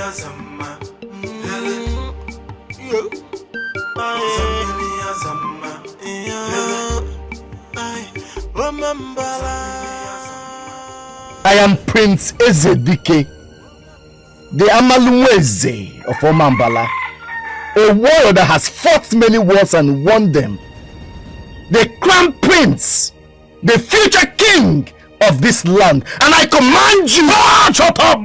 I am Prince Ezedike, the Amaluweze of Omambala, a warrior that has fought many wars and won them. The crown prince, the future king of this land, and I command you. Oh, shut up!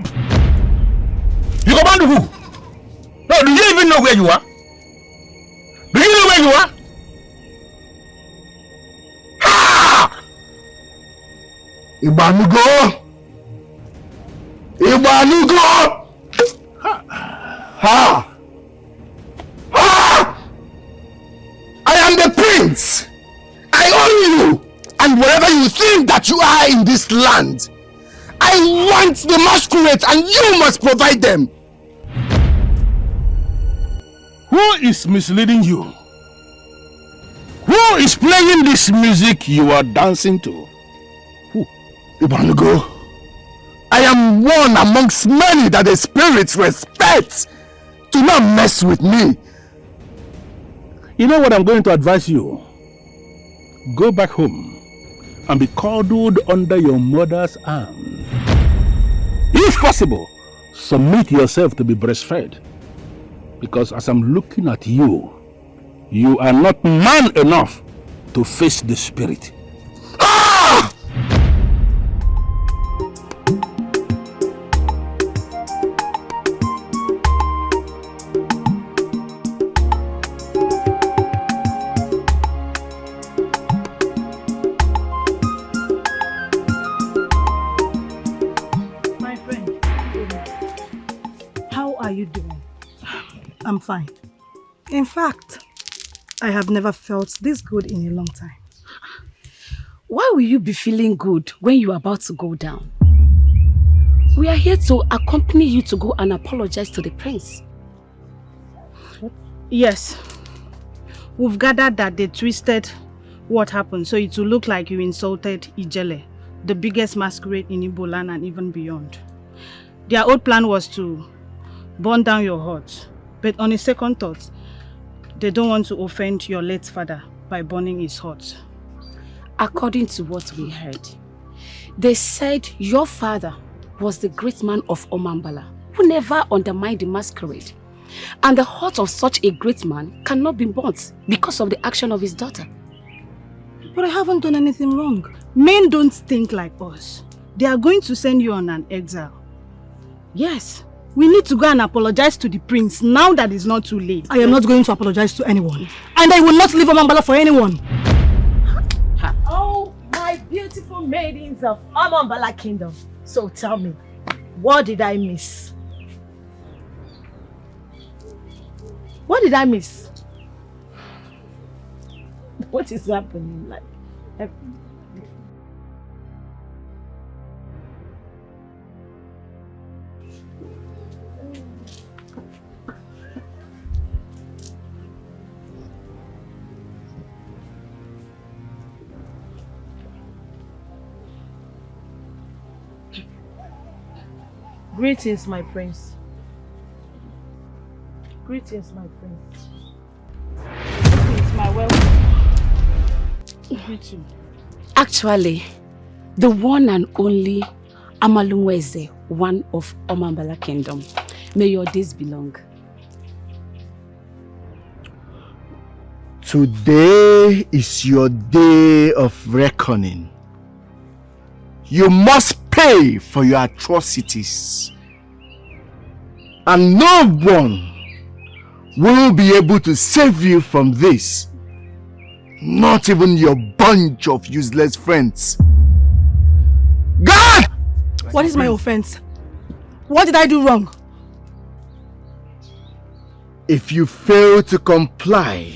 You command who? No, do you even know where you are? Do you know where you are? Ha! Ibanugo! Ibanugo! Ha! Ha! I am the prince! I own you! And wherever you think that you are in this land, I want the masquerade and you must provide them! Who is misleading you? Who is playing this music you are dancing to? Who? Ibanugo, I am one amongst many that the spirits respect. Do not mess with me. You know what I'm going to advise you? Go back home and be cuddled under your mother's arm. If possible, submit yourself to be breastfed. Because as I'm looking at you, you are not man enough to face the spirit. Ah! My friend, how are you doing? I'm fine. In fact, I have never felt this good in a long time. Why will you be feeling good when you are about to go down? We are here to accompany you to go and apologize to the prince. Yes. We've gathered that they twisted what happened so it will look like you insulted Ijele, the biggest masquerade in Igbo land and even beyond. Their old plan was to burn down your hut. But on a second thought, they don't want to offend your late father by burning his hut. According to what we heard, they said your father was the great man of Omambala who never undermined the masquerade. And the hut of such a great man cannot be burnt because of the action of his daughter. But I haven't done anything wrong. Men don't think like us. They are going to send you on an exile. Yes. We need to go and apologize to the prince now that it's not too late. I am not going to apologize to anyone. And I will not leave Omambala for anyone. Oh, my beautiful maidens of Omambala Kingdom. So tell me, what did I miss? What did I miss? What is happening? Like, greetings, my prince. Greetings, my prince. Greetings, my welcome. Greetings. Actually, the one and only Amaluweze, one of Omambala Kingdom. May your days be long. Today is your day of reckoning. You must pay for your atrocities. And no one will be able to save you from this. Not even your bunch of useless friends. God! What is my offense? What did I do wrong? If you fail to comply,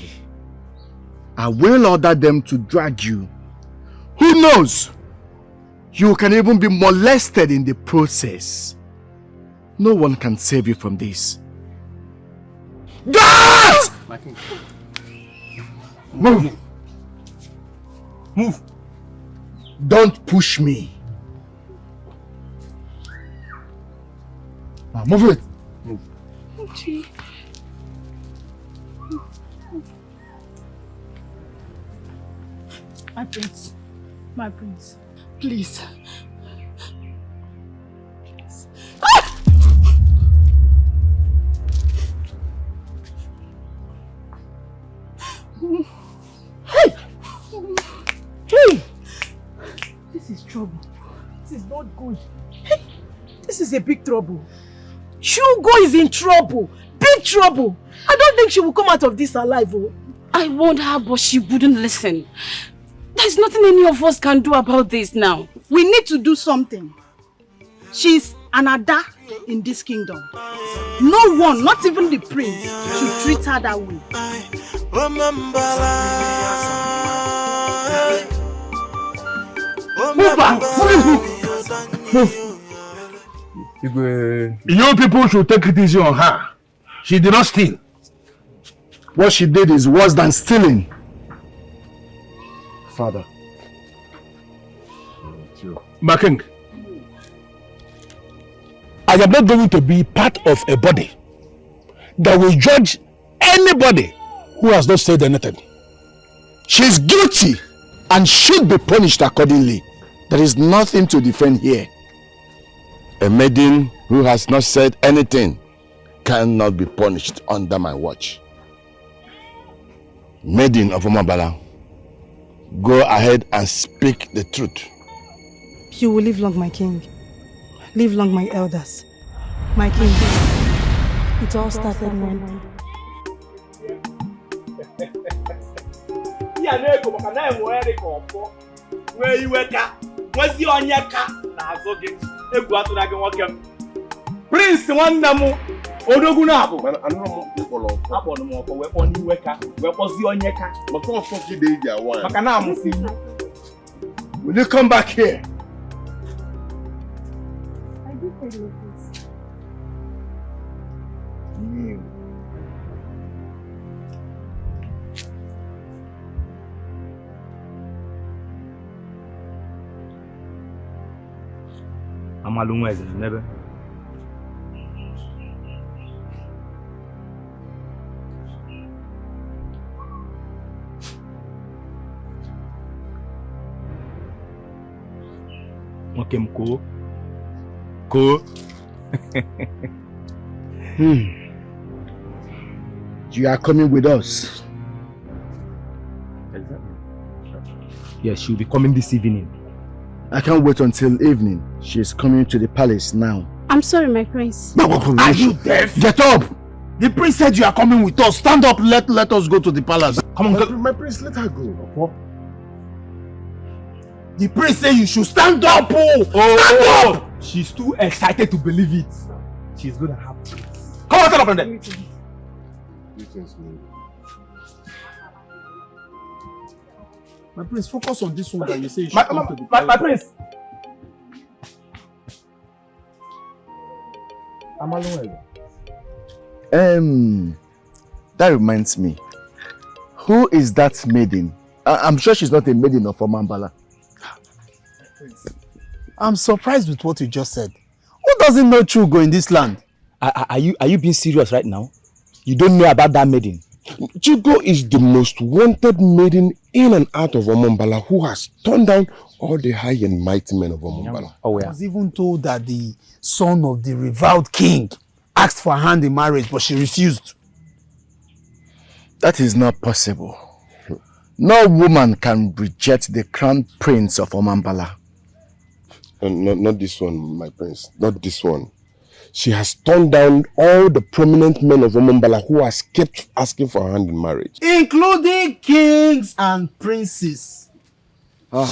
I will order them to drag you. Who knows? You can even be molested in the process. No one can save you from this. God! Move! Move! Don't push me. Now move it! Move. Okay. My prince, please. Hey! Hey! This is trouble. This is not good. Hey! This is a big trouble. Chugo is in trouble. Big trouble. I don't think she will come out of this alive. Oh. I warned her, but she wouldn't listen. There's nothing any of us can do about this now. We need to do something. She's an Ada in this kingdom. No one, not even the prince, should treat her that way. You people should take it easy on her. She did not steal. What she did is worse than stealing. Father. My king, I am not going to be part of a body that will judge anybody who has not said anything. She is guilty and should be punished accordingly. There is nothing to defend here. A maiden who has not said anything cannot be punished under my watch. Maiden of Omambala, go ahead and speak the truth. You will live long, my king. Live long, my elders. My king, it all started when... Prince Wandamu Odogunabu. Will you come back here? I do tell you this. Amalungweze never. Okay, cool. You are coming with us. Exactly. Yes, she'll be coming this evening. I can't wait until evening. She is coming to the palace now. I'm sorry, my prince. Are you deaf? Get up! The prince said you are coming with us. Stand up, let us go to the palace. Come on, my prince, let her go. The prince said you should stand up! Stand up! She's too excited to believe it. She's gonna have to. Come on, stand up from there. Greetings, my prince, focus on this one that you say you should come to the palace. My prince. That reminds me. Who is that maiden? I'm sure she's not a maiden of Omambala. I'm surprised with what you just said. Who doesn't know Chugo in this land? Are you being serious right now? You don't know about that maiden? Chugo is the most wanted maiden in and out of Omambala who has turned down all the high and mighty men of Omambala. I was even told that the son of the reviled king asked for her hand in marriage, but she refused. That is not possible. No woman can reject the crown prince of Omambala. Not this one, my prince. Not this one. She has turned down all the prominent men of Omambala who has kept asking for her hand in marriage. Including kings and princes.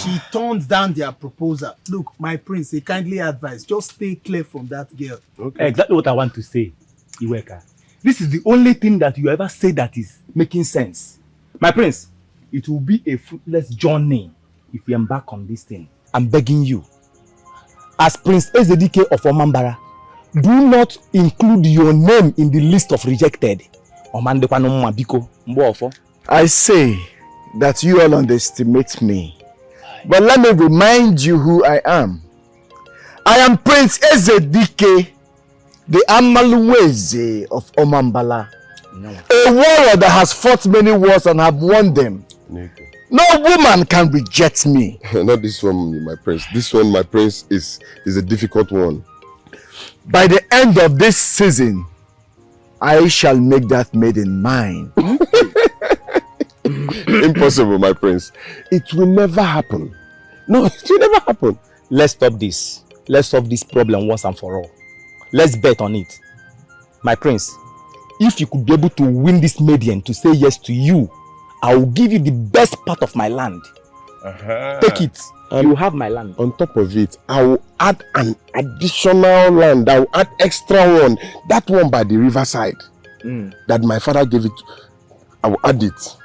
She turned down their proposal. Look, my prince, a kindly advice. Just stay clear from that girl. Okay. Exactly what I want to say, Iweka. This is the only thing that you ever say that is making sense. My prince, it will be a fruitless journey if you embark on this thing. I'm begging you. As Prince Ezedike of Omambara, do not include your name in the list of rejected. I say that you all underestimate me. But let me remind you who I am. I am Prince Ezedike, the Amaluweze of Omambala. No. A warrior that has fought many wars and have won them. No woman can reject me. Not this one, my prince. This one, my prince, is a difficult one. By the end of this season, I shall make that maiden mine. Impossible, my prince. It will never happen. No, it will never happen. Let's stop this. Let's solve this problem once and for all. Let's bet on it. My prince, if you could be able to win this maiden to say yes to you, I will give you the best part of my land. Take it. You have my land. On top of it, I will add an additional land. I will add extra one. That one by the riverside. That my father gave it. I will add it.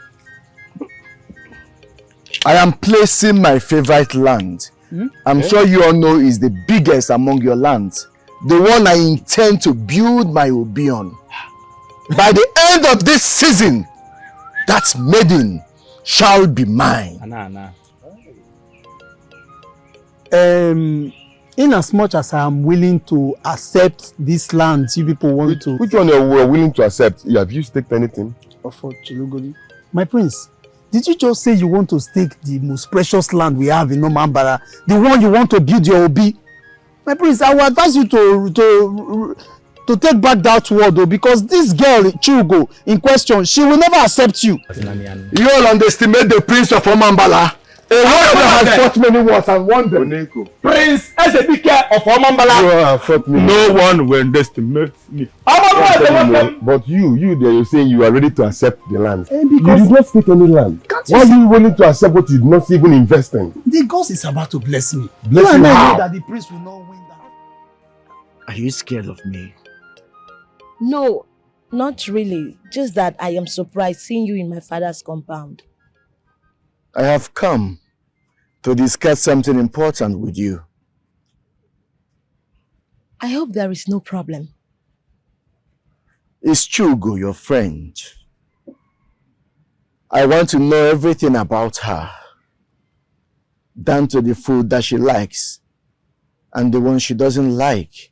I am placing my favorite land. I'm sure you all know is the biggest among your lands. The one I intend to build my obi on. By the end of this season, that maiden shall be mine. In as much as I am willing to accept this land, you people want to. Which one you are willing to accept? Have you staked anything? For Chilugodi. My prince, did you just say you want to stake the most precious land we have in Omambala? The one you want to build your obi? My prince, I will advise you to take back that word though, because this girl, Chugo, in question, she will never accept you. You all underestimate the prince of Omambala. A warrior that has fought many wars and won them. Prince Ezebike of Omambala. No one will underestimate me. But you there, you're saying you are ready to accept the land. You did not stake any land. Why are you willing to accept what you did not even invest in? The gods is about to bless me. Bless you how? That the prince will not win that. Are you scared of me? No, not really. Just that I am surprised seeing you in my father's compound. I have come to discuss something important with you. I hope there is no problem. Is Chugo your friend? I want to know everything about her, down to the food that she likes and the one she doesn't like.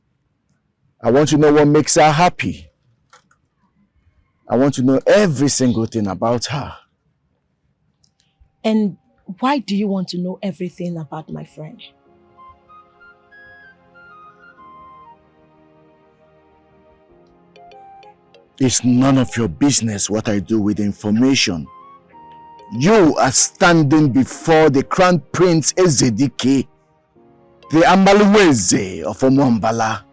I want to know what makes her happy. I want to know every single thing about her. And why do you want to know everything about my friend? It's none of your business what I do with information. You are standing before the Crown Prince Ezedike, the Amaluweze of Omambala,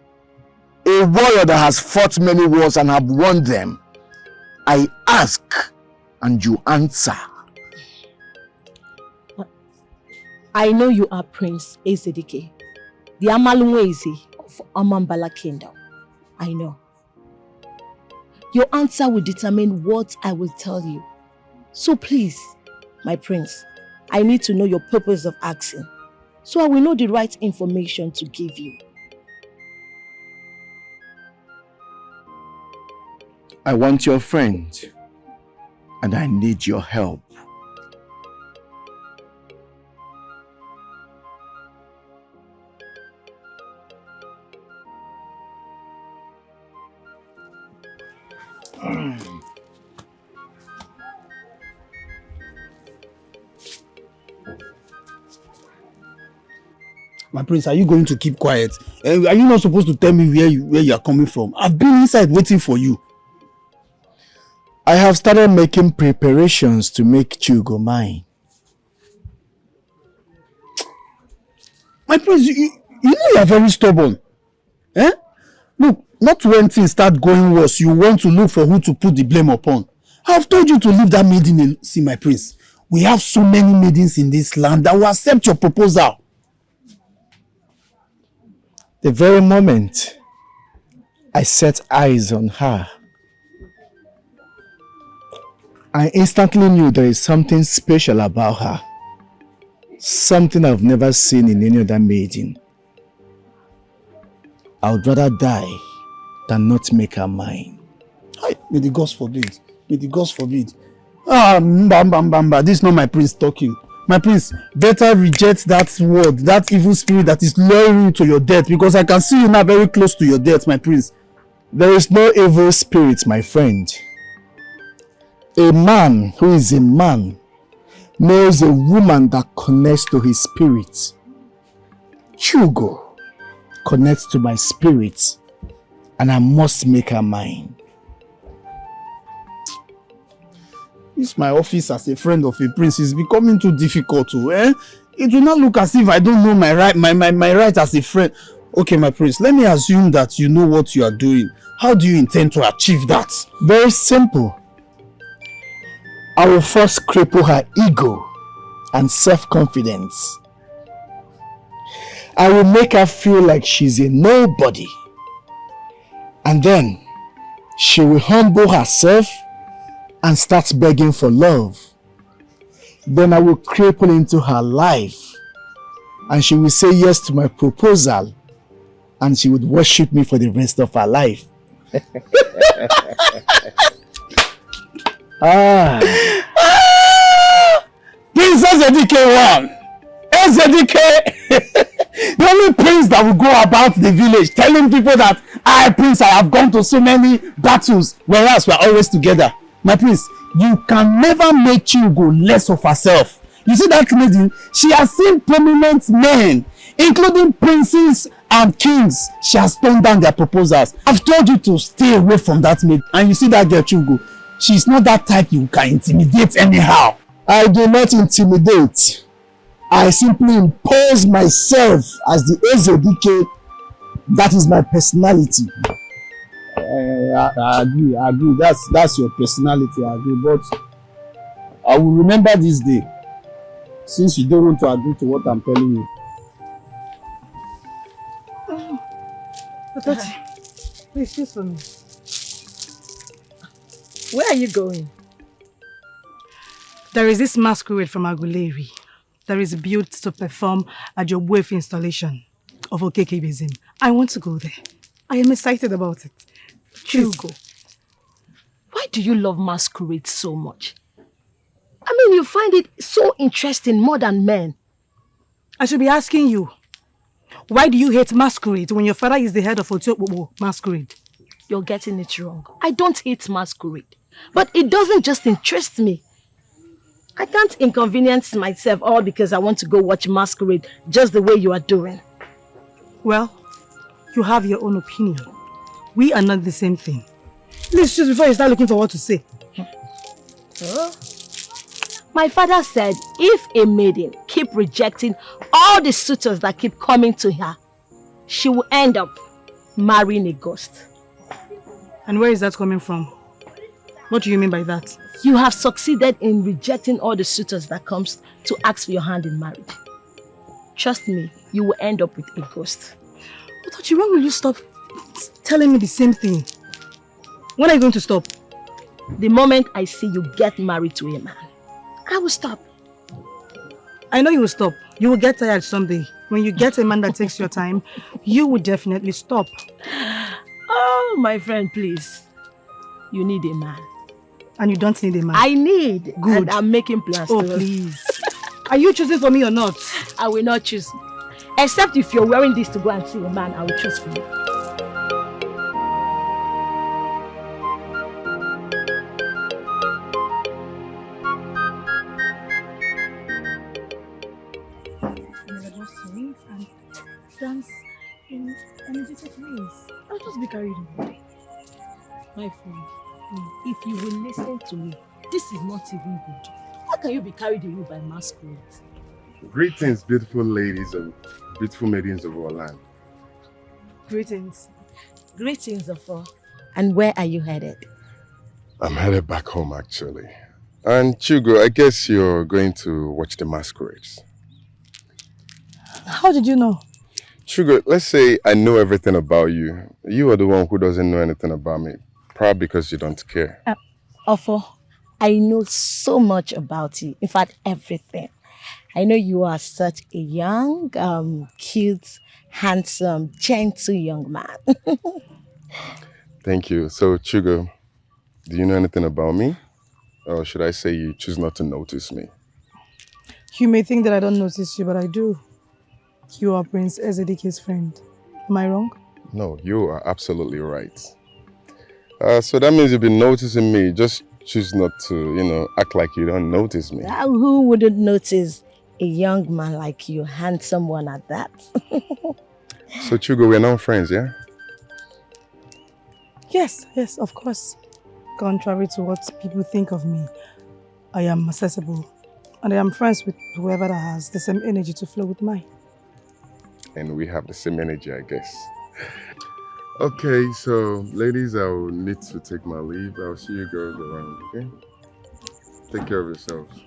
a warrior that has fought many wars and have won them. I ask and you answer. I know you are Prince Ezedike, the Amaluweze of Omambala Kingdom. I know. Your answer will determine what I will tell you. So please, my prince, I need to know your purpose of asking, so I will know the right information to give you. I want your friend, and I need your help. My prince, are you going to keep quiet? Are you not supposed to tell me where you are coming from? I've been inside waiting for you. I have started making preparations to make Chugo mine. My prince, you know you are very stubborn. Eh? Look, not when things start going worse, you want to look for who to put the blame upon. I have told you to leave that maiden alone. See, my prince, we have so many maidens in this land that will accept your proposal. The very moment I set eyes on her, I instantly knew there is something special about her. Something I've never seen in any other maiden. I would rather die than not make her mine. May the gods forbid. May the gods forbid. This is not my prince talking. My prince, better reject that word, that evil spirit that is luring you to your death, because I can see you now very close to your death, my prince. There is no evil spirit, my friend. A man who is a man knows a woman that connects to his spirit. Chugo connects to my spirit, and I must make her mine. This my office as a friend of a prince is becoming too difficult to, It will not look as if I don't know my right as a friend. Okay, my prince, let me assume that you know what you are doing. How do you intend to achieve that? Very simple. I will first cripple her ego and self-confidence. I will make her feel like she's a nobody. And then she will humble herself and start begging for love. Then I will cripple into her life and she will say yes to my proposal and she would worship me for the rest of her life. Princess Ezedike 1! Ezedike! The only prince that will go about the village telling people that Prince, I have gone to so many battles, whereas we are always together. My prince, you can never make Chugo less of herself. You see that maiden? She has seen prominent men, including princes and kings. She has turned down their proposals. I've told you to stay away from that maid. And you see that girl Chugo, she's not that type you can intimidate anyhow. I do not intimidate. I simply impose myself as the Ezedike. That is my personality. I agree. That's your personality, I agree. But I will remember this day, since you don't want to agree to what I'm telling you. Please, choose for me. Where are you going? There is this masquerade from Aguleri. There is built to perform a Jobuefi installation of Okekebezim. I want to go there. I am excited about it. Chugo, why do you love masquerade so much? I mean, you find it so interesting more than men. I should be asking you, why do you hate masquerade when your father is the head of Otiopobo masquerade? You're getting it wrong. I don't hate masquerade, but it doesn't just interest me. I can't inconvenience myself all because I want to go watch masquerade just the way you are doing. Well, you have your own opinion. We are not the same thing. Please choose before you start looking for what to say. Oh. My father said if a maiden keep rejecting all the suitors that keep coming to her, she will end up marrying a ghost. And where is that coming from? What do you mean by that? You have succeeded in rejecting all the suitors that comes to ask for your hand in marriage. Trust me, you will end up with a ghost. Otochi, when will you stop telling me the same thing? When are you going to stop? The moment I see you get married to a man, I will stop. I know you will stop. You will get tired someday. When you get a man that takes your time, you will definitely stop. Oh, my friend, please. You need a man. And you don't need a man? I need. Good. And I'm making plans. Oh, please. Are you choosing for me or not? I will not choose. Except if you're wearing this to go and see a man, I will choose for you. And dance in energetic ways. I'll just be carried away. My friend, if you will listen to me, this is not even good. How can you be carried away by masquerade? Greetings, beautiful ladies and beautiful maidens of our land. Greetings. Greetings of all. And where are you headed? I'm headed back home, actually. And Chugo, I guess you're going to watch the masquerades. How did you know? Chugo, let's say I know everything about you. You are the one who doesn't know anything about me. Probably because you don't care. Ofo, I know so much about you. In fact, everything. I know you are such a young, cute, handsome, gentle young man. Thank you. So, Chugo, do you know anything about me? Or should I say you choose not to notice me? You may think that I don't notice you, but I do. You are Prince Ezedike's friend. Am I wrong? No, you are absolutely right. So that means you've been noticing me. Just choose not to, act like you don't notice me. Who wouldn't notice a young man like you, handsome one at that? So Chugo, we're now friends, yeah? Yes, of course. Contrary to what people think of me, I am accessible. And I am friends with whoever that has the same energy to flow with mine. And we have the same energy, I guess. Okay, so ladies, I will need to take my leave. I'll see you girls around, okay? Take care of yourselves.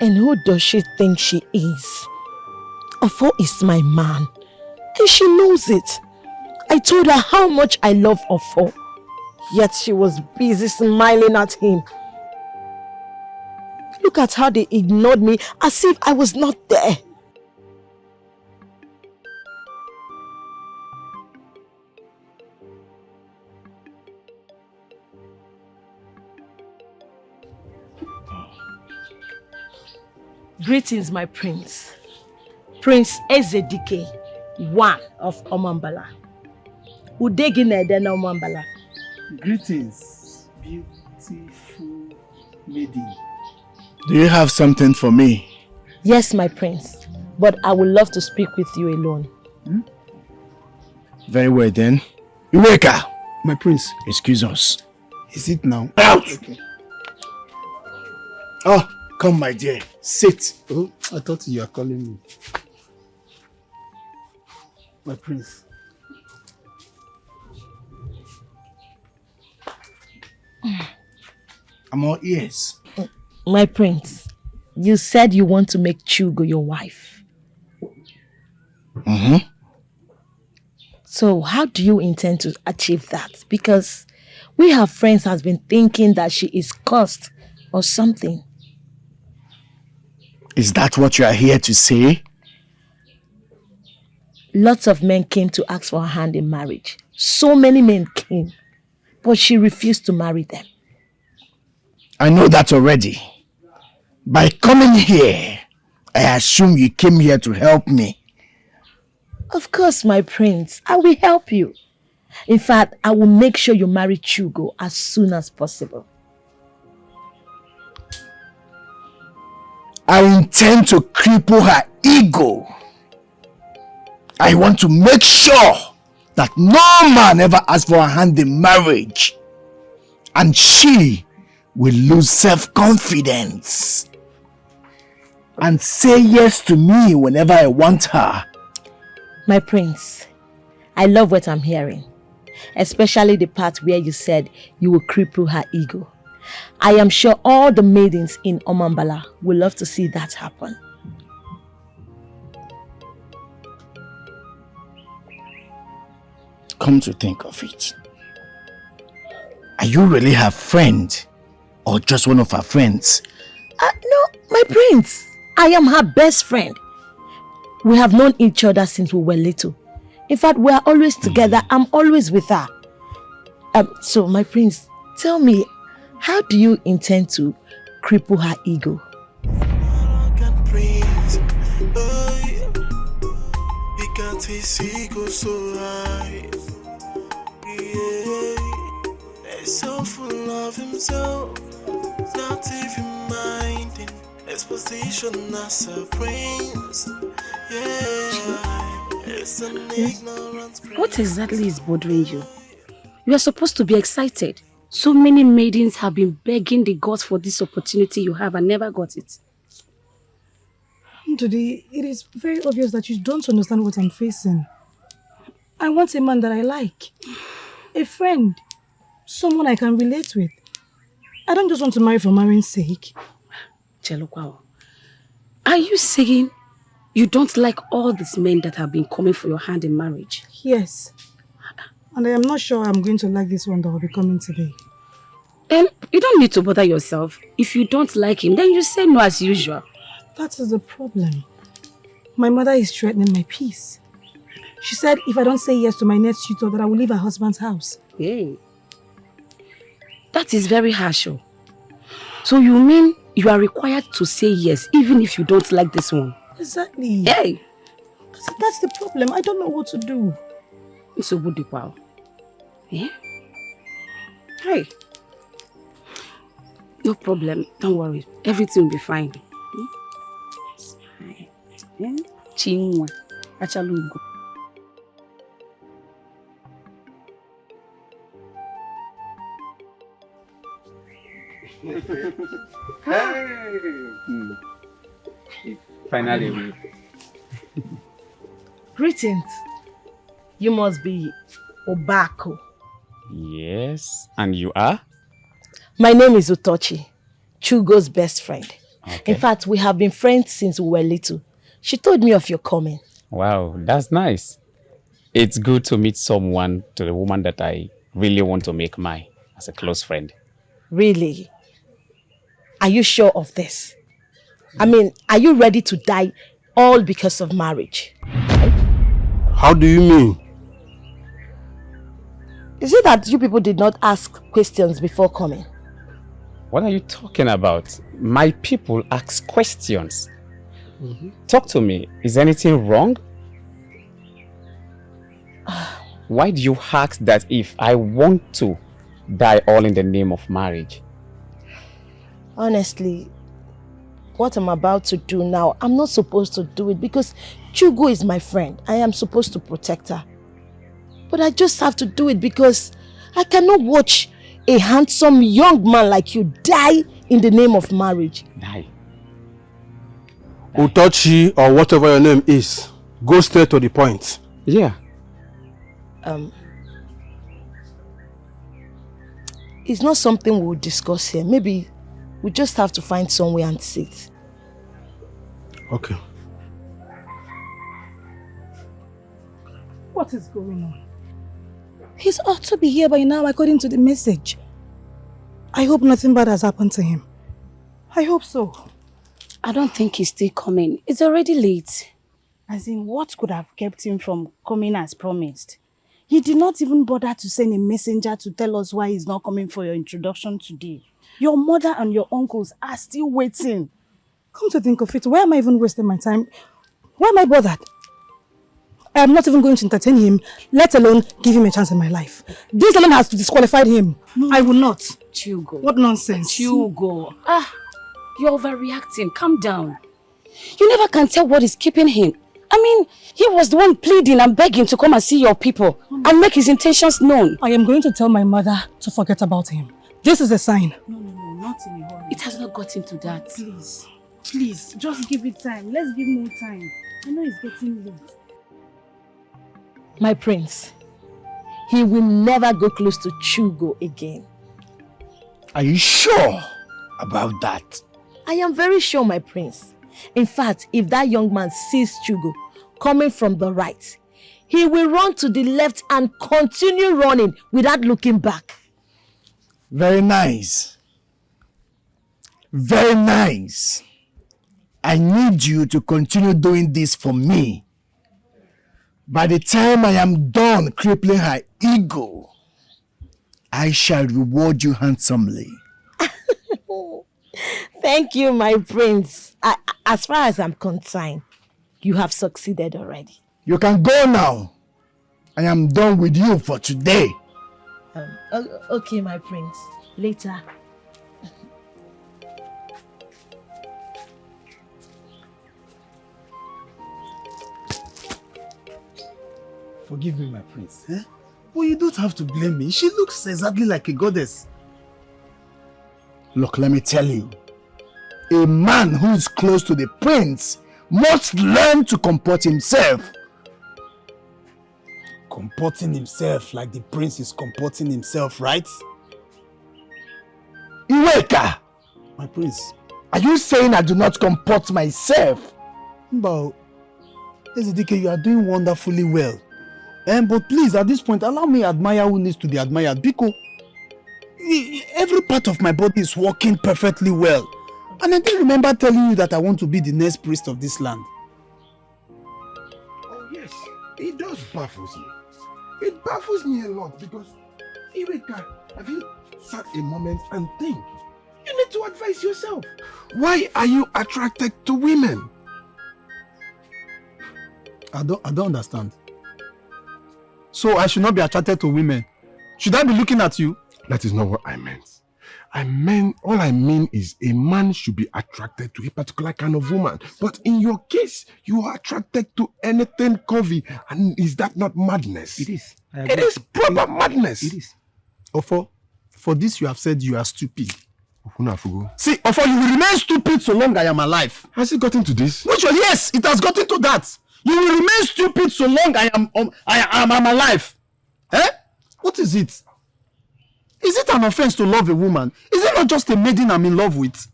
And who does she think she is? Ofo is my man, and she knows it. I told her how much I love Ofo, yet she was busy smiling at him. Look at how they ignored me as if I was not there. Greetings, my prince. Prince Ezedike, one of Omambala. Udegine den Omambala. Greetings, beautiful lady. Do you have something for me? Yes, my prince. But I would love to speak with you alone. Very well then. Eureka! My prince. Excuse us. Is it now? Out! Okay. Oh, come my dear. Sit. Oh, I thought you were calling me. My prince. I'm all ears. My prince, you said you want to make Chugo your wife. Mm-hmm. So how do you intend to achieve that? Because we have friends has been thinking that she is cursed or something. Is that what you are here to say? Lots of men came to ask for her hand in marriage. So many men came, but she refused to marry them. I know that already. By coming here, I assume you came here to help me. Of course, my prince, I will help you. In fact, I will make sure you marry Chugo as soon as possible. I intend to cripple her ego. I want to make sure that no man ever asks for her hand in marriage. And she will lose self-confidence and say yes to me whenever I want her. My prince, I love what I'm hearing, especially the part where you said you will cripple her ego. I am sure all the maidens in Omambala will love to see that happen. Come to think of it, are you really her friend or just one of her friends? No, my prince, I am her best friend. We have known each other since we were little. In fact, we are always together. I'm always with her. So, my prince, tell me, how do you intend to cripple her ego? So full of himself, not even minding exposition as a prince. It's an ignorance. What exactly is bothering you? You are supposed to be excited. So many maidens have been begging the gods for this opportunity you have and never got it. Today, it is very obvious that you don't understand what I'm facing. I want a man that I like. A friend. Someone I can relate with. I don't just want to marry for marrying's sake. Chelokwao, are you saying you don't like all these men that have been coming for your hand in marriage? Yes. And I am not sure I'm going to like this one that will be coming today. And you don't need to bother yourself. If you don't like him, then you say no as usual. That is the problem. My mother is threatening my peace. She said if I don't say yes to my next tutor, that I will leave her husband's house. Hey. That is very harsh. So you mean you are required to say yes, even if you don't like this one? Exactly. Hey. That's the problem. I don't know what to do. It's a good power. Yeah? Hey. No problem. Don't worry. Everything will be fine. It's fine. Yeah? Chinwa. Achalugo. Finally. Greetings. You must be Obako. Yes, and you are? My name is Utochi, Chugo's best friend. Okay. In fact, we have been friends since we were little. She told me of your coming. Wow, that's nice. It's good to meet someone, to the woman that I really want to make mine as a close friend. Really? Are you sure of this? I mean, are you ready to die all because of marriage? How do you mean? Is it that you people did not ask questions before coming? What are you talking about? My people ask questions. Talk to me. Is anything wrong? Why do you ask that if I want to die all in the name of marriage? Honestly, what I'm about to do now, I'm not supposed to do it because Chugo is my friend. I am supposed to protect her. But I just have to do it because I cannot watch a handsome young man like you die in the name of marriage. Die? Utochi, or whatever your name is, go straight to the point. Yeah. It's not something we'll discuss here. Maybe we just have to find somewhere and sit. Okay. What is going on? He's ought to be here by now according to the message. I hope nothing bad has happened to him. I hope so. I don't think he's still coming. It's already late. As in, what could have kept him from coming as promised? He did not even bother to send a messenger to tell us why he's not coming for your introduction today. Your mother and your uncles are still waiting. Come to think of it, why am I even wasting my time? Why am I bothered? I am not even going to entertain him, let alone give him a chance in my life. This alone has disqualified him. No. I will not. Chugo. What nonsense. Chugo. You're overreacting. Calm down. You never can tell what is keeping him. I mean, he was the one pleading and begging to come and see your people and make his intentions known. I am going to tell my mother to forget about him. This is a sign. No, not in a hurry. It has not gotten to that. Please, just give it time. Let's give more time. I know it's getting late. My prince, he will never go close to Chugo again. Are you sure about that? I am very sure, my prince. In fact, if that young man sees Chugo coming from the right, he will run to the left and continue running without looking back. Very nice. Very nice. I need you to continue doing this for me. By the time I am done crippling her ego, I shall reward you handsomely. Thank you, my prince. As far as I'm concerned, you have succeeded already. You can go now. I am done with you for today. Okay, my prince. Later. Forgive me, my prince. Well, you don't have to blame me. She looks exactly like a goddess. Look, let me tell you. A man who is close to the prince must learn to comport himself. Comporting himself like the prince is comporting himself, right? Iweka! My prince. Are you saying I do not comport myself? But, Ezedike, you are doing wonderfully well. But please, at this point, allow me to admire who needs to be admired. Because every part of my body is working perfectly well. And I didn't remember telling you that I want to be the next priest of this land. Oh, yes. Yes, it does baffles me. It baffles me a lot because, Iweka, have you sat a moment and think? You need to advise yourself. Why are you attracted to women? I don't understand. So I should not be attracted to women. Should I be looking at you? That is not what I meant. All I mean is a man should be attracted to a particular kind of woman. But in your case, you are attracted to anything curvy. And is that not madness? It is. It is proper madness. It is. Ofo, for this you have said you are stupid. Unafugo. See, Ofo, you will remain stupid so long I am alive. Has it gotten to this? Which one? Yes, it has gotten to that. You will remain stupid so long I am alive. Eh? What is it? Is it an offense to love a woman? Is it not just a maiden I'm in love with?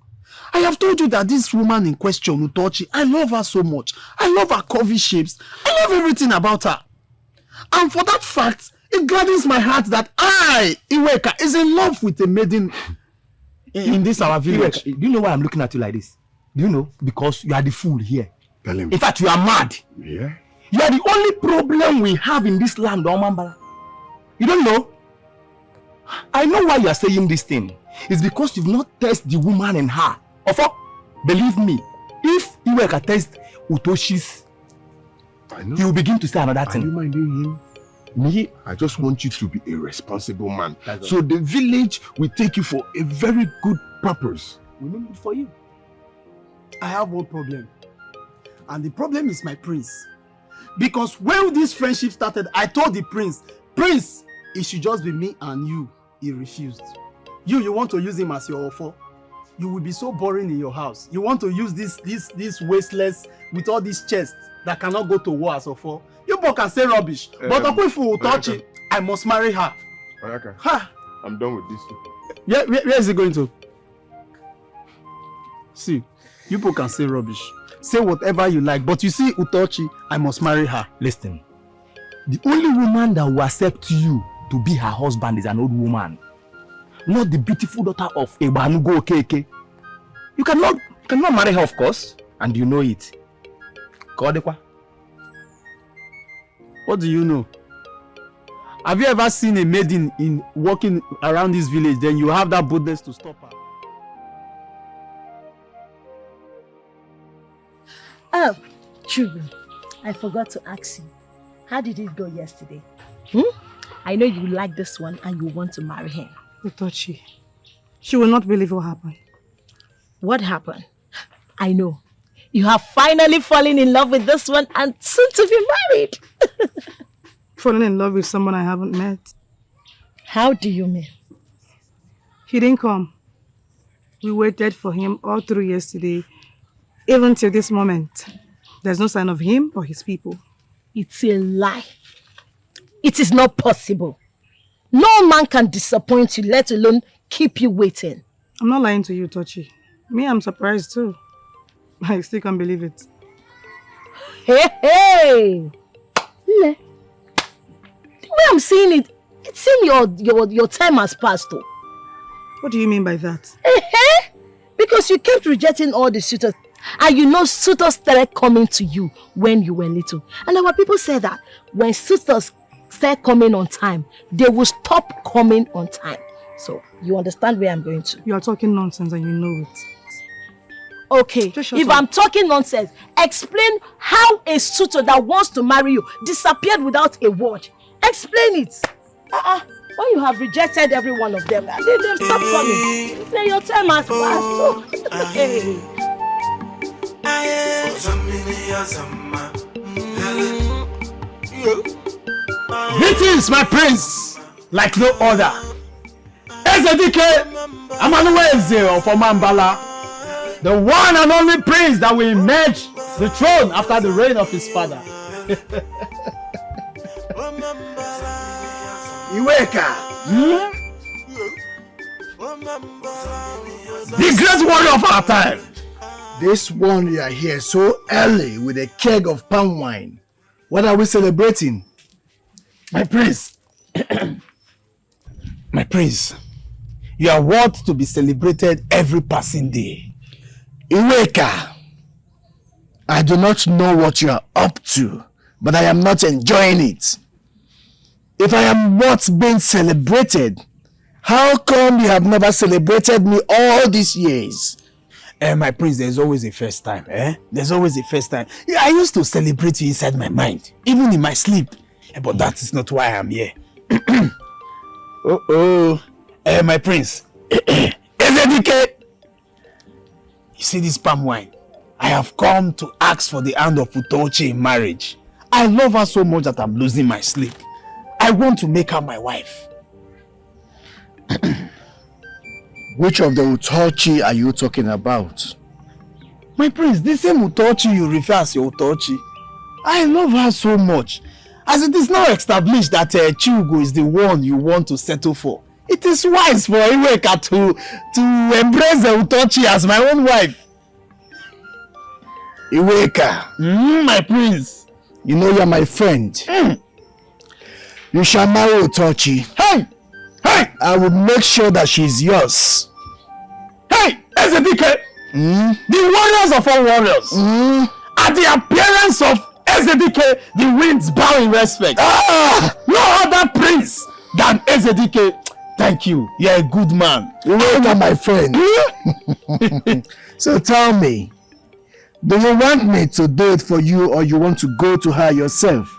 I have told you that this woman in question, Utochi, I love her so much. I love her curvy shapes. I love everything about her. And for that fact, it gladdens my heart that I, Iweka, is in love with a maiden in this our village. Iweka, do you know why I'm looking at you like this? Do you know? Because you are the fool here. Tell him. In fact, you are mad. Yeah? You are the only problem we have in this land, Omambala. You don't know? I know why you are saying this thing. It's because you've not tested the woman in her. Ofo, believe me, if Iweka test Utoshi's, he will begin to say another thing. Are you minding him? Me, I just want you to be a responsible man. So the village will take you for a very good purpose. We need it for you. I have one problem. And the problem is my prince. Because when this friendship started, I told the prince, Prince, it should just be me and you. He refused. You want to use him as your offer. You will be so boring in your house. You want to use this wasteless with all these chests that cannot go to war as offer. You both can say rubbish. But if you touch it, I must marry her. Oyaka, Ha! I'm done with this. Yeah, where is he going to? See, you people can say rubbish. Say whatever you like. But you see, Utochi, I must marry her. Listen, the only woman that will accept you to be her husband is an old woman. Not the beautiful daughter of Ebanugo Okeke. You cannot marry her, of course. And you know it. Kodekwa. What do you know? Have you ever seen a maiden in walking around this village? Then you have that boldness to stop her. Oh, Chugo, I forgot to ask you. How did it go yesterday? I know you like this one and you want to marry him. Utochi, she will not believe what happened. What happened? I know. You have finally fallen in love with this one and soon to be married. Falling in love with someone I haven't met. How do you mean? He didn't come. We waited for him all through yesterday. Even till this moment, there's no sign of him or his people. It's a lie. It is not possible. No man can disappoint you, let alone keep you waiting. I'm not lying to you, Tochi. Me, I'm surprised too. I still can't believe it. Hey! The way I'm seeing it, it seems your time has passed though. What do you mean by that? Because you kept rejecting all the suitors. And you know suitors started coming to you when you were little. And our people say that when suitors start coming on time, they will stop coming on time. So, you understand where I'm going to? You are talking nonsense and you know it. Okay, if I'm talking nonsense, explain how a suitor that wants to marry you disappeared without a word. Explain it. When you have rejected every one of them, they stop coming. Then your time has passed. Hey. Greetings, my prince, like no other. Ezedike Amanueze of Omambala, the one and only prince that will emerge the throne after the reign of his father. Iweka, the great warrior of our time. This one you are here so early with a keg of palm wine. What are we celebrating? My prince, my prince, you are worth to be celebrated every passing day. Iweka, I do not know what you are up to, but I am not enjoying it. If I am what's being celebrated, how come you have never celebrated me all these years? My prince, there's always a first time, There's always a first time. Yeah, I used to celebrate you inside my mind, even in my sleep. But that is not why I'm here. My prince. Ezedike! You see this palm wine? I have come to ask for the hand of Utochi in marriage. I love her so much that I'm losing my sleep. I want to make her my wife. Which of the Utochi are you talking about? My prince, the same Utochi you refer as your Utochi. I love her so much. As it is now established that Chugo is the one you want to settle for, it is wise for Iweka to embrace the Utochi as my own wife. Iweka, my prince, you know you're my friend. You shall marry Utochi. Hey! Hey! I will make sure that she's yours. Hey! Ezedike! The warriors of all warriors! At the appearance of Ezedike, the winds bow in respect. No other prince than Ezedike. Thank you. You're a good man. Iweka, my friend. So tell me, do you want me to do it for you or you want to go to her yourself?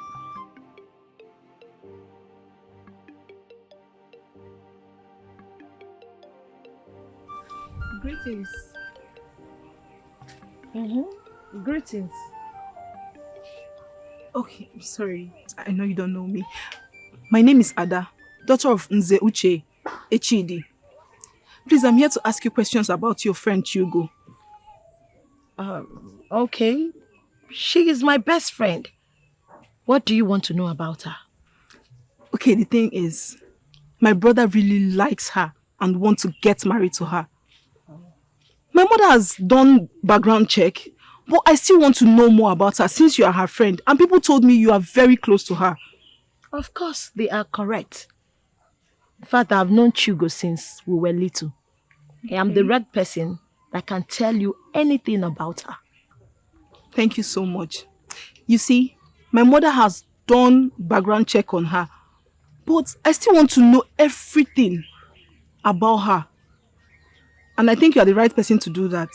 Greetings. Greetings. Okay, I'm sorry. I know you don't know me. My name is Ada, daughter of Nze Uche Echidi. Please, I'm here to ask you questions about your friend Chugo. Okay. She is my best friend. What do you want to know about her? Okay, the thing is, my brother really likes her and wants to get married to her. My mother has done background check, but I still want to know more about her since you are her friend and people told me you are very close to her. Of course, they are correct. In fact, I've known Chugo since we were little. I am the right person that can tell you anything about her. Thank you so much. You see, my mother has done background check on her, but I still want to know everything about her. And I think you are the right person to do that.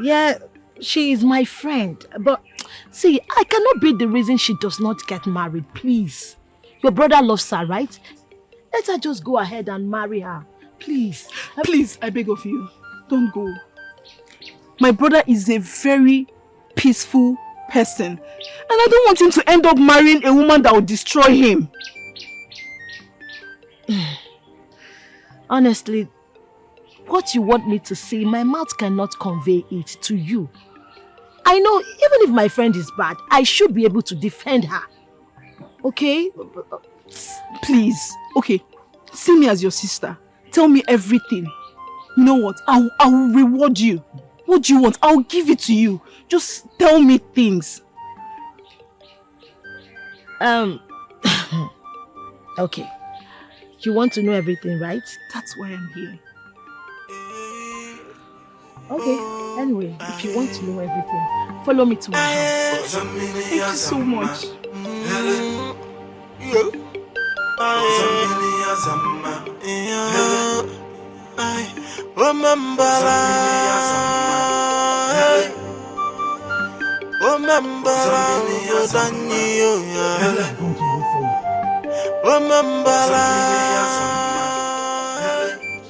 Yeah, she is my friend. But see, I cannot be the reason she does not get married, please. Your brother loves her, right? Let her just go ahead and marry her. Please. Please, I beg of you. Don't go. My brother is a very peaceful person. And I don't want him to end up marrying a woman that will destroy him. Honestly, what you want me to say, my mouth cannot convey it to you. I know even if my friend is bad, I should be able to defend her. Okay? Please. Okay. See me as your sister. Tell me everything. You know what? I will reward you. What do you want? I'll give it to you. Just tell me things. Okay. You want to know everything, right? That's why I'm here. Okay. Anyway, if you want to know everything, follow me to my house. Thank you so much.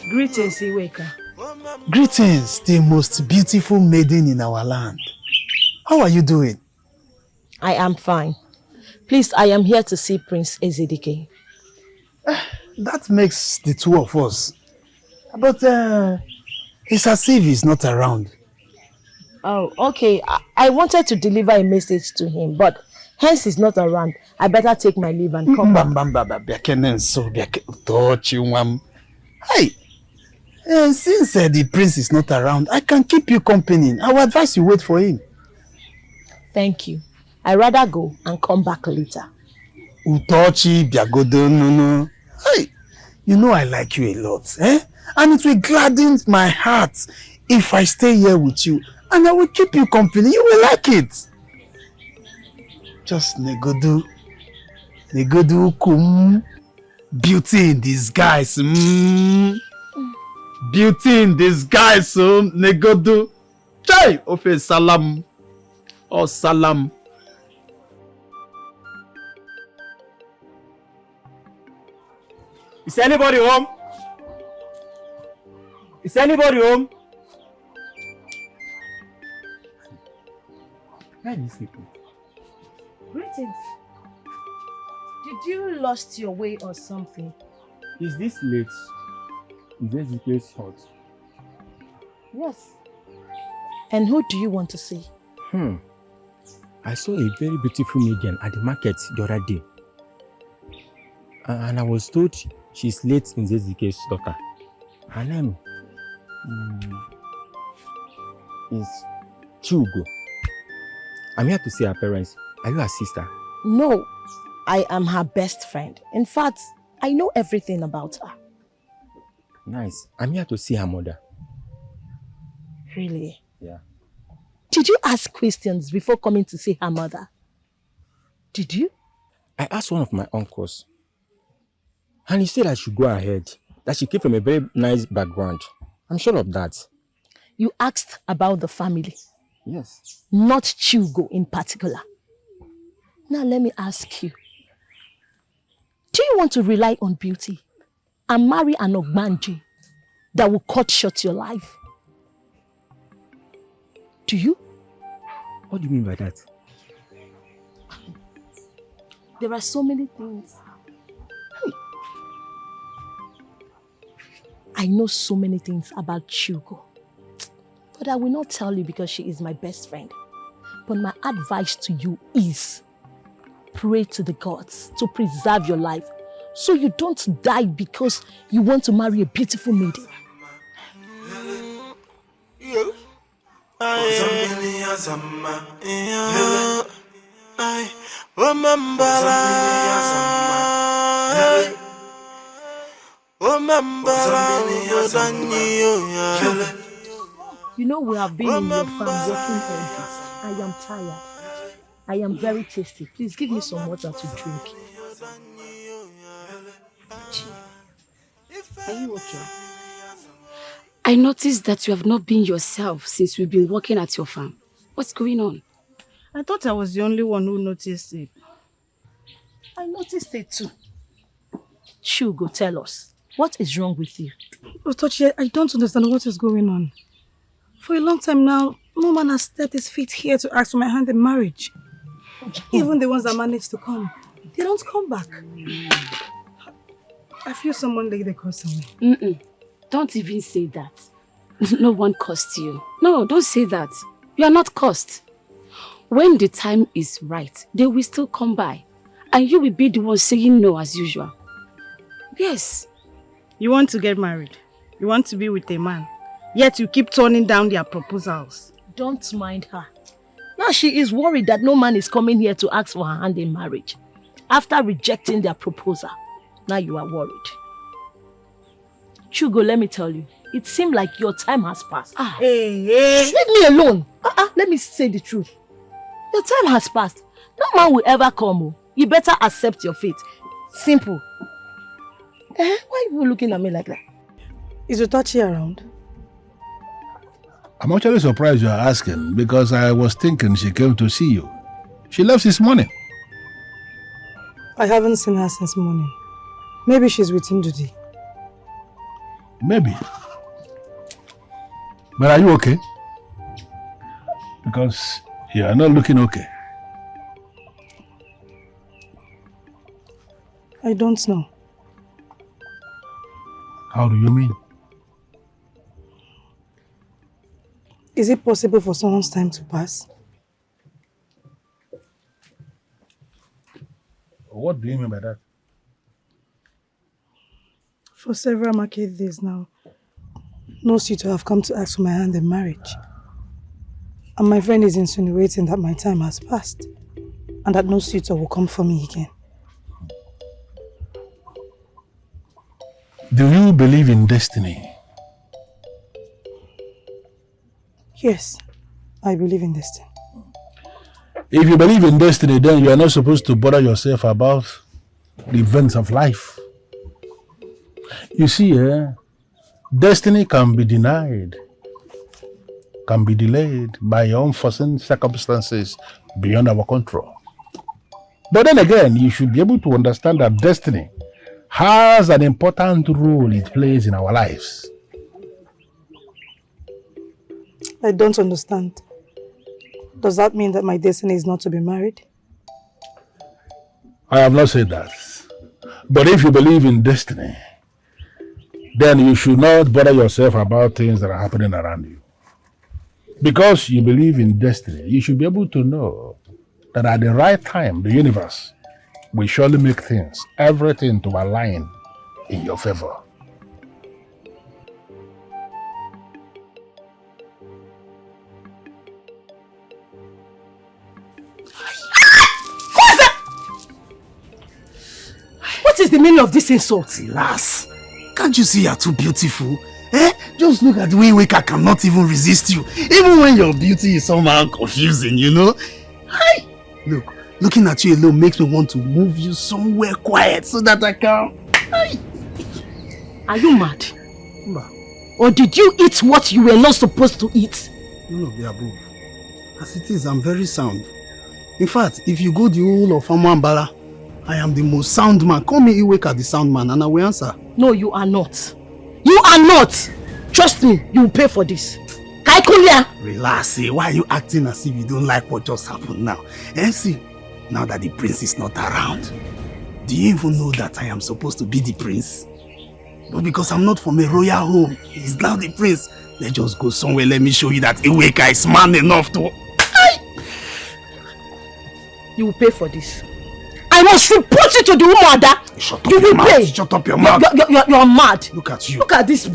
Greetings, Iweka. Greetings, the most beautiful maiden in our land. How are you doing? I am fine. Please, I am here to see Prince Ezedike. That makes the two of us. But it's as if he's not around. Oh, okay. I wanted to deliver a message to him, but hence he's not around. I better take my leave and come back. Hey, since the prince is not around, I can keep you company. I would advise you wait for him. Thank you. I'd rather go and come back later. Utochi, Biagodo, no. Hey, you know I like you a lot, eh? And it will gladden my heart if I stay here with you and I will keep you company, you will like it. Just negodu kum. Beauty in disguise. Beauty in disguise. Negodu. Chai. Ofe salam. Oh salam. Is anybody home? Is anybody home? Where is he? Greetings. Did you lost your way or something? Is this late? Is this the place hot? Yes. And who do you want to see? I saw a very beautiful maiden at the market the other day. And I was told she's late in Zezike's daughter. Her name is Chugo. I'm here to see her parents. Are you her sister? No, I am her best friend. In fact, I know everything about her. Nice. I'm here to see her mother. Really? Yeah. Did you ask questions before coming to see her mother? Did you? I asked one of my uncles. And he said I should go ahead. That she came from a very nice background. I'm sure of that. You asked about the family? Yes. Not Chugo in particular. Now let me ask you. Do you want to rely on beauty and marry an Ogbanji that will cut short your life? Do you? What do you mean by that? There are so many things. I know so many things about Chugo. But I will not tell you because she is my best friend. But my advice to you is pray to the gods to preserve your life so you don't die because you want to marry a beautiful maiden. You know we have been in your farm working all day. I am tired. I am very thirsty. Please give me some water to drink. Are you okay? I noticed that you have not been yourself since we've been working at your farm. What's going on? I thought I was the only one who noticed it. I noticed it too. Chugo, tell us. What is wrong with you? Otochi, I don't understand what is going on. For a long time now, no man has stepped his feet here to ask for my hand in marriage. Even the ones that managed to come, they don't come back. I feel someone laid a curse on me. Don't even say that. No one cursed you. No, don't say that. You are not cursed. When the time is right, they will still come by. And you will be the one saying no as usual. Yes. You want to get married. You want to be with a man. Yet you keep turning down their proposals. Don't mind her. Now she is worried that no man is coming here to ask for her hand in marriage. After rejecting their proposal, now you are worried. Chugo, let me tell you, it seems like your time has passed. Hey. Leave me alone. Let me say the truth. Your time has passed. No man will ever come. You better accept your fate. Simple. Why are you looking at me like that? Is Otochi around? I'm actually surprised you are asking because I was thinking she came to see you. She left this morning. I haven't seen her since morning. Maybe she's with him today. Maybe. But are you okay? Because you are not looking okay. I don't know. How do you mean? Is it possible for someone's time to pass? What do you mean by that? For several market days now, no suitor have come to ask for my hand in marriage. And my friend is insinuating that my time has passed and that no suitor will come for me again. Do you believe in destiny? Yes, I believe in destiny. If you believe in destiny, then you are not supposed to bother yourself about the events of life. You see, destiny can be denied, can be delayed by unforeseen circumstances beyond our control. But then again, you should be able to understand that destiny has an important role it plays in our lives. I don't understand. Does that mean that my destiny is not to be married? I have not said that. But if you believe in destiny, then you should not bother yourself about things that are happening around you. Because you believe in destiny, you should be able to know that at the right time, the universe will surely make things, everything to align in your favor. What is the meaning of this insult? Lass, can't you see you're too beautiful? Just look at the way I cannot even resist you. Even when your beauty is somehow confusing, you know? Hi! Look, looking at you alone makes me want to move you somewhere quiet so that I can... Hi! Are you mad? Or did you eat what you were not supposed to eat? None of the above. As it is, I'm very sound. In fact, if you go the whole of Amambala, I am the most sound man. Call me Iweka the sound man and I will answer. No, you are not. You are not! Trust me, you will pay for this. Relax, why are you acting as if you don't like what just happened now? See, now that the prince is not around, do you even know that I am supposed to be the prince? But because I'm not from a royal home, he's now the prince. Let's just go somewhere, let me show you that Iweka is man enough to... You will pay for this. I must report you to the Umuada. Shut up your mouth. Shut up your mouth. You're mad. Look at you. Look at this.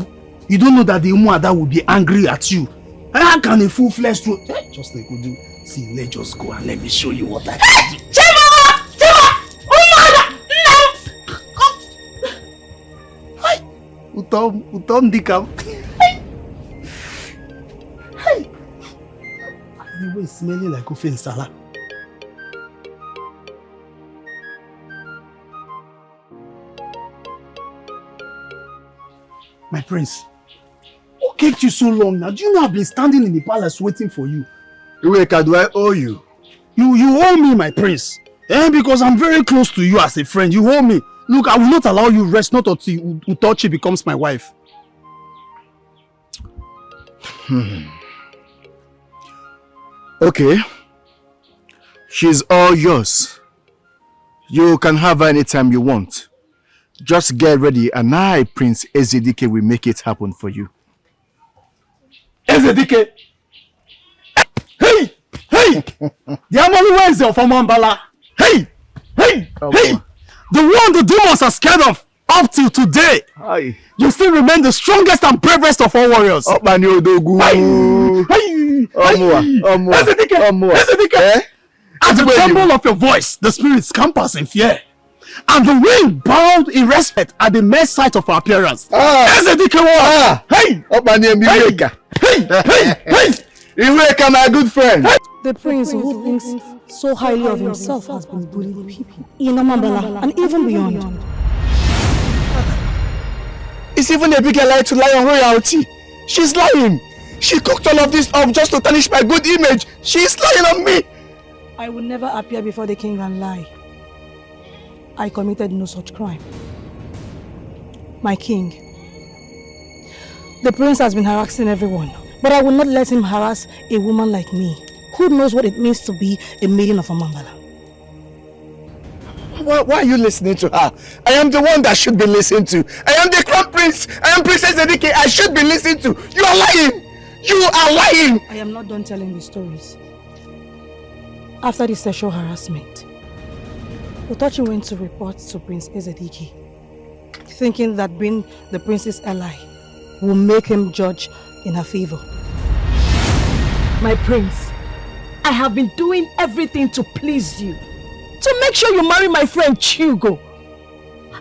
You don't know that the Umuada will be angry at you. How can a full flesh through? Just like we do. See, let's just go and let me show you what I can do. Utom dikam. Hey. The way it's smelling like ofe nsala. My prince, what kept you so long now? Do you know I've been standing in the palace waiting for you? Iweka, do I owe you? You owe me, my prince. Because I'm very close to you as a friend. You owe me. Look, I will not allow you rest, not until Utochi becomes my wife. Okay. She's all yours. You can have her anytime you want. Just get ready and I, Prince Ezedike, will make it happen for you. Ezedike! Hey! Hey! The Amaluense of Amambala! Hey! Hey! Hey! The one the demons are scared of up till today! Hi. You still remain the strongest and bravest of all warriors! Opanyodogu! Hey! Omuwa! Ezedike! At the tremble of your voice, the spirits campers in fear. And the wind bowed in respect at the mere sight of our appearance. Hey! Iweka! Hey! Iweka, my good friend! The prince who thinks so highly of himself has been bullying people in Amambala and even beyond. It's even a bigger lie to lie on royalty. She's lying. She cooked all of this up just to tarnish my good image. She's lying on me. I will never appear before the king and lie. I committed no such crime. My king, the prince has been harassing everyone, but I will not let him harass a woman like me, who knows what it means to be a maiden of Amambala. Why are you listening to her? I am the one that should be listened to. I am the crown prince. I am Princess Ezedike. I should be listened to. You are lying. You are lying. I am not done telling the stories. After the sexual harassment, Utochi went to report to Prince Ezedike, thinking that being the prince's ally will make him judge in her favor. My prince, I have been doing everything to please you, to make sure you marry my friend Chugo.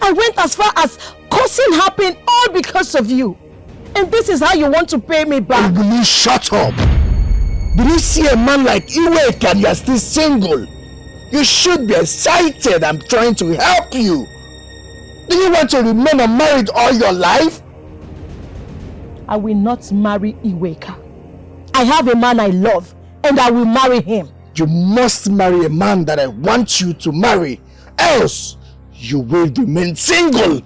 I went as far as causing happen all because of you. And this is how you want to pay me back. Will you shut up? Did you see a man like Iweka and you are still single? You should be excited. I'm trying to help you. Do you want to remain unmarried all your life? I will not marry Iweka. I have a man I love and I will marry him. You must marry a man that I want you to marry. Else, you will remain single.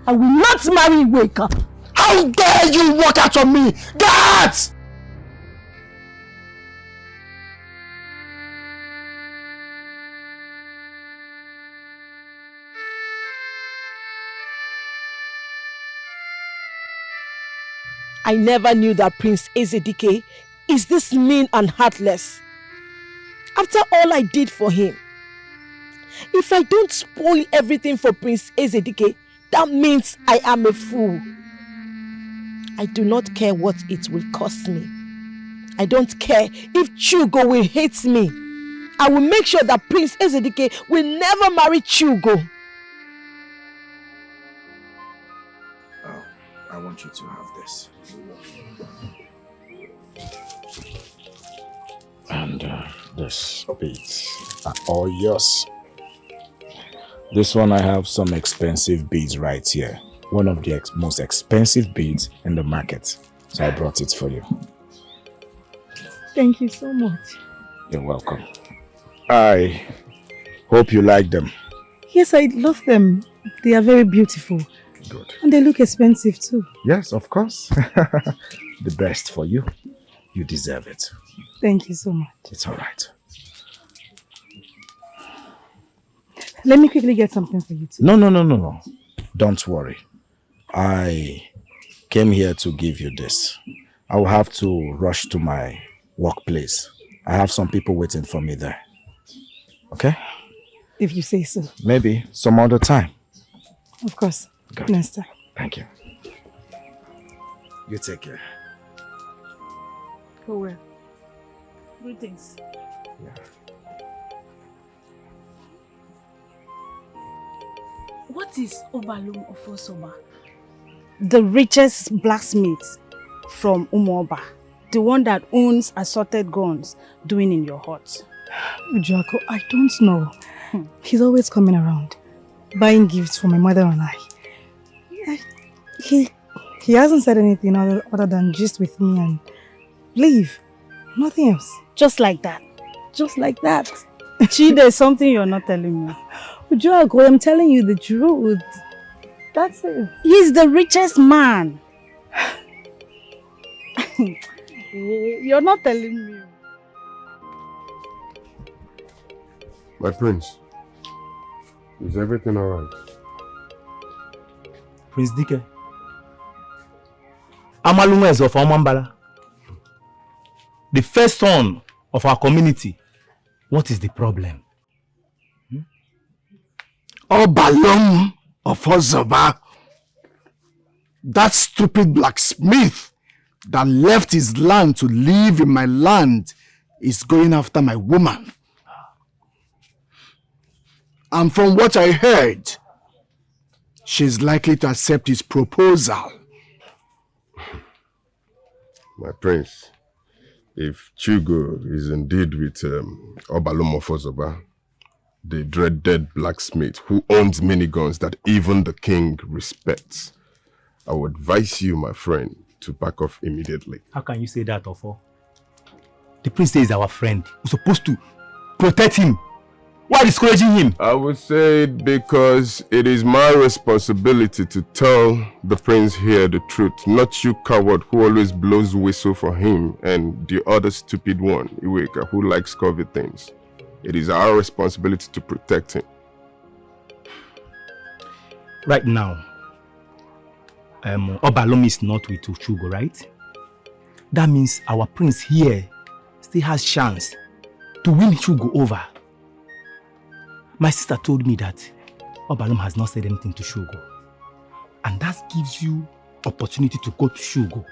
I will not marry Iweka. How dare you walk out on me? Get! I never knew that Prince Ezedike is this mean and heartless. After all I did for him. If I don't spoil everything for Prince Ezedike, that means I am a fool. I do not care what it will cost me. I don't care if Chugo will hate me. I will make sure that Prince Ezedike will never marry Chugo. Oh, I want you to have this. And this beads are all yours. This one, I have some expensive beads right here. One of the most expensive beads in the market. So I brought it for you. Thank you so much. You're welcome. I hope you like them. Yes, I love them. They are very beautiful. Good. And they look expensive too. Yes, of course. The best for you. You deserve it. Thank you so much. It's all right. Let me quickly get something for you too. No. Don't worry. I came here to give you this. I will have to rush to my workplace. I have some people waiting for me there. Okay? If you say so. Maybe some other time. Of course. Good. Next time. Thank you. You take care. Go well. Greetings. Yeah. What is Obalum Ofosoba? The richest blacksmith from Umuoba. The one that owns assorted guns doing in your hut. Ujuako, I don't know. He's always coming around, buying gifts for my mother and I. He hasn't said anything other than just with me and leave. Nothing else. Just like that? Just like that. Chi, there's something you're not telling me. Ujuako, I'm telling you the truth. That's it. He's the richest man. You're not telling me. My prince, is everything alright? Prince Dike. Amalunwez of Omambala. The first son of our community. What is the problem? Obalum of Ozoba. That stupid blacksmith that left his land to live in my land is going after my woman. And from what I heard, she's likely to accept his proposal. My prince, if Chugo is indeed with Obalum of Ozoba, the dreaded blacksmith who owns miniguns that even the king respects, I would advise you, my friend, to back off immediately. How can you say that, Ofo? The prince is our friend. We're supposed to protect him. Why discouraging him? I would say it because it is my responsibility to tell the prince here the truth, not you coward who always blows whistle for him and the other stupid one, Iweka, who likes covet things. It is our responsibility to protect him. Right now, Obalum is not with Chugo, right? That means our prince here still has chance to win Chugo over. My sister told me that Obalum has not said anything to Chugo. And that gives you opportunity to go to Chugo.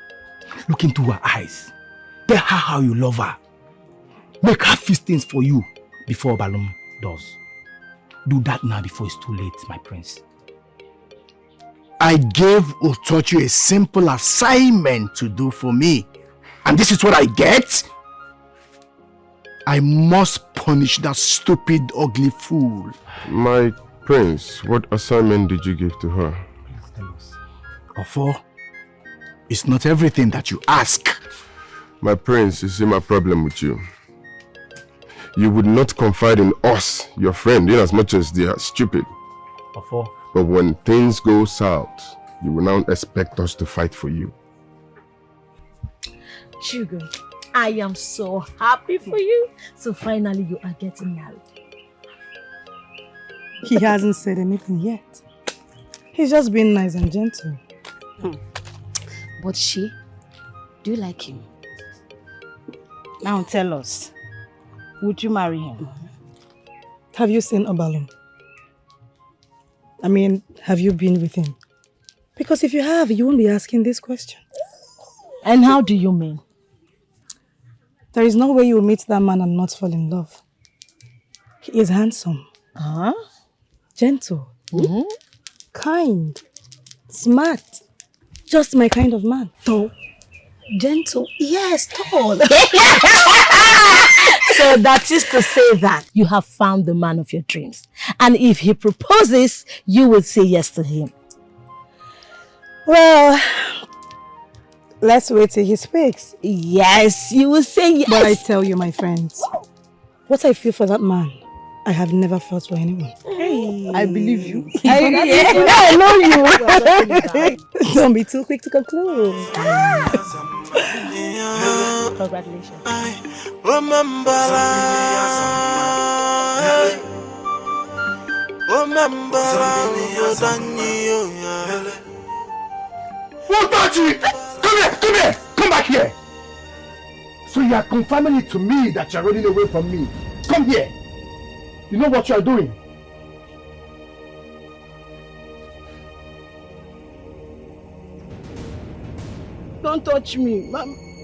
Look into her eyes. Tell her how you love her. Make her feel things for you before Obalum does. Do that now before it's too late, my prince. I gave Utochu a simple assignment to do for me. And this is what I get? I must punish that stupid, ugly fool. My prince, what assignment did you give to her? Please tell us. Ofo, it's not everything that you ask. My prince, you see my problem with you. You would not confide in us, your friend, in as much as they are stupid. Ofo. But when things go south, you will now expect us to fight for you. Chugo, I am so happy for you. So finally you are getting married. He hasn't said anything yet. He's just being nice and gentle. But do you like him? Now tell us, would you marry him? Have you seen Obalum? I mean, have you been with him? Because if you have, you won't be asking this question. And how do you mean? There is no way you will meet that man and not fall in love. He is handsome, gentle, kind, smart. Just my kind of man. Tall, gentle, yes, tall. So that is to say that you have found the man of your dreams. And if he proposes, you will say yes to him. Well, let's wait till he speaks. Yes, you will say yes. But I tell you, my friends, what I feel for that man, I have never felt for anyone. Hey. I believe you. I know you. Don't be too quick to conclude. Congratulations. Come back here. So you are confirming it to me that you are running away from me. Come here. You know what you are doing? Don't touch me.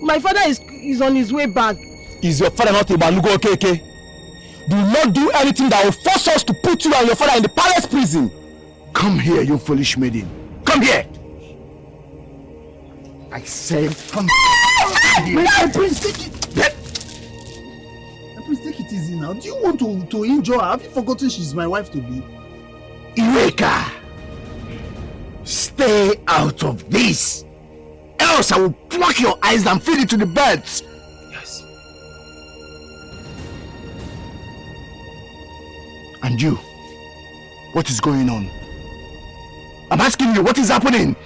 My father is on his way back. Is your father not a Balugo Okeke? Do not do anything that will force us to put you and your father in the palace prison. Come here, you foolish maiden. Come here. I said, come here. My prince, take it. My prince, take it easy now. Do you want to injure her? Have you forgotten she's my wife to be? Iweka, stay out of this. Else I will pluck your eyes and feed it to the birds. Yes. And you, what is going on? I'm asking you, what is happening?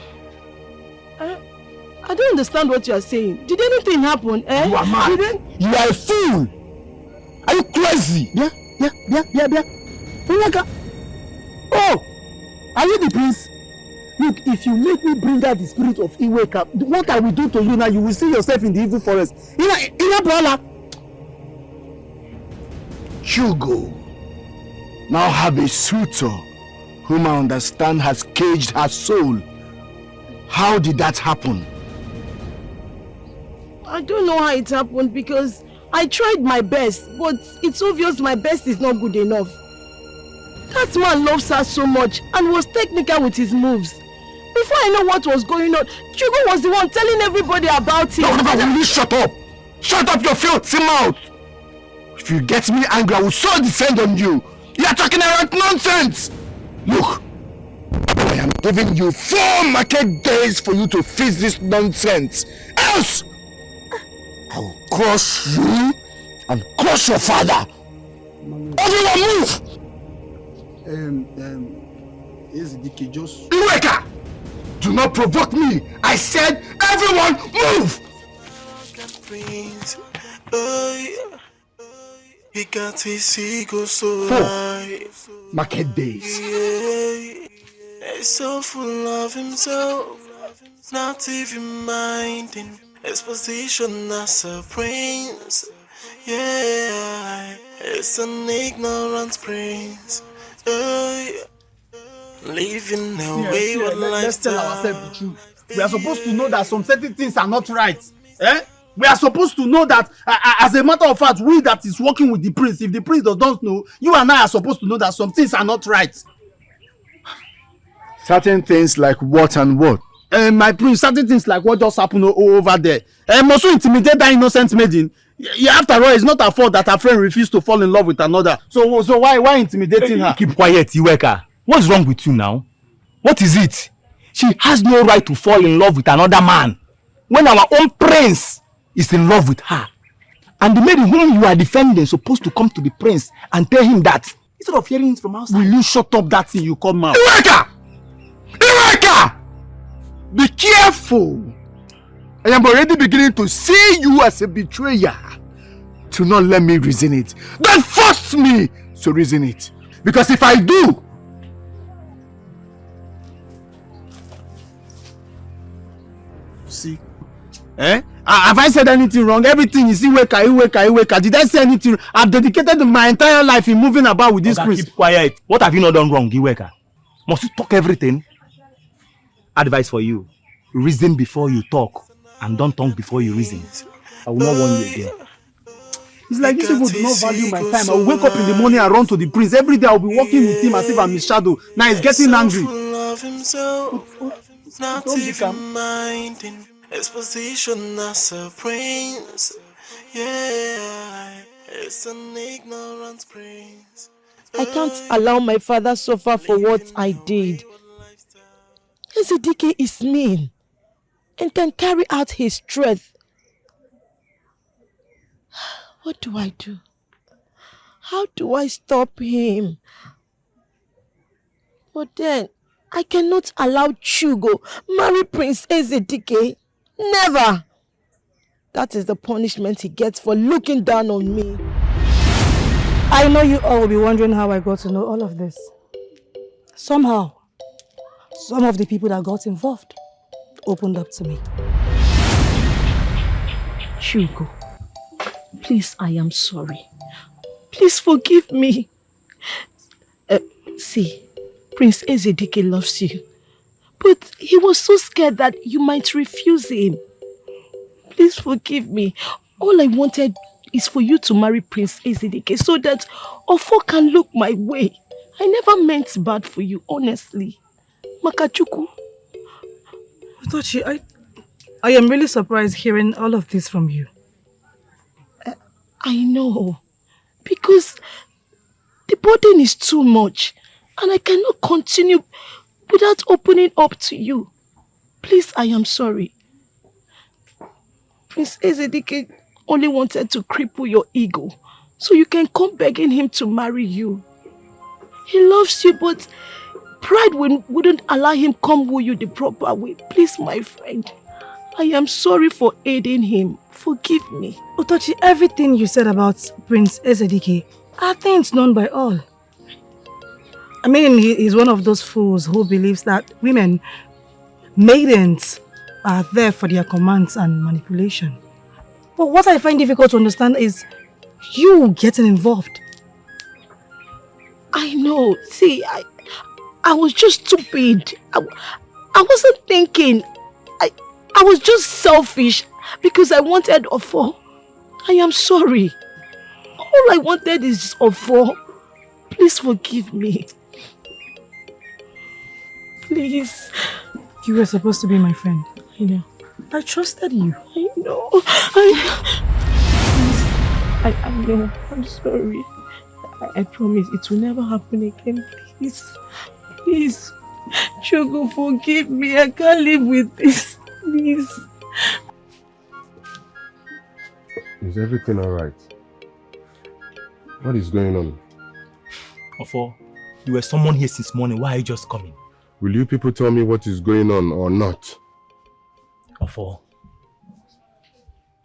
I don't understand what you are saying. Did anything happen? Eh? You are mad. You are a fool. Are you crazy? Yeah. Oh, are you the prince? Look, if you make me bring out the spirit of Iweka, what I will do to you now, you will see yourself in the evil forest. Chugo now have a suitor whom I understand has caged her soul. How did that happen? I don't know how it happened because I tried my best, but it's obvious my best is not good enough. That man loves her so much and was technical with his moves. Before I know what was going on, Chugo was the one telling everybody about him. No, will you shut up? Shut up your filthy mouth! If you get me angry, I will so descend on you. You are talking around nonsense! Look, I am giving you 4 market days for you to fix this nonsense. Else, I will crush you and crush your father. Everyone move! Escalation, just... Iweka! Do not provoke me! I said everyone move! He got his ego so 4 high. market days. He's so full of himself, not even minding his position as a prince. Yeah, it's an ignorant prince. Living away with let's tell lifestyle. ourselves the truth. We are supposed to know that some certain things are not right. We are supposed to know that, as a matter of fact, we that is working with the prince, if the prince does not know, you and I are supposed to know that some things are not right. Certain things like what and what? My prince, certain things like what just happened over there. Must you intimidate that innocent maiden? Yeah, after all, it's not her fault that her friend refused to fall in love with another. So why intimidating her? Keep quiet, Iweka. What's wrong with you now? What is it? She has no right to fall in love with another man when our own prince is in love with her. And the maiden whom you are defending is supposed to come to the prince and tell him that instead of hearing it from outside. Will you shut up that thing you come out? Iweka! Iweka! Be careful! I am already beginning to see you as a betrayer. Do not let me reason it. Don't force me to reason it. Because if I do, see, have I said anything wrong? Everything is Iweka. Did I say anything? I've dedicated my entire life in moving about with this prince. Keep quiet. What have you not done wrong, Iweka? Must you talk everything? Advice for you. Reason before you talk. And don't talk before you reason. I will not warn you again. It's like these people do not value my time. I will wake up in the morning and run to the prince. Every day I will be walking with him as if I'm his shadow. Now he's getting angry. Not even minding exposition as a prince. Yeah, it's an ignorant prince. I can't allow my father suffer for what I did. Ezedike is mean and can carry out his threat. What do I do? How do I stop him? But then, I cannot allow Chugo marry Prince Ezedike. Never! That is the punishment he gets for looking down on me. I know you all will be wondering how I got to know all of this. Somehow, some of the people that got involved opened up to me. Chugo, please, I am sorry. Please forgive me. See, Prince Ezedike loves you. But he was so scared that you might refuse him. Please forgive me. All I wanted is for you to marry Prince Ezedike so that Ofo can look my way. I never meant bad for you, honestly. Makachuku. Utochi, I am really surprised hearing all of this from you. I know. Because the burden is too much. And I cannot continue without opening up to you. Please, I am sorry. Prince Ezedike only wanted to cripple your ego so you can come begging him to marry you. He loves you, but pride wouldn't allow him come woo you the proper way. Please, my friend, I am sorry for aiding him. Forgive me. Utochi, everything you said about Prince Ezedike are things known by all. I mean, he is one of those fools who believes that women, maidens, are there for their commands and manipulation. But what I find difficult to understand is you getting involved. I know. See, I was just stupid. I wasn't thinking. I was just selfish because I wanted Ofo. I am sorry. All I wanted is Ofo. Please forgive me. Please. You were supposed to be my friend. You know. I trusted you. I know. I know. I'm sorry. I promise it will never happen again. Please. Please. Chugo, forgive me. I can't live with this. Please. Is everything alright? What is going on? Ofo, you were someone here since morning. Why are you just coming? Will you people tell me what is going on or not? Ofo,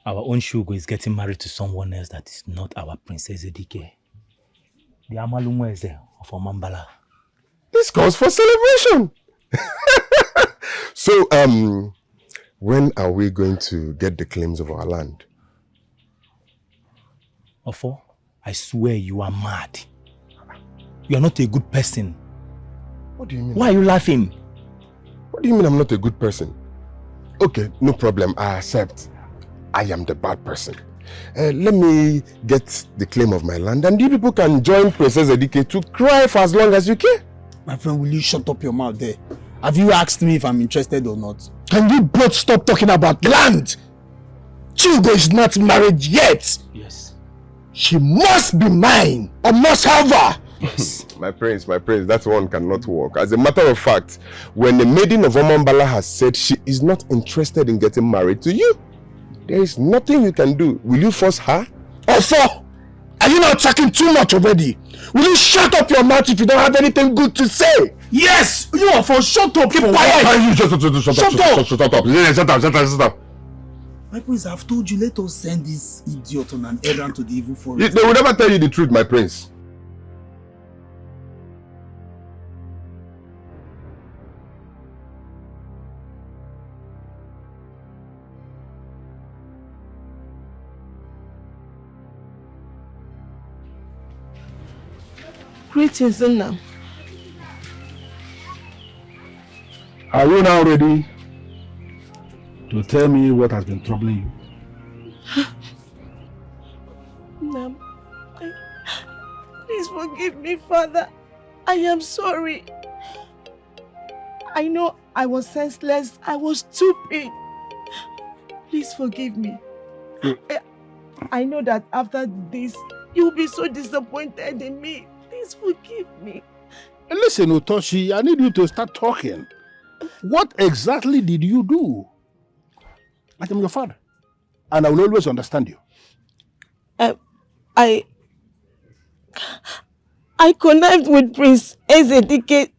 our own Chugo is getting married to someone else that is not our Princess Ezedike. The Amalumweze of Omambala. This calls for celebration! So, when are we going to get the claims of our land? Ofo, I swear you are mad. You are not a good person. What do you mean? Why are you laughing? What do you mean I'm not a good person? Okay, no problem. I accept. I am the bad person. Let me get the claim of my land and you people can join Princess Ezedike to cry for as long as you can. My friend, will you shut up your mouth there? Have you asked me if I'm interested or not? Can you both stop talking about land? Chugo is not married yet. Yes. She must be mine. I must have her. Yes. My prince, that one cannot work. As a matter of fact, when the maiden of Omambala has said she is not interested in getting married to you, there is nothing you can do. Will you force her? Also, are you not talking too much already? Will you shut up your mouth if you don't have anything good to say? Yes! You are for shut up! Keep quiet! Shut up! My prince, I've told you, let us send this idiot on an errand to the evil forest. They will never tell you the truth, my prince. Greetings, Nna. Are you now ready to tell me what has been troubling you? Nna, please forgive me, Father. I am sorry. I know I was senseless. I was stupid. Please forgive me. I know that after this, you'll be so disappointed in me. Please forgive me. Listen, Otoshi, I need you to start talking. What exactly did you do? I am your father, and I will always understand you. I connived with Prince Ezedike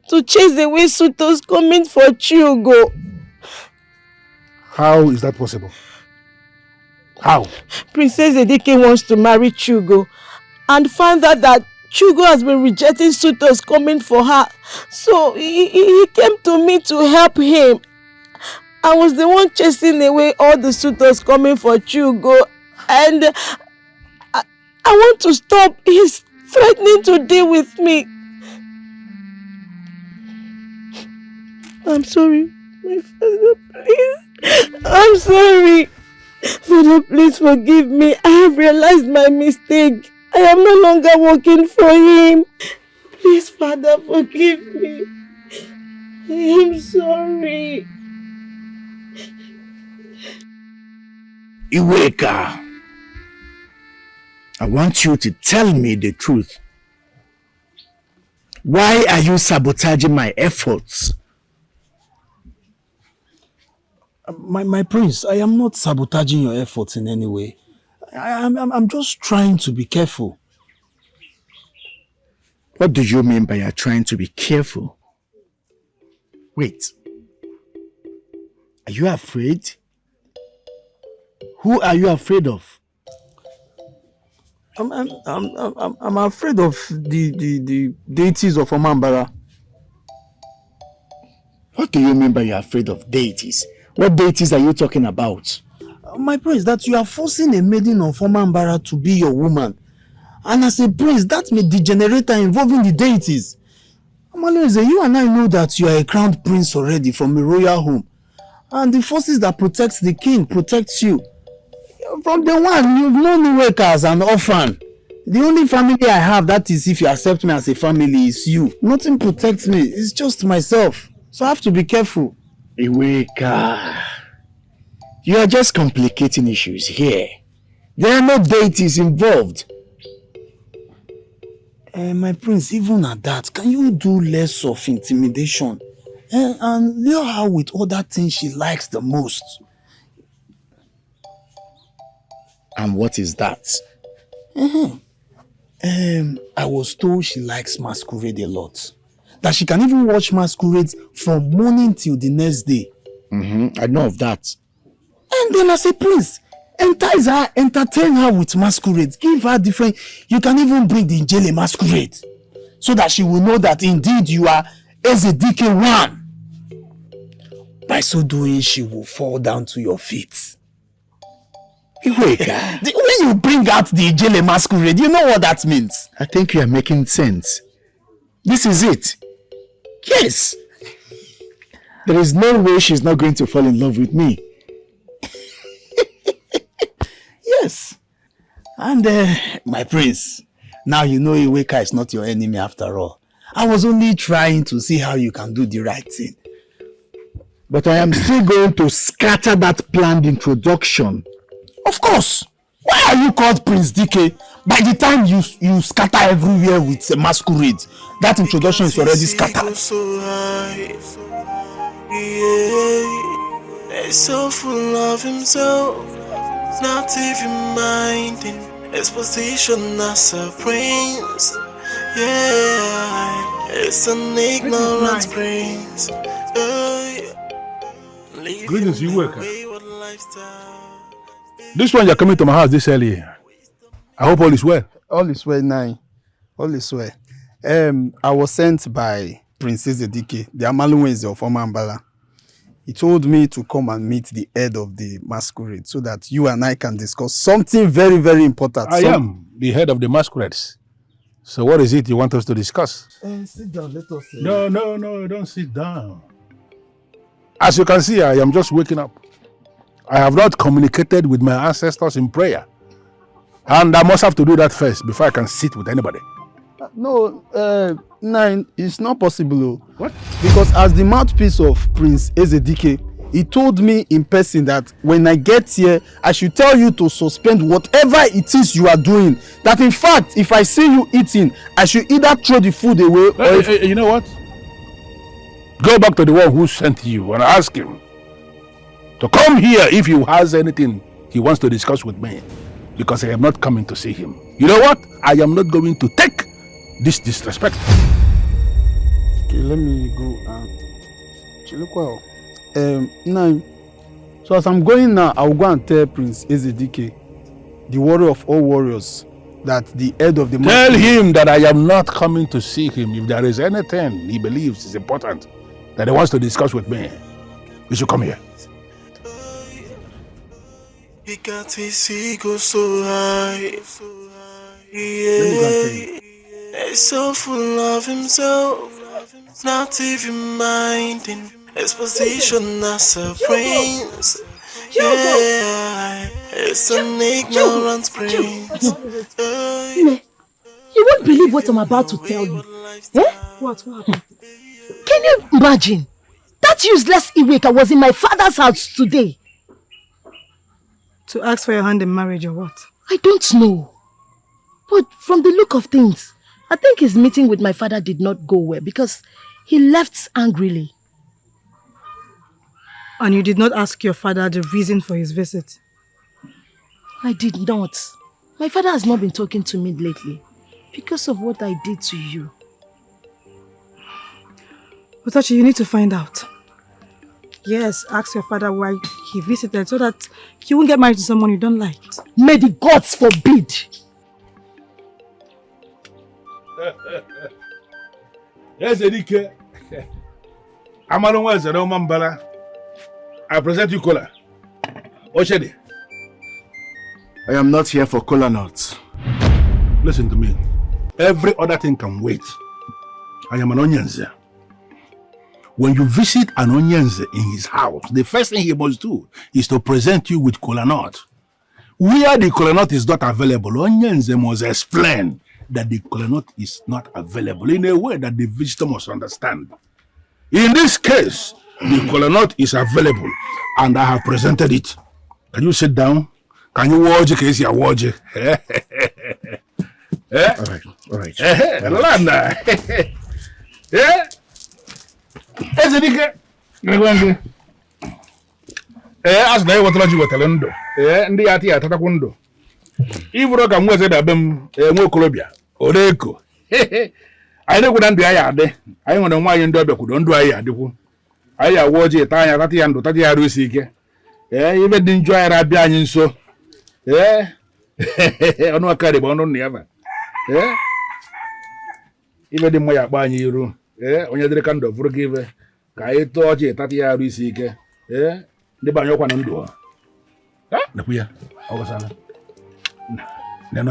to chase away suitors coming for Chugo. How is that possible? How? Prince Ezedike wants to marry Chugo and found out that Chugo has been rejecting suitors coming for her. So he came to me to help him. I was the one chasing away all the suitors coming for Chugo, and I want to stop. He's threatening to deal with me. I'm sorry, my father, please. I'm sorry. Father, please forgive me. I have realized my mistake. I am no longer working for him. Please, Father, forgive me. I am sorry. Iweka, I want you to tell me the truth. Why are you sabotaging my efforts? My prince, I am not sabotaging your efforts in any way. I'm just trying to be careful. What do you mean by you're trying to be careful? Wait. Are you afraid? Who are you afraid of? I'm afraid of the deities of Omambala. What do you mean by you're afraid of deities? What deities are you talking about? My prince, that you are forcing a maiden of Omambala to be your woman. And as a prince, that may degenerate and involving the deities. Amaleze, you and I know that you are a crowned prince already from a royal home. And the forces that protect the king protects you. From the one, you've known Iweka as an orphan. The only family I have, that is if you accept me as a family, is you. Nothing protects me, it's just myself. So I have to be careful. Iweka, you are just complicating issues here. There are no deities involved. My prince, even at that, can you do less of intimidation? And lure her with other things she likes the most. And what is that? I was told she likes masquerade a lot. That she can even watch masquerades from morning till the next day. I know of that. And then as a prince, entice her, entertain her with masquerades. Give her different... You can even bring the Njele masquerade. So that she will know that indeed you are Ezedike one. By so doing, she will fall down to your feet. Iweka. When you bring out the Njele masquerade, you know what that means. I think you are making sense. This is it. Yes. There is no way she's not going to fall in love with me. Yes. And my prince, now you know Iweka is not your enemy after all. I was only trying to see how you can do the right thing. But I am still going to scatter that planned introduction. Of course. Why are you called Prince DK? By the time you scatter everywhere with a masquerade, that introduction is already scattered. So high. Yeah, he's so full of himself, not even minding exposition as a prince. Yeah, it's an ignorant prince. Greetings, you worker. This one you're coming to my house this early. I hope all is well. All is well, Nine. All is well. I was sent by Princess Edike, the Amaluweze of Omambala. He told me to come and meet the head of the masquerade so that you and I can discuss something very, very important. I am the head of the masquerades. So what is it you want us to discuss? Sit down, let us say. No, don't sit down. As you can see, I am just waking up. I have not communicated with my ancestors in prayer. And I must have to do that first before I can sit with anybody. No, Nine, it's not possible. What? Because as the mouthpiece of Prince Ezedike, he told me in person that when I get here, I should tell you to suspend whatever it is you are doing. That in fact, if I see you eating, I should either throw the food away or... You know what? Go back to the one who sent you and ask him to come here if he has anything he wants to discuss with me. Because I am not coming to see him. You know what? I am not going to take this disrespect. Okay, let me go and now, so as I'm going now, I'll go and tell Prince Ezedike, the warrior of all warriors, that the head of the... Tell him that I am not coming to see him. If there is anything he believes is important that he wants to discuss with me, he should come here. He got his ego so high. Yeah, he's so full of himself, not even minding exposition as a prince. Yeah, it's an ignorant prince. You won't believe what I'm about to tell you. Eh? What happened? Can you imagine? That useless Iweka was in my father's house today. To ask for your hand in marriage or what? I don't know. But from the look of things, I think his meeting with my father did not go well because he left angrily. And you did not ask your father the reason for his visit? I did not. My father has not been talking to me lately because of what I did to you. Otachi, you need to find out. Yes, ask your father why he visited so that you won't get married to someone you don't like. May the gods forbid! Yes, Edike. Amaluweze of Omambala. I present you Kola. Oshede. I am not here for kola nuts. Listen to me. Every other thing can wait. I am an Onyenze. When you visit an Onyenze in his house, the first thing he must do is to present you with kola nut. Where the kola nut is not available, Onyenze must explain that the kola nut is not available in a way that the visitor must understand. In this case, the kola nut is available and I have presented it. Can you sit down? Can you watch it? Can you watch it? All right. Yeah. Ezedike. As na what you wetele ndo. Ndị ati ya tatakwu ndo. Iburo ka mweze da bem nwe okorobịa. Oreko. Anyị na-ekwu ndụ ya adị. Anyị nwere nwaanyị ndị ọbịa kwudo ndụ anyị adịkwu. Anyị ya woje ta anya tati ya ndụ tati ya rusi ike. Ibe dị njọ ya abịa anyị nso. Ọnụ aka dị bụ ọnụ nna ya ba. Ibe dị mma ya akpa anyị iru. Onye dịrị ka ndụ vụrụ gị ibe ka anyị tụọ ọchị tati ya arụ isi ike ndị banye ọkwa na ndụ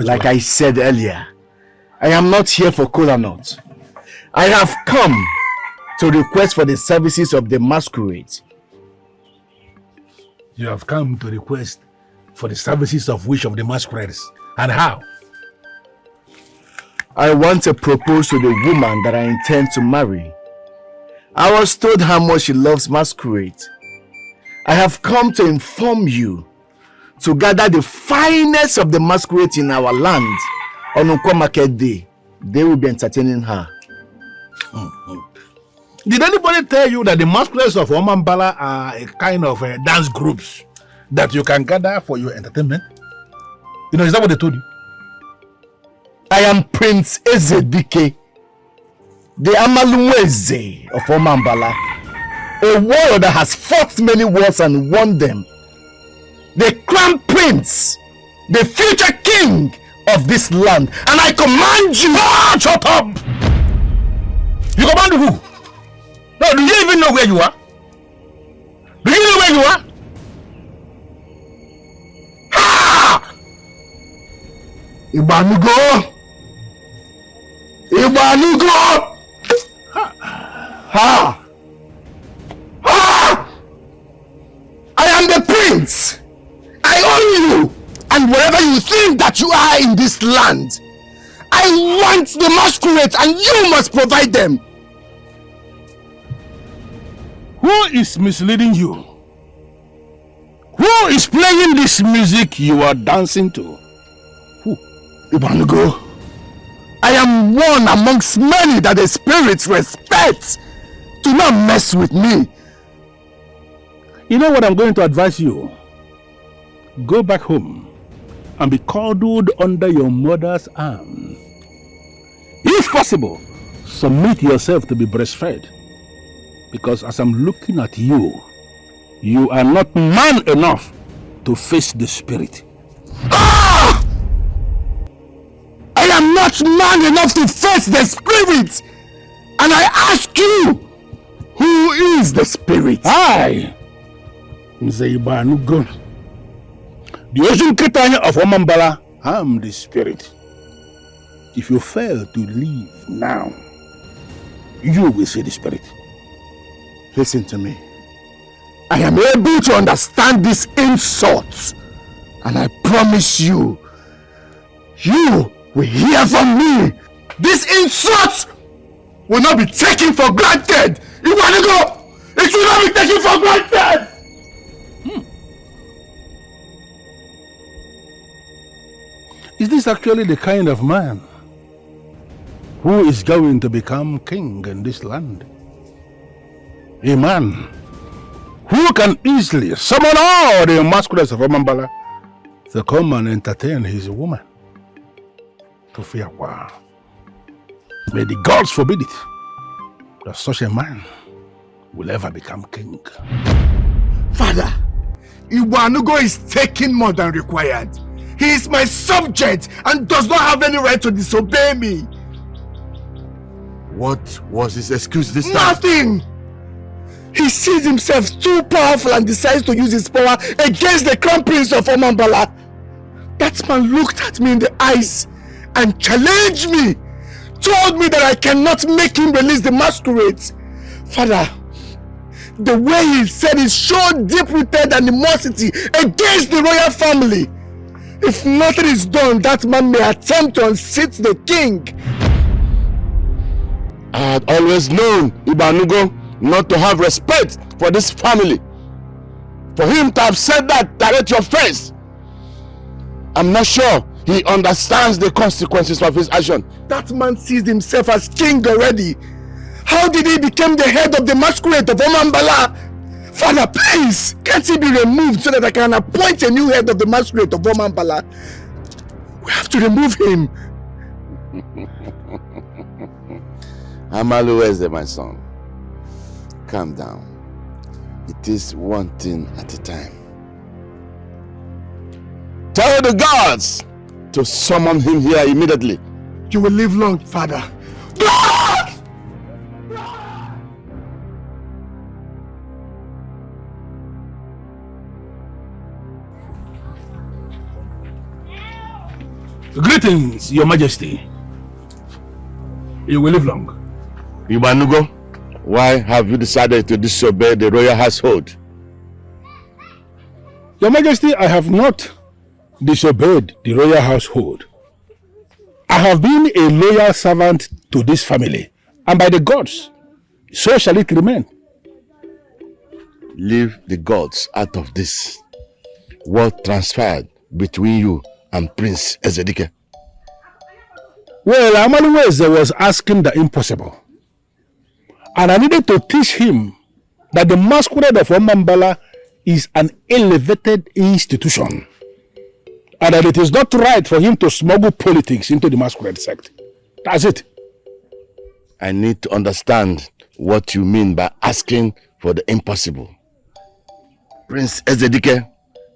like I said earlier, I am not here for kola nuts. I have come to request for the services of the masquerade. You have come to request for the services of which of the masquerades and how? I want to propose to the woman that I intend to marry. I was told how much she loves masquerade. I have come to inform you to gather the finest of the masquerade in our land on Nkwo Market Day. They will be entertaining her. Did anybody tell you that the masquerades of Omambala are a kind of dance groups that you can gather for your entertainment? You know, is that what they told you? I am Prince UGEZU.J.UGEZU, the Amalumweze of Omambala, a warrior that has fought many wars and won them. The crown prince, the future king of this land, and I command you. Ah, shut up! You command who? No, do you even know where you are? Do you know where you are? Ha! Ibanugo! Ibanugo! Ha! Ha! I am the prince! I own you! And wherever you think that you are in this land, I want the masquerade and you must provide them! Who is misleading you? Who is playing this music you are dancing to? Who? Ibanugo, I am one amongst many that the spirits respect. Do not mess with me. You know what I'm going to advise you? Go back home and be coddled under your mother's arm. If possible, submit yourself to be breastfed. Because as I'm looking at you, you are not man enough to face the spirit. Ah! I am not man enough to face the spirit. And I ask you, who is the spirit? I, Nzeibanugo, the Ocean Ketanya of Omambala, am the spirit. If you fail to leave now, you will see the spirit. Listen to me. I am able to understand this insult. And I promise you, you will hear from me. This insult will not be taken for granted. You want to go? It will not be taken for granted. Is this actually the kind of man who is going to become king in this land? A man who can easily summon all the masquerades of Omambala to come and entertain his woman. To fear wow. May the gods forbid it that such a man will ever become king. Father, Iwanugo is taking more than required. He is my subject and does not have any right to disobey me. What was his excuse this time? Nothing! He sees himself too powerful and decides to use his power against the crown prince of Omambala. That man looked at me in the eyes and challenged me. Told me that I cannot make him release the masquerades. Father, the way he said it showed deep-rooted animosity against the royal family. If nothing is done, that man may attempt to unseat the king. I had always known Ibanugo not to have respect for this family. For him to have said that direct your face, I'm not sure he understands the consequences of his action. That man sees himself as king already. How did he become the head of the masquerade of Omambala? Father, please, can't he be removed so that I can appoint a new head of the masquerade of Omambala? We have to remove him. Amaluweze, my son. Calm down. It is one thing at a time. Tell the guards to summon him here immediately. You will live long, Father. Greetings, Your Majesty. You will live long. Ibanugo, why have you decided to disobey the royal household? Your Majesty, I have not disobeyed the royal household. I have been a loyal servant to this family, and by the gods, so shall it remain. Leave the gods out of this. What transpired between you and Prince Ezedike? Well, Amaluweze was asking the impossible. And I needed to teach him that the masquerade of Omambala is an elevated institution. And that it is not right for him to smuggle politics into the masquerade sect. That's it. I need to understand what you mean by asking for the impossible. Prince Ezedike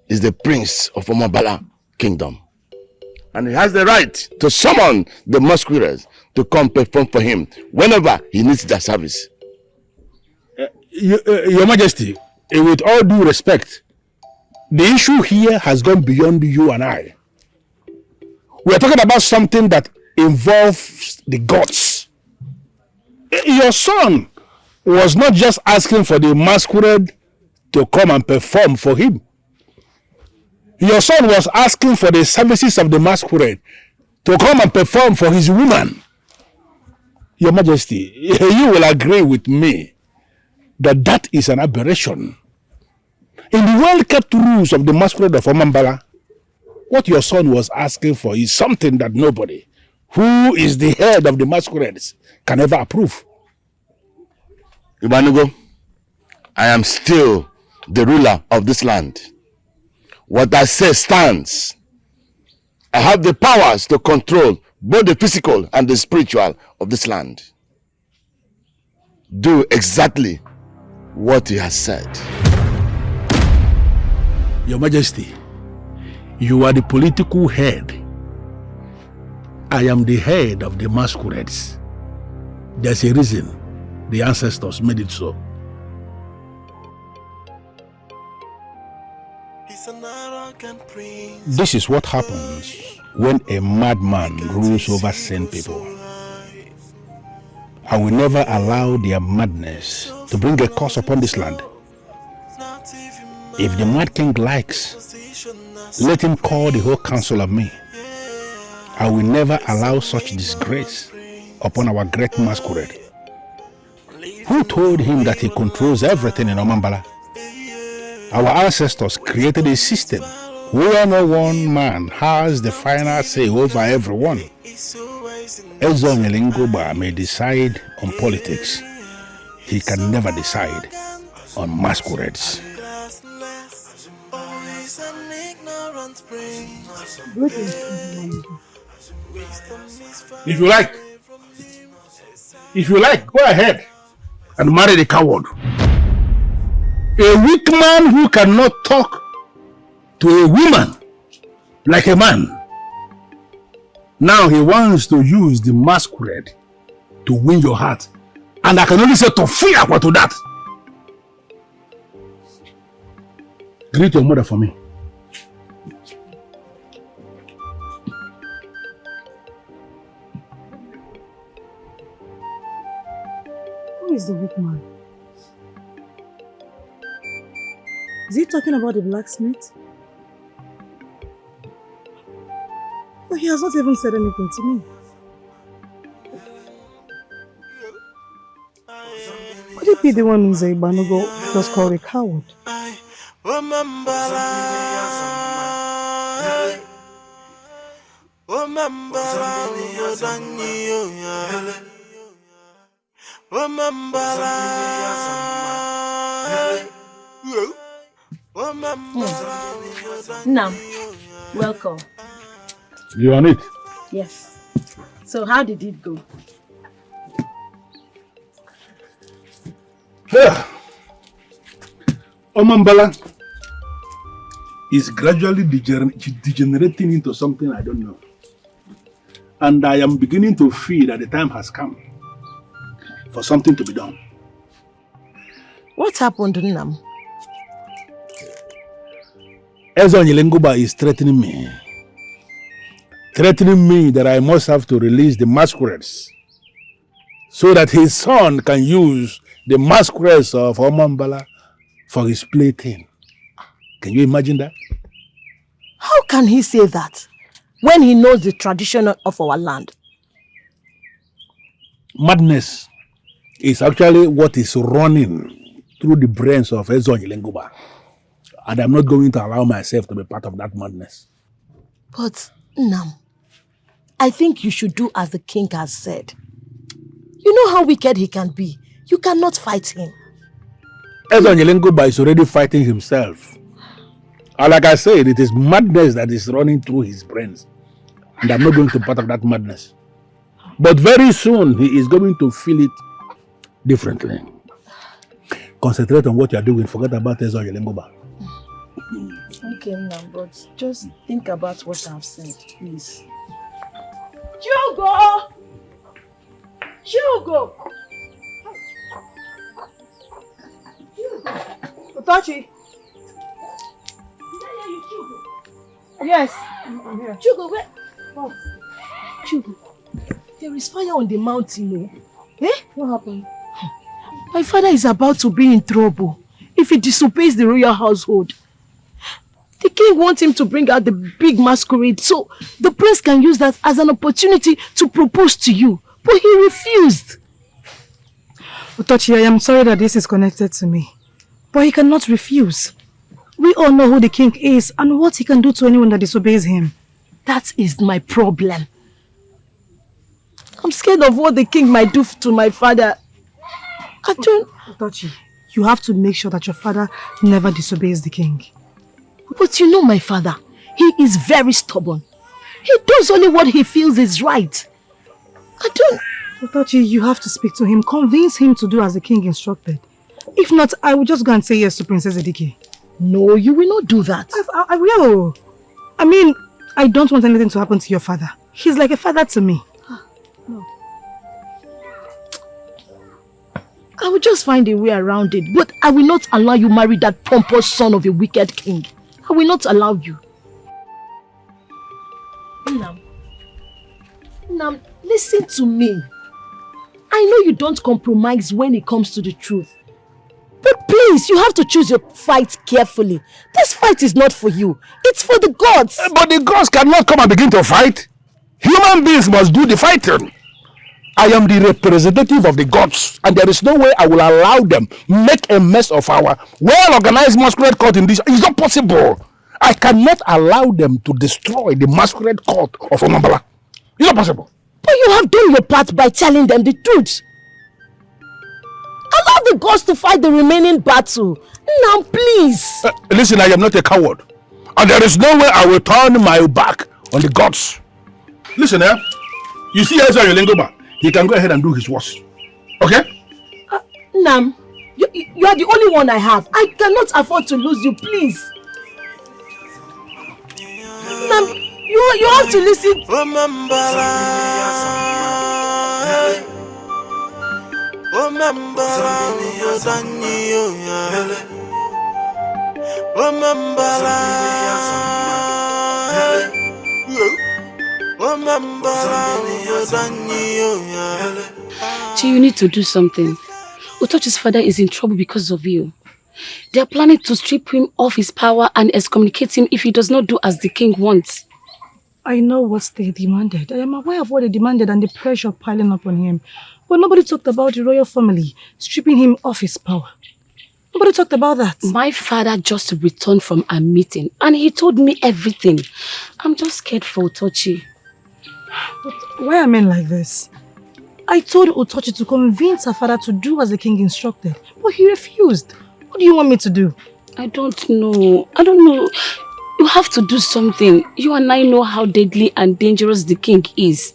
is the prince of Omambala kingdom. And he has the right to summon the masqueraders to come perform for him whenever he needs their service. Your Majesty, with all due respect, the issue here has gone beyond you and I. We are talking about something that involves the gods. Your son was not just asking for the masquerade to come and perform for him. Your son was asking for the services of the masquerade to come and perform for his woman. Your Majesty, you will agree with me that that is an aberration. In the well-kept rules of the masquerade of Omambala, what your son was asking for is something that nobody, who is the head of the masquerades, can ever approve. Ibanugo, I am still the ruler of this land. What I say stands. I have the powers to control both the physical and the spiritual of this land. Do exactly what he has said. Your Majesty, you are the political head. I am the head of the masquerades. There's a reason the ancestors made it so. This is what happens when a madman rules over sane people. I will never allow their madness to bring a curse upon this land. If the Mad King likes, let him call the whole council of me. I will never allow such disgrace upon our great masquerade. Who told him that he controls everything in Omambala? Our ancestors created a system where no one man has the final say over everyone. Ezonyelingoba may decide on politics. He can never decide on masquerades. If you like, go ahead and marry the coward. A weak man who cannot talk to a woman like a man. Now he wants to use the masquerade to win your heart. And I can only say to fear to that. Greet your mother for me. Who is the weak man? Is he talking about the blacksmith? But he has not even said anything to me. Could it be the one who's a Ibanugo just called a coward? Nam, welcome. You on it? Yes. So how did it go? Omambala is gradually degenerating into something I don't know. And I am beginning to feel that the time has come for something to be done. What happened, Nam? Ezonyelingoba is threatening me. Threatening me that I must have to release the masquerades so that his son can use the masquerades of Omambala for his plaything. Can you imagine that? How can he say that when he knows the tradition of our land? Madness is actually what is running through the brains of Ezonyi Lenguba. And I'm not going to allow myself to be part of that madness. But, Nam, I think you should do as the king has said. You know how wicked he can be. You cannot fight him. Ezonyi Lenguba is already fighting himself. And like I said, it is madness that is running through his brains. And I'm not going to be part of that madness. But very soon, he is going to feel it differently. Concentrate on what you are doing. Forget about Ezonyi Lenguba. Okay, Nam, but just think about what I've said, please. Chugo! Chugo! Otochi! Yes, I'm here. Chugo, where? What? Chugo, there is fire on the mountain. Eh? What happened? My father is about to be in trouble if he disobeys the royal household. The king wants him to bring out the big masquerade so the prince can use that as an opportunity to propose to you. But he refused. Otochi, I am sorry that this is connected to me. But he cannot refuse. We all know who the king is and what he can do to anyone that disobeys him. That is my problem. I'm scared of what the king might do to my father. I don't... Otochi, you have to make sure that your father never disobeys the king. But you know my father. He is very stubborn. He does only what he feels is right. I don't... Otochi, you have to speak to him. Convince him to do as the king instructed. If not, I will just go and say yes to Princess Edike. No, you will not do that. I will. I mean, I don't want anything to happen to your father. He's like a father to me. No. I will just find a way around it. But I will not allow you marry that pompous son of a wicked king. I will not allow you. Nam, listen to me. I know you don't compromise when it comes to the truth. But please, you have to choose your fight carefully. This fight is not for you. It's for the gods. But the gods cannot come and begin to fight. Human beings must do the fighting. I am the representative of the gods, and there is no way I will allow them make a mess of our well-organized masquerade court in this. It's not possible. I cannot allow them to destroy the masquerade court of Omambala. It's not possible. But you have done your part by telling them the truth. Allow the gods to fight the remaining battle. Now, please. Listen, I am not a coward. And there is no way I will turn my back on the gods. Listen, you see Ezonyi Lenguba. He can go ahead and do his worst. Okay? Nam, you are the only one I have. I cannot afford to lose you, please. Nam, you have to listen. You need to do something. Utochi's father is in trouble because of you. They are planning to strip him of his power and excommunicate him if he does not do as the king wants. I know what they demanded. I am aware of what they demanded and the pressure piling up on him. But nobody talked about the royal family stripping him of his power. Nobody talked about that. My father just returned from a meeting and he told me everything. I'm just scared for Utochi. But why are men like this? I told Utochi to convince her father to do as the king instructed, but he refused. What do you want me to do? I don't know. You have to do something. You and I know how deadly and dangerous the king is.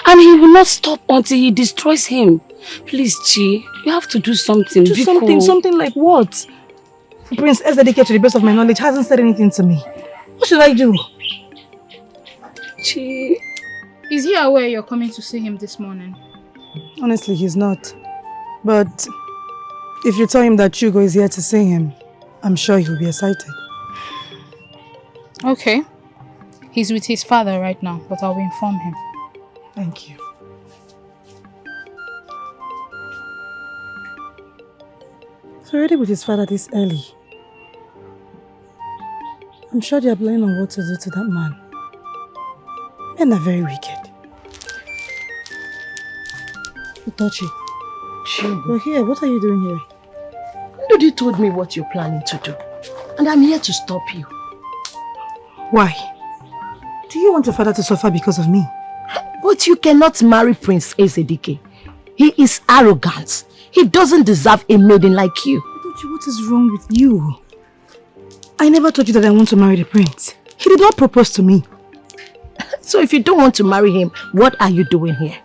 And he will not stop until he destroys him. Please, Chi, you have to do something. Do something? Something like what? Prince Ezedike, to the best of my knowledge, hasn't said anything to me. What should I do? Chi... Is he aware you're coming to see him this morning? Honestly, he's not. But if you tell him that Chugo is here to see him, I'm sure he'll be excited. Okay. He's with his father right now, but I'll inform him. Thank you. So already with his father this early. I'm sure they're planning on what to do to that man. Men are very wicked. Utochi, Chugo, here, what are you doing here? Nobody told me what you're planning to do. And I'm here to stop you. Why? Do you want your father to suffer because of me? But you cannot marry Prince Ezedike. He is arrogant. He doesn't deserve a maiden like you. Tochi, what is wrong with you? I never told you that I want to marry the prince. He did not propose to me. So if you don't want to marry him, what are you doing here?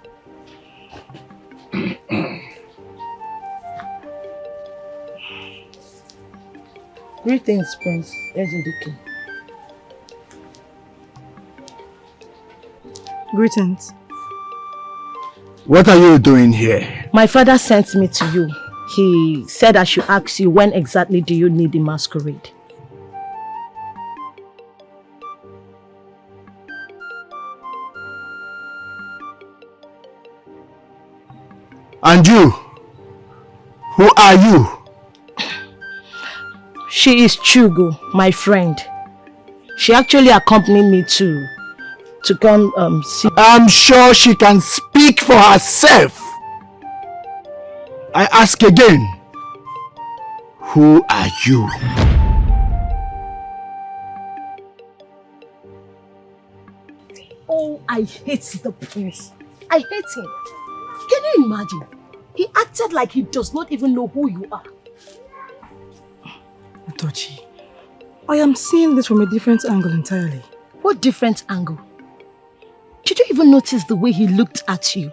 Greetings, Prince Ezedike. Greetings. What are you doing here? My father sent me to you. He said I should ask you, when exactly do you need the masquerade? And you? Who are you? She is Chugo, my friend. She actually accompanied me to come see. I'm sure she can speak for herself. I ask again, who are you? Oh, I hate the prince. I hate him. Can you imagine? He acted like he does not even know who you are. Tochi, I am seeing this from a different angle entirely. What different angle? Did you even notice the way he looked at you?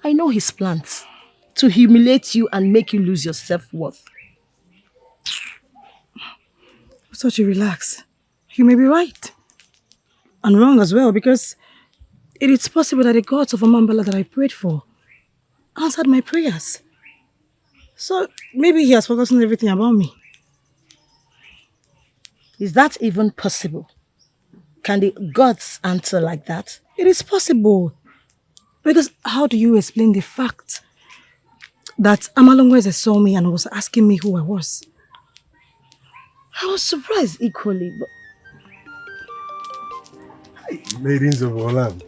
I know his plans. To humiliate you and make you lose your self-worth. Tochi, relax. You may be right. And wrong as well, because it is possible that the gods of Omambala that I prayed for answered my prayers. So maybe he has forgotten everything about me. Is that even possible? Can the gods answer like that? It is possible. Because how do you explain the fact that Amalungweze saw me and was asking me who I was? I was surprised equally, but... Maidens of Olam.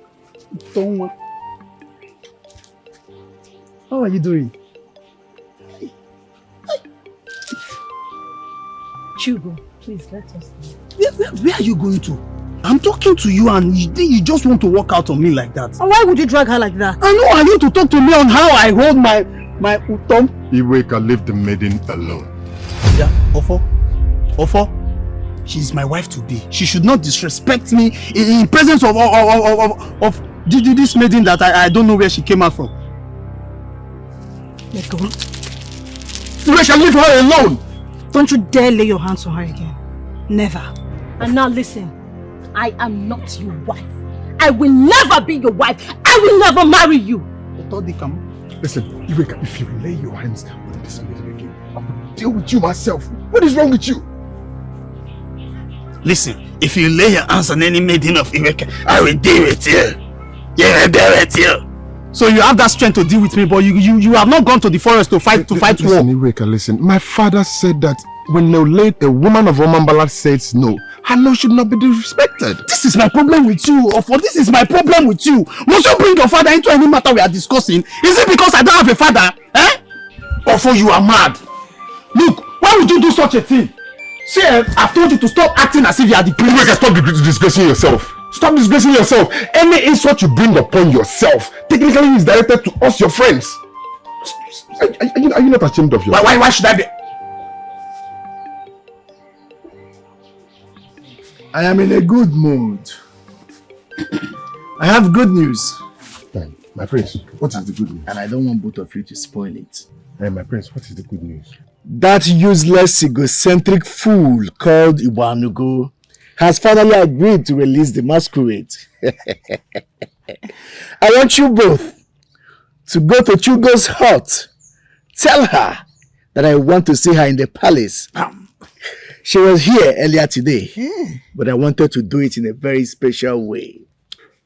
How are you doing? Chugo, please let us know. Where are you going to? I'm talking to you and you just want to walk out on me like that. And why would you drag her like that? I know, I need to talk to me on how I hold my utom. Iweka, leave the maiden alone. Yeah, Ofo, she's my wife to be. She should not disrespect me in presence of this maiden that I don't know where she came out from. Let go. You shall leave her alone. Don't you dare lay your hands on her again. Never. And now listen, I am not your wife. I will never be your wife. I will never marry you. Listen, Iweka, if you lay your hands on this maiden again, I will deal with you myself. What is wrong with you? Listen, if you lay your hands on any maiden of Iweka, I will deal with you. Yeah, I deal with you. So you have that strength to deal with me, but you have not gone to the forest to fight war. Listen, Iweka, listen. My father said that when a woman of Omambala says no, her no should not be disrespected. This is my problem with you, Ofo. This is my problem with you. Must you bring your father into any matter we are discussing? Is it because I don't have a father? Eh? Ofo, you are mad. Look, why would you do such a thing? See, I've told you to stop acting as if you are the prince. Iweka, stop disgracing yourself. Stop disgracing yourself. Any insult you bring upon yourself technically is directed to us, your friends. Are you not ashamed of yourself? Why should I be? I am in a good mood. I have good news. My prince, what is the good news? And I don't want both of you to spoil it. My prince, what is the good news? That useless, egocentric fool called Iwanugo has finally agreed to release the masquerade. I want you both to go to Chugo's hut. Tell her that I want to see her in the palace. She was here earlier today, but I wanted to do it in a very special way.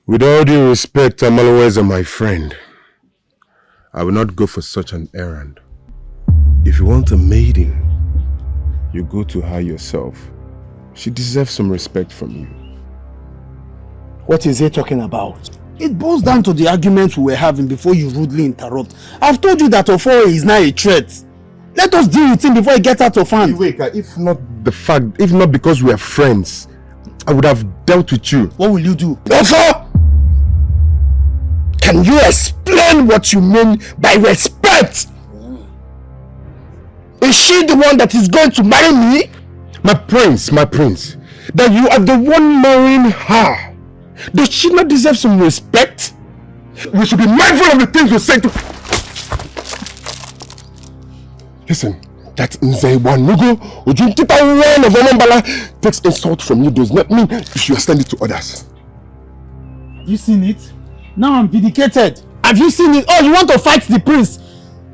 With all due respect, Amalungweze, my friend, I will not go for such an errand. If you want a maiden, you go to her yourself. She deserves some respect from you. What is he talking about? It boils down to the argument we were having before you rudely interrupt. I've told you that Ofo is now a threat. Let us deal with him before he gets out of hand. Iweka, if not because we are friends, I would have dealt with you. What will you do? Ofo! Can you explain what you mean by respect? Is she the one that is going to marry me? My prince, that you are the one marrying her. Does she not deserve some respect? We should be mindful of the things we say to... Listen, that Nzewanugo Ojuntipa one of Omambala takes insult from you does not mean you should extend it to others. You seen it? Now I'm vindicated. Have you seen it? Oh, you want to fight the prince?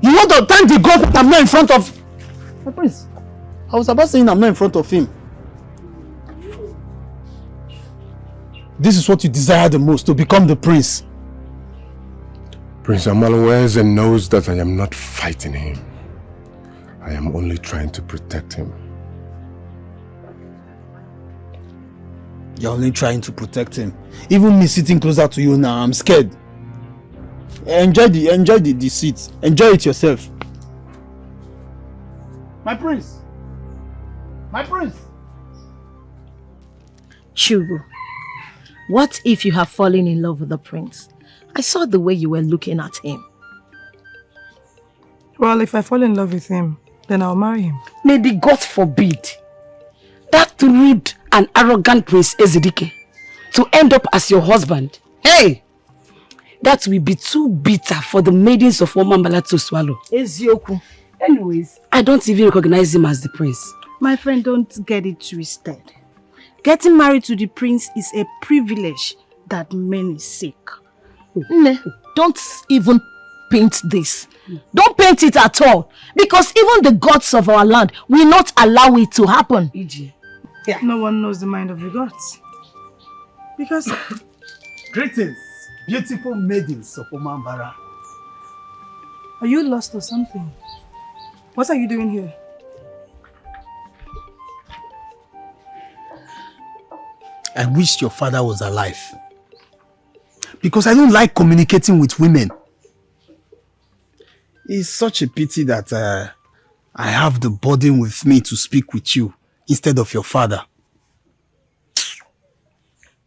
You want to thank the God that I'm not in front of... My prince, I was about saying I'm not in front of him. This is what you desire the most, to become the prince. Prince Amaluweze knows that I am not fighting him. I am only trying to protect him. You're only trying to protect him. Even me sitting closer to you now, I'm scared. Enjoy the seat. Enjoy it yourself. My prince! My prince! Chugo, what if you have fallen in love with the prince? I saw the way you were looking at him. Well, if I fall in love with him, then I'll marry him. May the gods forbid that rude and arrogant Prince Ezedike to end up as your husband. Hey! That will be too bitter for the maidens of Omambala to swallow. Ezioku. Anyways, I don't even recognize him as the prince. My friend, don't get it twisted. Getting married to the prince is a privilege that many seek. Ne, don't even paint this. Don't paint it at all. Because even the gods of our land will not allow it to happen. Yeah. No one knows the mind of the gods. Because... Greetings, beautiful maidens of Omambara. Are you lost or something? What are you doing here? I wish your father was alive. Because I don't like communicating with women. It's such a pity that I have the burden with me to speak with you instead of your father.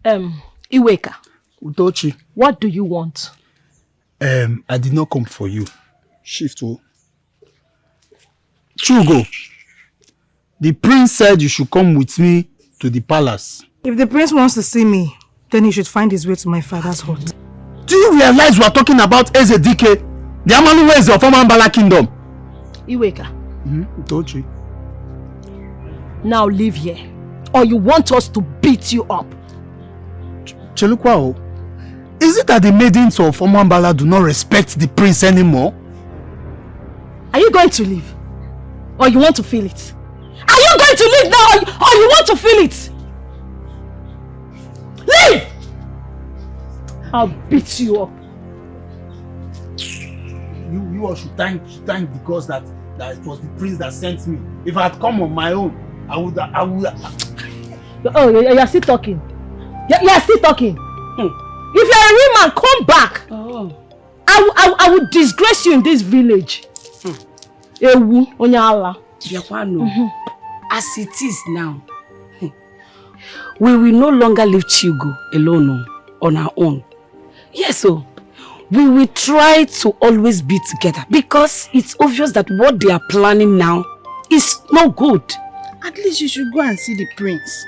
Iweka. Udochi. What do you want? I did not come for you. Shift. Chugo. The prince said you should come with me to the palace. If the prince wants to see me, then he should find his way to my father's hut. Do you realize we are talking about Ezedike, the Amaluweze of Omambala Kingdom? Iweka. Udochi. Now leave here, or you want us to beat you up. Chelukwao, is it that the maidens of Omambala do not respect the prince anymore? Are you going to leave? Or you want to feel it? Are you going to leave now, or you want to feel it? Leave! I'll beat you up. You all should thank the gods that it was the prince that sent me. If I had come on my own, I would. Oh, you're still talking. You're still talking. If you're a real man, come back. Oh. I will disgrace you in this village. Ewu, Onyala. As it is now, we will no longer leave Chugo alone on our own. Yes, so we will try to always be together because it's obvious that what they are planning now is no good. At least you should go and see the prince.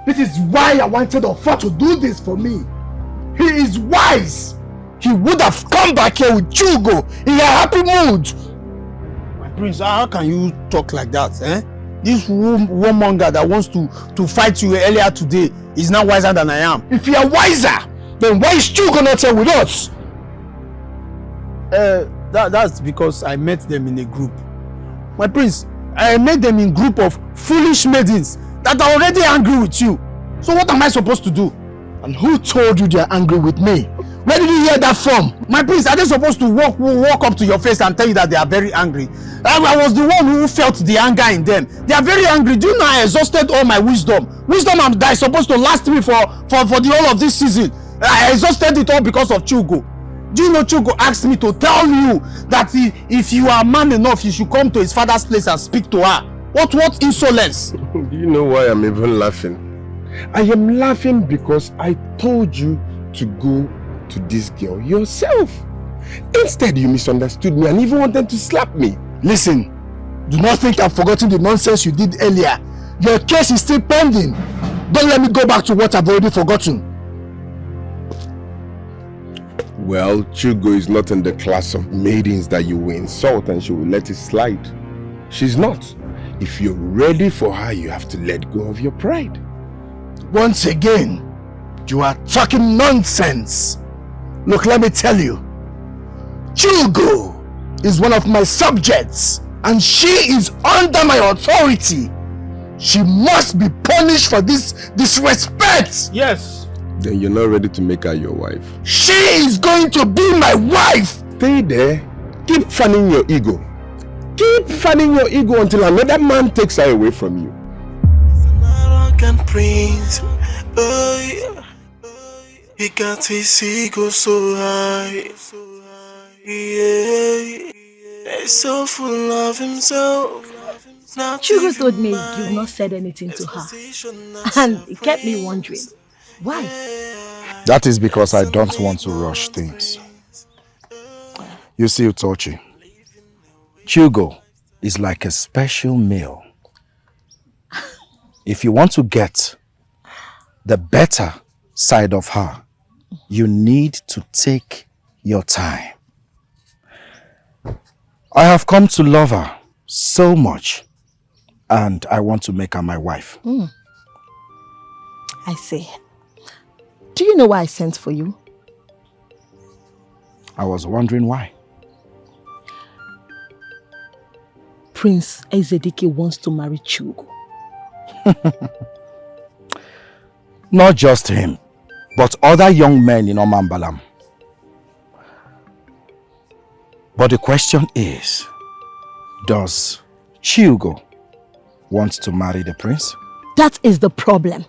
This is why I wanted Ofo to do this for me. He is wise. He would have come back here with Chugo in a happy mood. My prince, how can you talk like that? This warmonger that wants to fight you earlier today is now wiser than I am. If you are wiser, then why is Chugo not here with us? That's because I met them in a group. My prince, I met them in a group of foolish maidens that are already angry with you. So what am I supposed to do? And who told you they are angry with me? Where did you hear that from? My prince, are they supposed to walk up to your face and tell you that they are very angry? I was the one who felt the anger in them. They are very angry. Do you know I exhausted all my wisdom? Wisdom that is supposed to last me for the whole of this season. I exhausted it all because of Chugo. Do you know Chugo asked me to tell you that if you are man enough, you should come to his father's place and speak to her? What insolence? Do you know why I'm even laughing? I am laughing because I told you to go to this girl yourself. Instead, you misunderstood me and even wanted to slap me. Listen, do not think I've forgotten the nonsense you did earlier. Your case is still pending. Don't let me go back to what I've already forgotten. Well, Chugo is not in the class of maidens that you will insult and she will let it slide. She's not. If you're ready for her, you have to let go of your pride. Once again, you are talking nonsense. Look, let me tell you. Chugo is one of my subjects and she is under my authority. She must be punished for this disrespect. Yes. Then you're not ready to make her your wife. She is going to be my wife. Stay there. Keep fanning your ego. Keep fanning your ego until another man takes her away from you. Arrogant prince, he got his ego so high. Yeah, he's so full of himself. Chugo told me you've not said anything to her, and it kept me wondering, why? That is because I don't want to rush things. You see, Utochi, Chugo is like a special meal. If you want to get the better side of her, you need to take your time. I have come to love her so much, and I want to make her my wife. I see. Do you know why I sent for you? I was wondering why. Prince Ezedike wants to marry Chugo. Not just him, but other young men in Omambalam. But the question is, does Chugo want to marry the prince? That is the problem.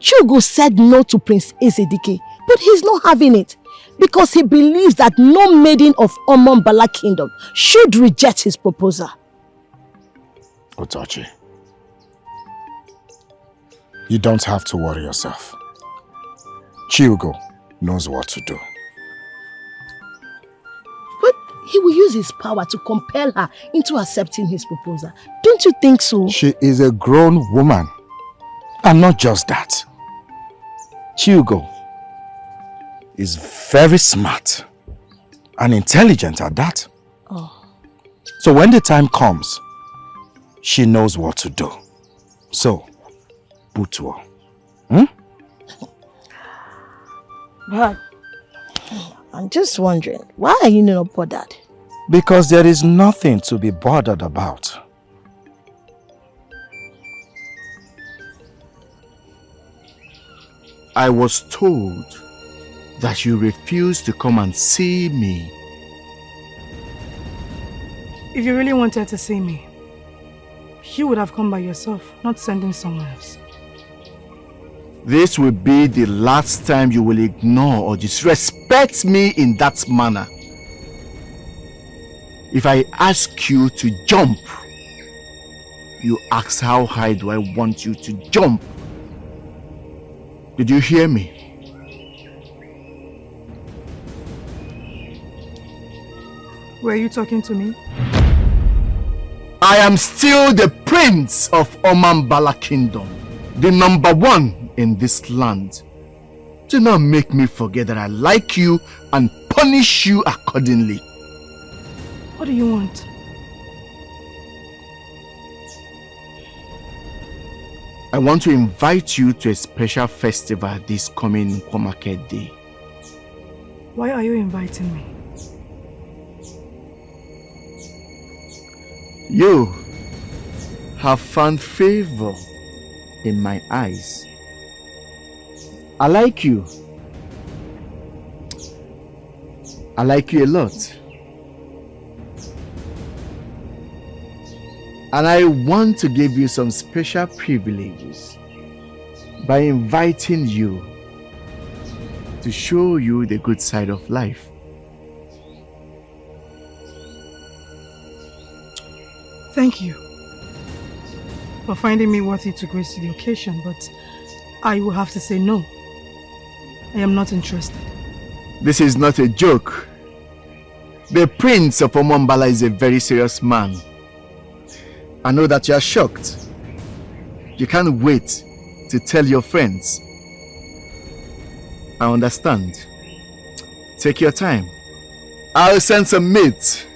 Chugo said no to Prince Ezedike, but he's not having it because he believes that no maiden of Omambala kingdom should reject his proposal. Utochi, you don't have to worry yourself. Chugo knows what to do. But he will use his power to compel her into accepting his proposal. Don't you think so? She is a grown woman. And not just that. Chugo is very smart and intelligent at that. Oh. So when the time comes, she knows what to do. So, Butuo. But I'm just wondering, why are you not bothered? Because there is nothing to be bothered about. I was told that you refused to come and see me. If you really wanted to see me, you would have come by yourself, not sending someone else. This will be the last time you will ignore or disrespect me in that manner. If I ask you to jump, you ask how high do I want you to jump. Did you hear me? Were you talking to me? I am still the prince of Omambala Kingdom, the #1 in this land. Do not make me forget that I like you and punish you accordingly. What do you want? I want to invite you to a special festival this coming Market Day. Why are you inviting me? You have found favor in my eyes. I like you. I like you a lot. And I want to give you some special privileges by inviting you to show you the good side of life. Thank you for finding me worthy to grace the occasion, but I will have to say no. I am not interested. This is not a joke. The Prince of Omambala is a very serious man. I know that you are shocked. You can't wait to tell your friends. I understand. Take your time. I'll send some meat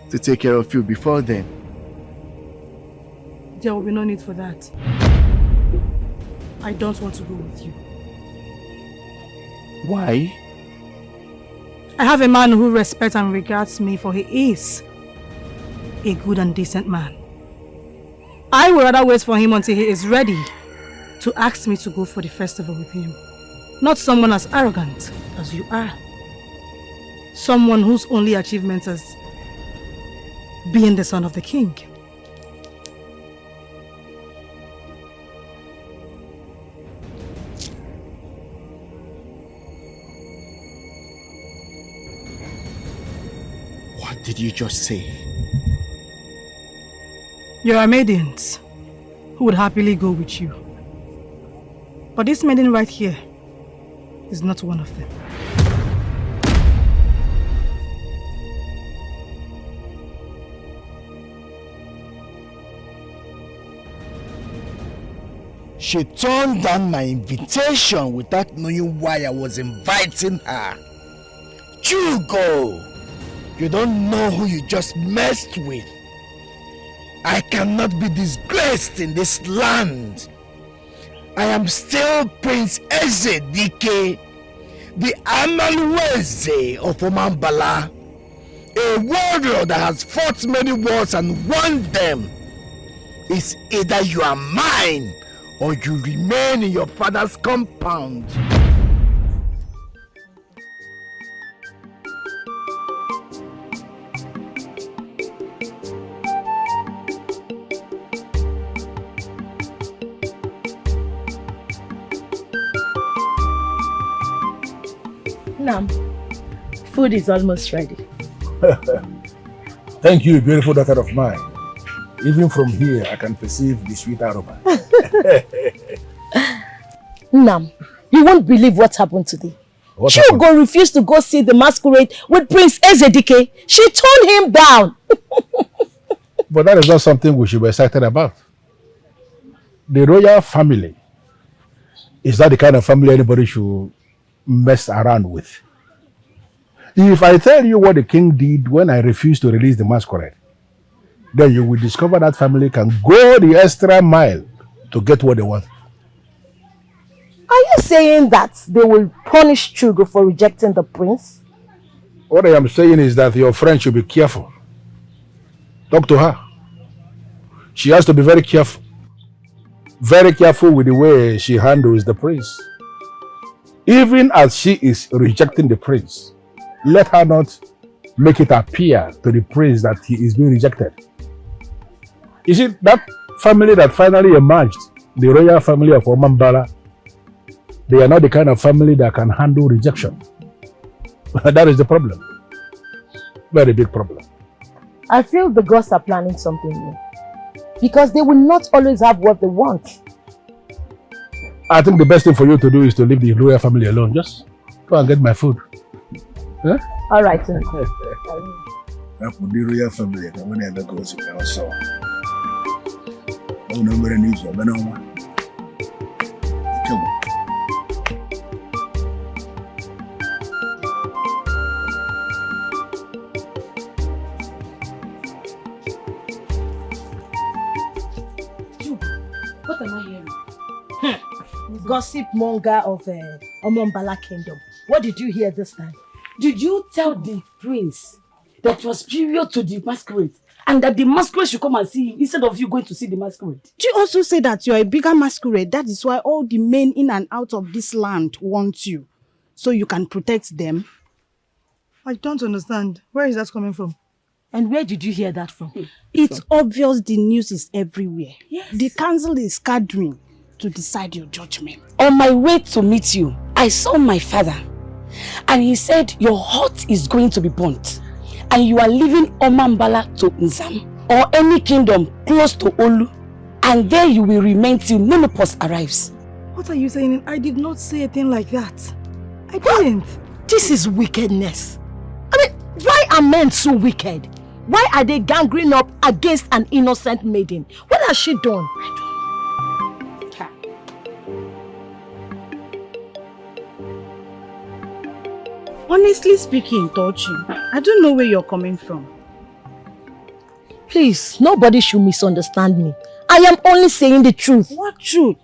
to take care of you before then. There will be no need for that. I don't want to go with you. Why? I have a man who respects and regards me for he is a good and decent man. I would rather wait for him until he is ready to ask me to go for the festival with him. Not someone as arrogant as you are. Someone whose only achievement is being the son of the king. What did you just say? There are maidens who would happily go with you. But this maiden right here is not one of them. She turned down my invitation without knowing why I was inviting her. Chugo! You don't know who you just messed with. I cannot be disgraced in this land. I am still Prince Ezedike, the Amalueze of Omambala, a warrior that has fought many wars and won them. It's either you are mine or you remain in your father's compound. Nam, food is almost ready. Thank you, beautiful daughter of mine. Even from here, I can perceive the sweet aroma. Nam, you won't believe what happened today. Chugo refused to go see the masquerade with Prince Ezedike. She turned him down. But that is not something we should be excited about. The royal family is not the kind of family anybody should mess around with. If I tell you what the king did when I refused to release the masquerade, then you will discover that family can go the extra mile to get what they want. Are you saying that they will punish Chugo for rejecting the prince? What I am saying is that your friend should be careful. Talk to her. She has to be very careful. Very careful with the way she handles the prince. Even as she is rejecting the prince, let her not make it appear to the prince that he is being rejected. You see, that family that finally emerged, the royal family of Omambala, they are not the kind of family that can handle rejection. That is the problem. Very big problem. I feel the gods are planning something new. Because they will not always have what they want. I think the best thing for you to do is to leave the royal family alone. Just go and get my food. Huh? All right. The royal family, when I go to also. Oh, no, but I need you. But no one. What am I hearing? Gossip monger of Omambala Kingdom. What did you hear this time? Did you tell the prince that was period to the masquerade and that the masquerade should come and see him instead of you going to see the masquerade? Do you also say that you are a bigger masquerade? That is why all the men in and out of this land want you, so you can protect them? I don't understand. Where is that coming from? And where did you hear that from? It's obvious the news is everywhere. Yes. The council is gathering to decide your judgment. On my way to meet you, I saw my father. And he said your hut is going to be burnt. And you are leaving Omambala to Nzam or any kingdom close to Olu. And there you will remain till menopause arrives. What are you saying? I did not say a thing like that. I didn't. This is wickedness. I mean, why are men so wicked? Why are they ganging up against an innocent maiden? What has she done? I don't know. Honestly speaking, Tochi, I don't know where you're coming from. Please, nobody should misunderstand me. I am only saying the truth. What truth?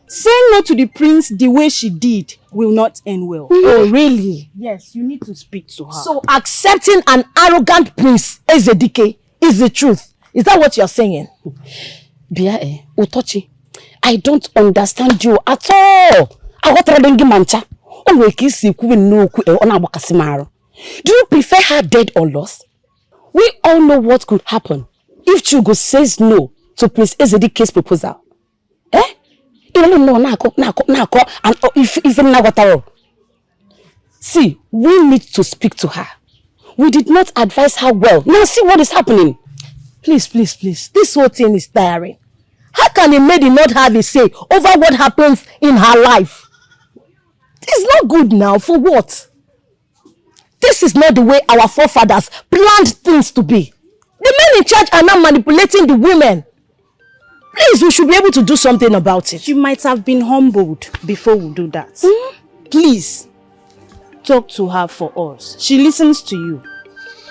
Saying no to the prince the way she did will not end well. Oh, really? Yes, you need to speak to her. So accepting an arrogant prince Ezedike is the truth. Is that what you're saying? Bia, Utochi, I don't understand you at all. Do you prefer her dead or lost? We all know what could happen if Chugo says no to Prince Ezedike's proposal. Eh? See, we need to speak to her. We did not advise her well. Now see what is happening. Please, please, please. This whole thing is tiring. How can a maiden not have a say over what happens in her life? It's not good now. For what? This is not the way our forefathers planned things to be. The men in charge are now manipulating the women. Please, we should be able to do something about it. You might have been humbled before we do that. Please, talk to her for us. She listens to you.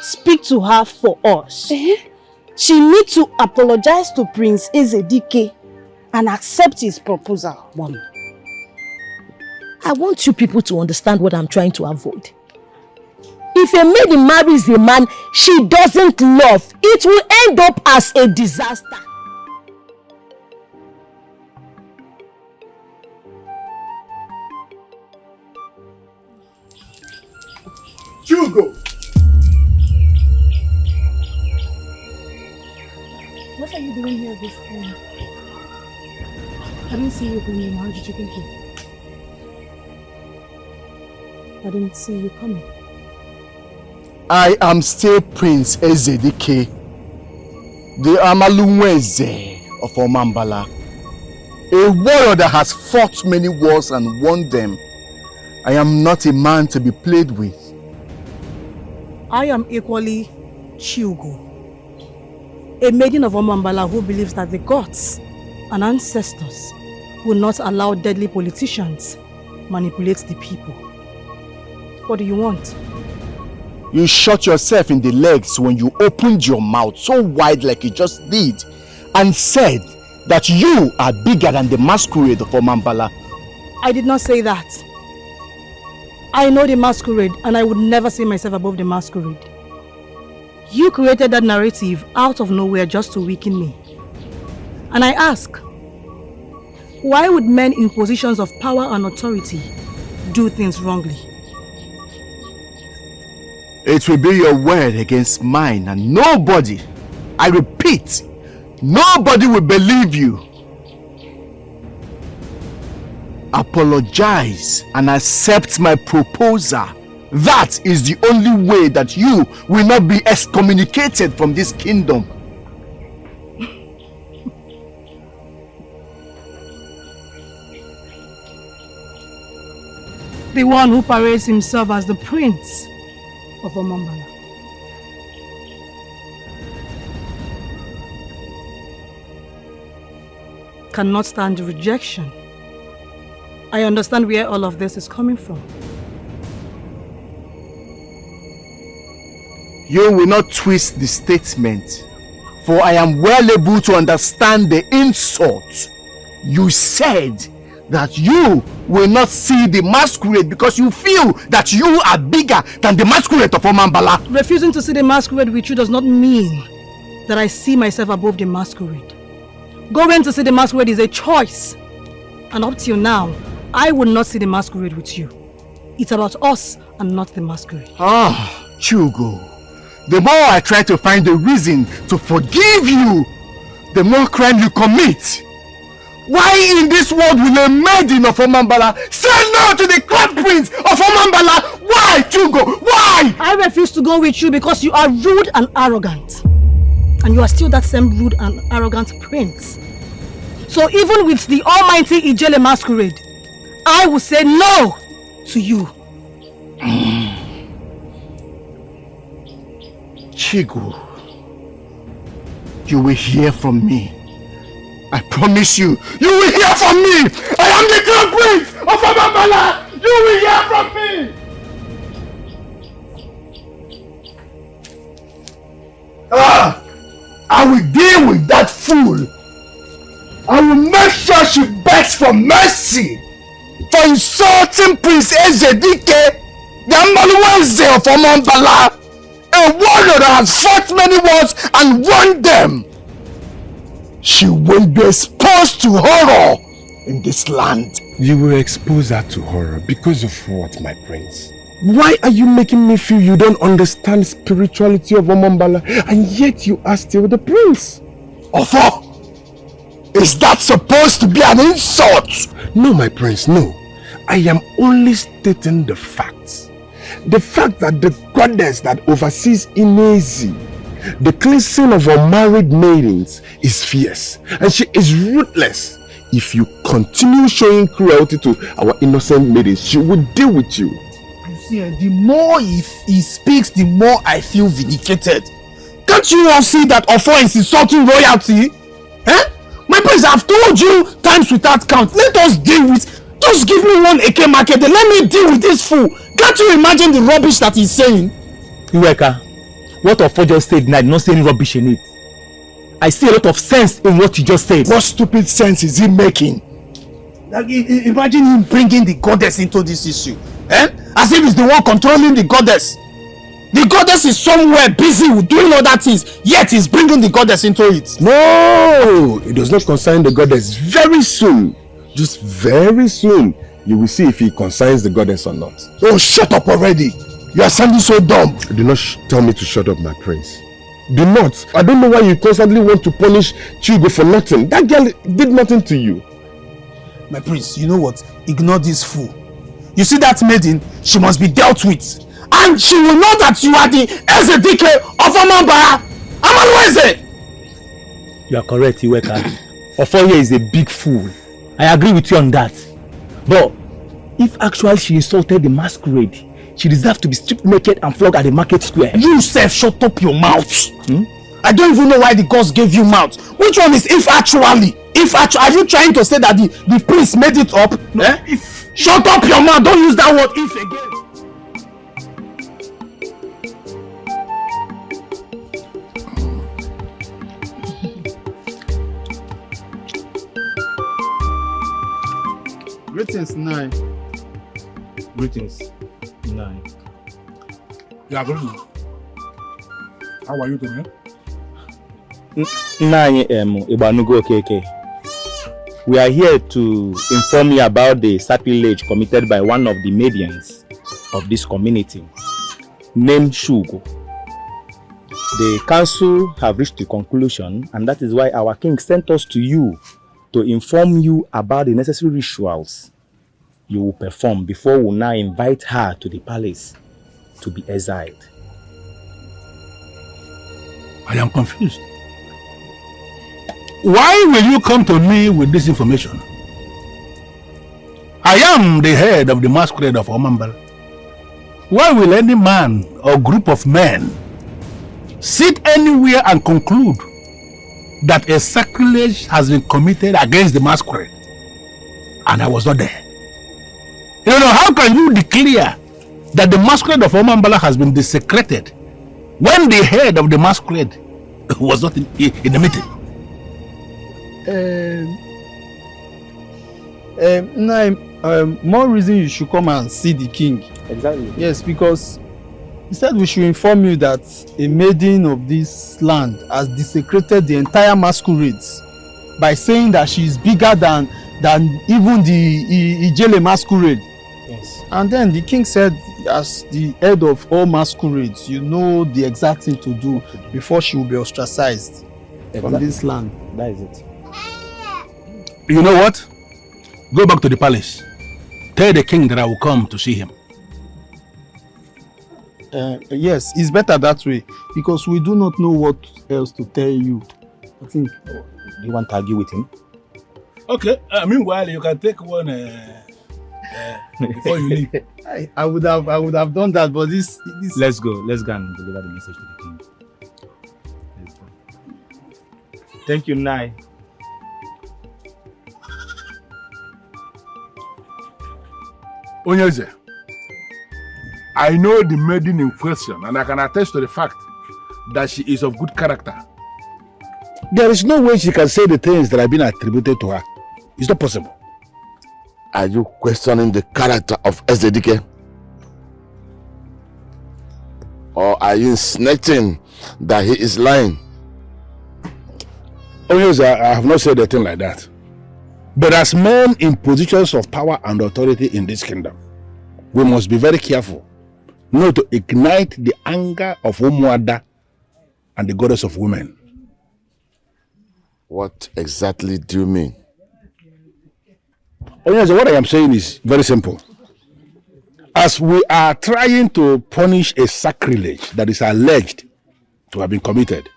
Speak to her for us. She needs to apologize to Prince Ezedike and accept his proposal. I want you people to understand what I'm trying to avoid. If a maiden marries a man she doesn't love, it will end up as a disaster. Chugo! What are you doing here this time? I didn't see you coming. How did you get here? I didn't see you coming. I am still Prince Ezedike, the Amalumweze of Omambala, a warrior that has fought many wars and won them. I am not a man to be played with. I am equally Chugo, a maiden of Omambala who believes that the gods and ancestors will not allow deadly politicians manipulate the people. What do you want? You shot yourself in the legs when you opened your mouth so wide like you just did and said that you are bigger than the masquerade of Omambala. I did not say that. I know the masquerade and I would never see myself above the masquerade. You created that narrative out of nowhere just to weaken me. And I ask, why would men in positions of power and authority do things wrongly? It will be your word against mine and nobody, I repeat, nobody will believe you. Apologize and accept my proposal. That is the only way that you will not be excommunicated from this kingdom. The one who parades himself as the prince of Omambala. Cannot stand rejection. I understand where all of this is coming from. You will not twist the statement, for I am well able to understand the insult. You said that you will not see the masquerade because you feel that you are bigger than the masquerade of Omambala. Refusing to see the masquerade with you does not mean that I see myself above the masquerade. Going to see the masquerade is a choice. And up till now, I would not see the masquerade with you. It's about us and not the masquerade. Ah, Chugo. The more I try to find a reason to forgive you, the more crime you commit. Why in this world will a maiden of Omambala say no to the crown prince of Omambala? Why, Chugo? Why? I refuse to go with you because you are rude and arrogant. And you are still that same rude and arrogant prince. So even with the almighty Ijele masquerade, I will say no to you. Chugo, you will hear from me. I promise you, you will hear from me. I am the crown prince of Omambala. You will hear from me. I will deal with that fool. I will make sure she begs for mercy for insulting Prince Eze-Dike, the Amaluweze of Omambala, a warrior that has fought many wars and won them. She will be exposed to horror in this land. You will expose her to horror because of what, my prince? Why are you making me feel you don't understand spirituality of Omambala and yet you are still the prince? Ofo! Is that supposed to be an insult? No, my prince, no. I am only stating the facts. The fact that the goddess that oversees Inezi, the cleansing of unmarried maidens, is fierce and she is ruthless. If you continue showing cruelty to our innocent maidens, she will deal with you. You see, the more he speaks, the more I feel vindicated. Can't you all see that Ofo is insulting royalty? Eh? My prince, I've told you times without count. Let us deal with. Just give me one AK market, then let me deal with this fool. Can't you imagine the rubbish that he's saying? Iweka, what Ofo just said, I did not say any rubbish in it. I see a lot of sense in what you just said. What stupid sense is he making? Like, imagine him bringing the goddess into this issue. Eh? As if he's the one controlling the goddess. The goddess is somewhere busy with doing other things, yet he's bringing the goddess into it. No, it does not concern the goddess. Very soon, just very soon, you will see if he concerns the goddess or not. Oh, shut up already. You are sounding so dumb. Do not tell me to shut up, my prince. Do not. I don't know why you constantly want to punish Chugo for nothing. That girl did nothing to you. My prince, you know what? Ignore this fool. You see that maiden? She must be dealt with. And she will know that you are the Eze-Dike of Omambala. Amaluweze! You are correct, Iweka. Ofo here is a big fool. I agree with you on that. But if actually she insulted the masquerade, she deserves to be stripped naked and flogged at the market square. You self, shut up your mouth. I don't even know why the gods gave you mouth. Which one is if actually? If actually, are you trying to say that the prince made it up? No, eh? Shut up your mouth. Don't use that word if again. Greetings, Nai. Greetings, Nai. Yeah, good. How are you doing? Nai Ibanugo KK. We are here to inform you about the sacrilege committed by one of the maidens of this community, named Chugo. The council have reached a conclusion, and that is why our king sent us to you to inform you about the necessary rituals you will perform before we now invite her to the palace to be exiled. I am confused. Why will you come to me with this information? I am the head of the masquerade of Omambala. Why will any man or group of men sit anywhere and conclude that a sacrilege has been committed against the masquerade and I was not there? You know, how can you declare that the masquerade of Omambala has been desecrated when the head of the masquerade was not in the meeting? More reason you should come and see the king. Exactly. Yes, because he said we should inform you that a maiden of this land has desecrated the entire masquerades by saying that she is bigger than even the Ijele masquerade. Yes. And then the king said as the head of all masquerades, you know the exact thing to do before she will be ostracized from this land. That is it. You know what? Go back to the palace. Tell the king that I will come to see him. Yes, it's better that way because we do not know what else to tell you. I think. Do you want to argue with him? Okay. Meanwhile, you can take one before you leave. I would have done that, but this. Let's go. Let's go and deliver the message to the king. Let's go. Thank you, Nai. Onyeze, I know the maiden in question and I can attest to the fact that she is of good character. There is no way she can say the things that have been attributed to her. It's not possible. Are you questioning the character of Ezedike? Or are you insinuating that he is lying? Oh yes, I have not said a thing like that. But as men in positions of power and authority in this kingdom, we must be very careful not to ignite the anger of Umuada and the goddess of women. What exactly do you mean? Oh yes, what I am saying is very simple. As we are trying to punish a sacrilege that is alleged to have been committed,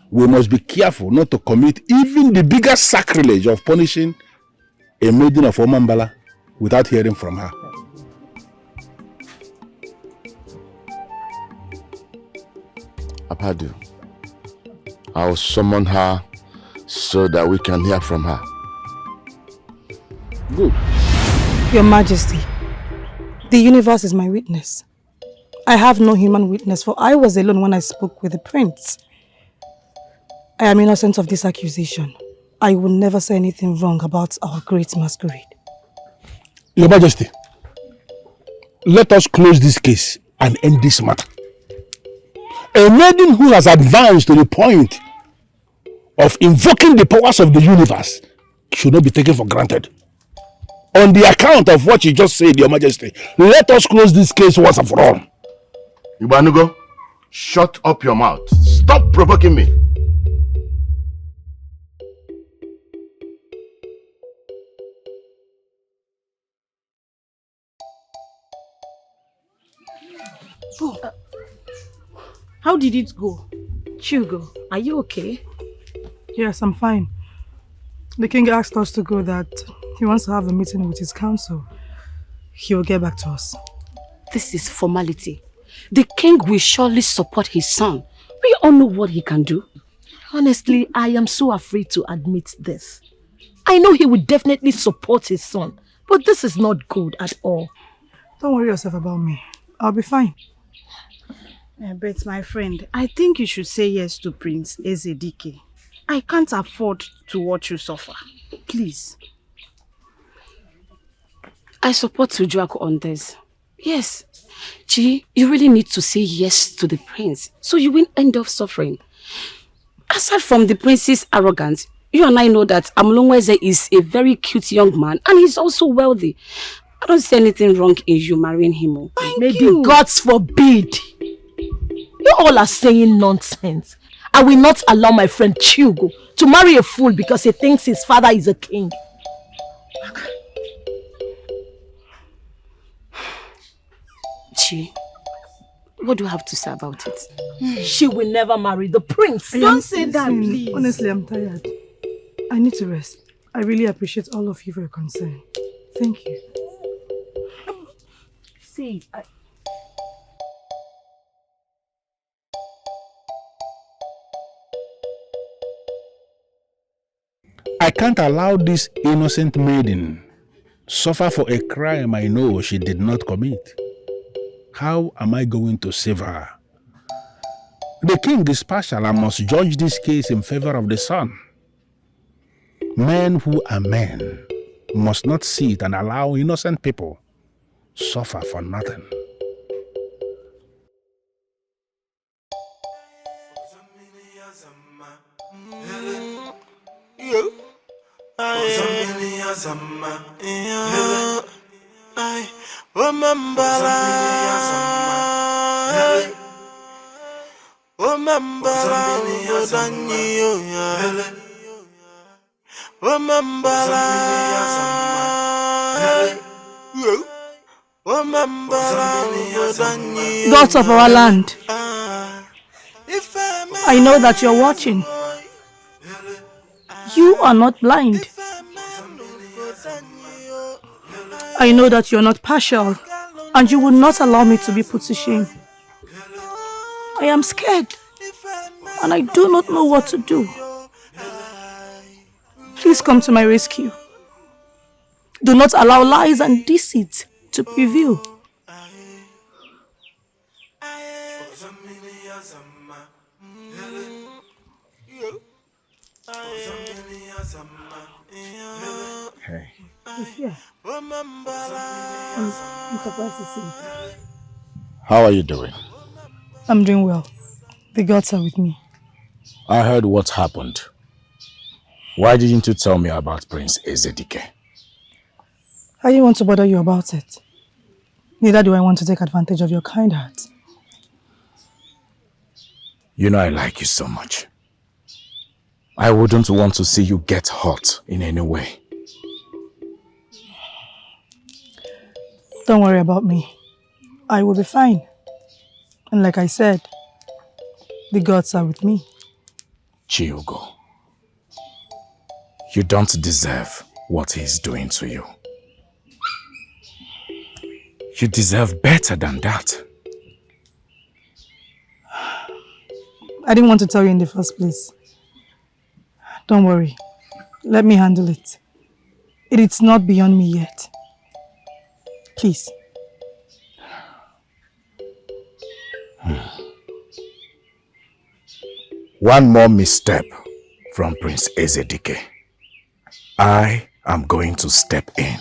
we must be careful not to commit even the biggest sacrilege of punishing a maiden of Omambala without hearing from her. Apadu, I'll summon her so that we can hear from her. Good. Your Majesty, the universe is my witness. I have no human witness, for I was alone when I spoke with the prince. I am innocent of this accusation. I will never say anything wrong about our great masquerade. Your Majesty, let us close this case and end this matter. A maiden who has advanced to the point of invoking the powers of the universe should not be taken for granted. On the account of what you just said, Your Majesty, let us close this case once and for all. Ibanugo, shut up your mouth. Stop provoking me. Oh. How did it go? Chugo, are you okay? Yes, I'm fine. The king asked us to go that he wants to have a meeting with his council. He will get back to us. This is formality. The king will surely support his son. We all know what he can do. Honestly, I am so afraid to admit this. I know he will definitely support his son, but this is not good at all. Don't worry yourself about me. I'll be fine. But my friend, I think you should say yes to Prince Ezedike. I can't afford to watch you suffer. Please. I support Tujuako on this. Yes. Chi, you really need to say yes to the prince so you won't end up suffering. Aside from the prince's arrogance, you and I know that Amulongweze is a very cute young man and he's also wealthy. I don't see anything wrong in you marrying him. May the gods forbid. You all are saying nonsense. I will not allow my friend Chugo to marry a fool because he thinks his father is a king. Chi, what do you have to say about it? She will never marry the prince. Don't say that, please. Honestly, I'm tired. I need to rest. I really appreciate all of you for your concern. Thank you. See, I can't allow this innocent maiden suffer for a crime I know she did not commit. How am I going to save her? The king is partial and must judge this case in favor of the son. Men who are men must not sit and allow innocent people suffer for nothing. Gods of our land, I know that you're watching. You are not blind. I know that you're not partial, and you will not allow me to be put to shame. I am scared, and I do not know what to do. Please come to my rescue. Do not allow lies and deceit to prevail. Hey. Yeah. I'm surprised to see you. How are you doing? I'm doing well. The gods are with me. I heard what happened. Why didn't you tell me about Prince Ezedike? I didn't want to bother you about it. Neither do I want to take advantage of your kind heart. You know I like you so much. I wouldn't want to see you get hurt in any way. Don't worry about me. I will be fine. And like I said, the gods are with me. Chugo, you don't deserve what he's doing to you. You deserve better than that. I didn't want to tell you in the first place. Don't worry. Let me handle it. It is not beyond me yet. Please. One more misstep from Prince Ezedike. I am going to step in.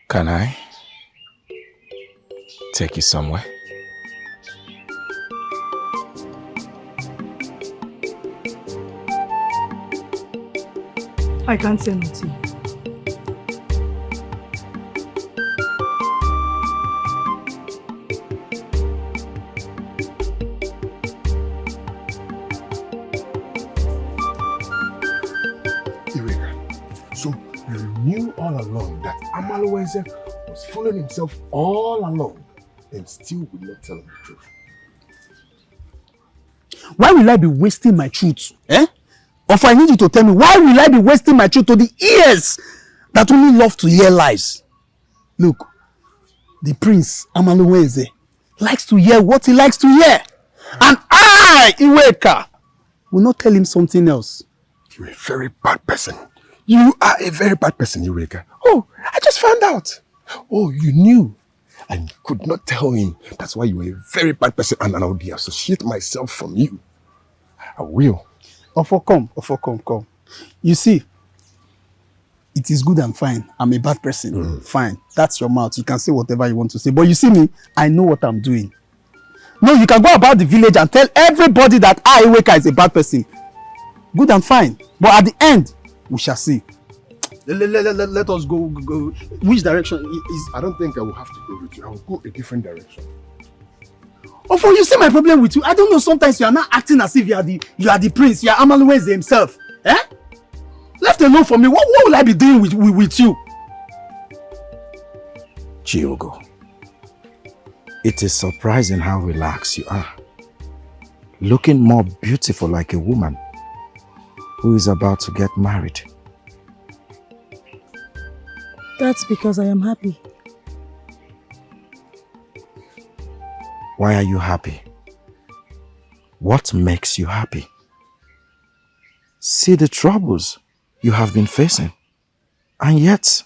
Can I take you somewhere? I can't say no to you. So you knew all along that Amalueze was fooling himself all along and still would not tell him the truth. Why will I be wasting my truth? Eh? Or I need you to tell me, why will I be wasting my truth to the ears that only love to hear lies? Look, the prince, Amalueze, likes to hear what he likes to hear. And I, Iweka, will not tell him something else. You're a very bad person. You are a very bad person, Eureka. Oh, I just found out. Oh, you knew and could not tell him. That's why you were a very bad person and I will dissociate myself from you. I will. Come. You see, it is good and fine. I'm a bad person. Fine. That's your mouth. You can say whatever you want to say. But you see me, I know what I'm doing. No, you can go about the village and tell everybody that I, Iweka, is a bad person. Good and fine. But at the end, we shall see. Let us go. Which direction is? I don't think I will have to go with you. I will go a different direction. You see my problem with you? I don't know, sometimes you are not acting as if you are the prince. You are Amalueze himself. Eh? Left alone for me, what will I be doing with you? Chugo, it is surprising how relaxed you are. Looking more beautiful like a woman who is about to get married. That's because I am happy. Why are you happy? What makes you happy? See the troubles you have been facing, and yet